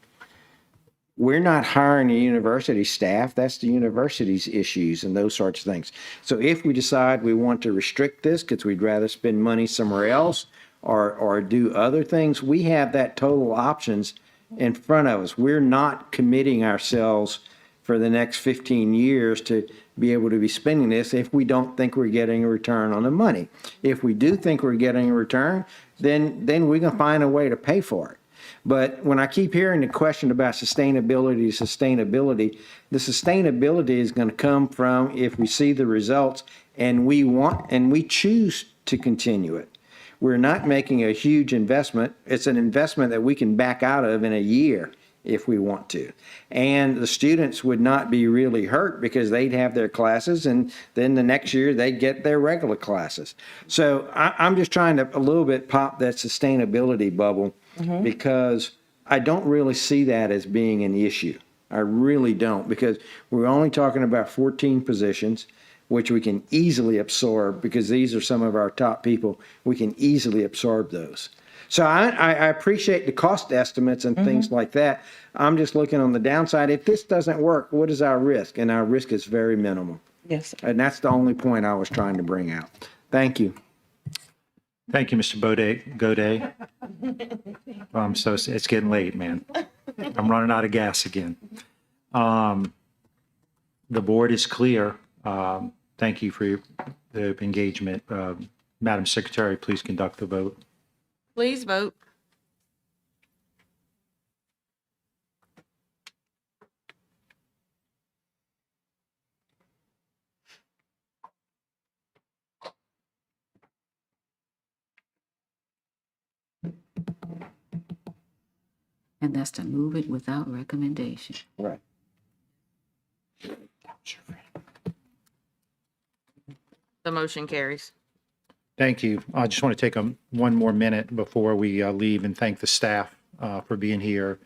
we're not hiring a university staff. That's the university's issues and those sorts of things. So if we decide we want to restrict this because we'd rather spend money somewhere else or do other things, we have that total options in front of us. We're not committing ourselves for the next 15 years to be able to be spending this if we don't think we're getting a return on the money. If we do think we're getting a return, then we're going to find a way to pay for it. But when I keep hearing the question about sustainability, the sustainability is going to come from if we see the results and we choose to continue it. We're not making a huge investment. It's an investment that we can back out of in a year if we want to. And the students would not be really hurt because they'd have their classes and then the next year they'd get their regular classes. So I'm just trying to a little bit pop that sustainability bubble because I don't really see that as being an issue. I really don't, because we're only talking about 14 positions, which we can easily absorb because these are some of our top people. We can easily absorb those. So I appreciate the cost estimates and things like that. I'm just looking on the downside. If this doesn't work, what is our risk? And our risk is very minimal. Yes. And that's the only point I was trying to bring out. Thank you. Thank you, Mr. Goday. So it's getting late, man. I'm running out of gas again. The board is clear. Thank you for the engagement. Madam Secretary, please conduct the vote. Please vote. And that's to move it without recommendation. Right. The motion carries. Thank you. I just want to take one more minute before we leave and thank the staff for being here.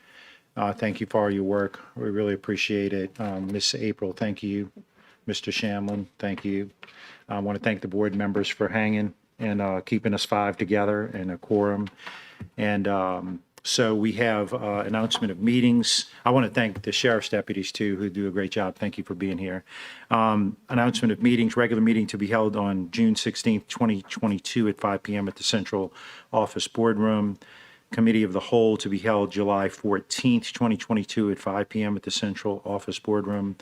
Thank you for all your work. We really appreciate it. Miss April, thank you. Mr. Shamlin, thank you. I want to thank the board members for hanging and keeping us five together in a quorum. And so we have announcement of meetings. I want to thank the sheriff's deputies too, who do a great job. Thank you for being here. Announcement of meetings, regular meeting to be held on June 16th, 2022 at 5 p.m. at the Central Office Boardroom. Committee of the Whole to be held July 14th, 2022 at 5 p.m. at the Central Office Boardroom.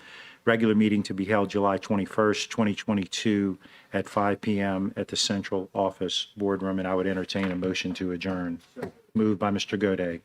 Regular meeting to be held July 21st, 2022 at 5 p.m. at the Central Office Boardroom. And I would entertain a motion to adjourn. Moved by Mr. Goday.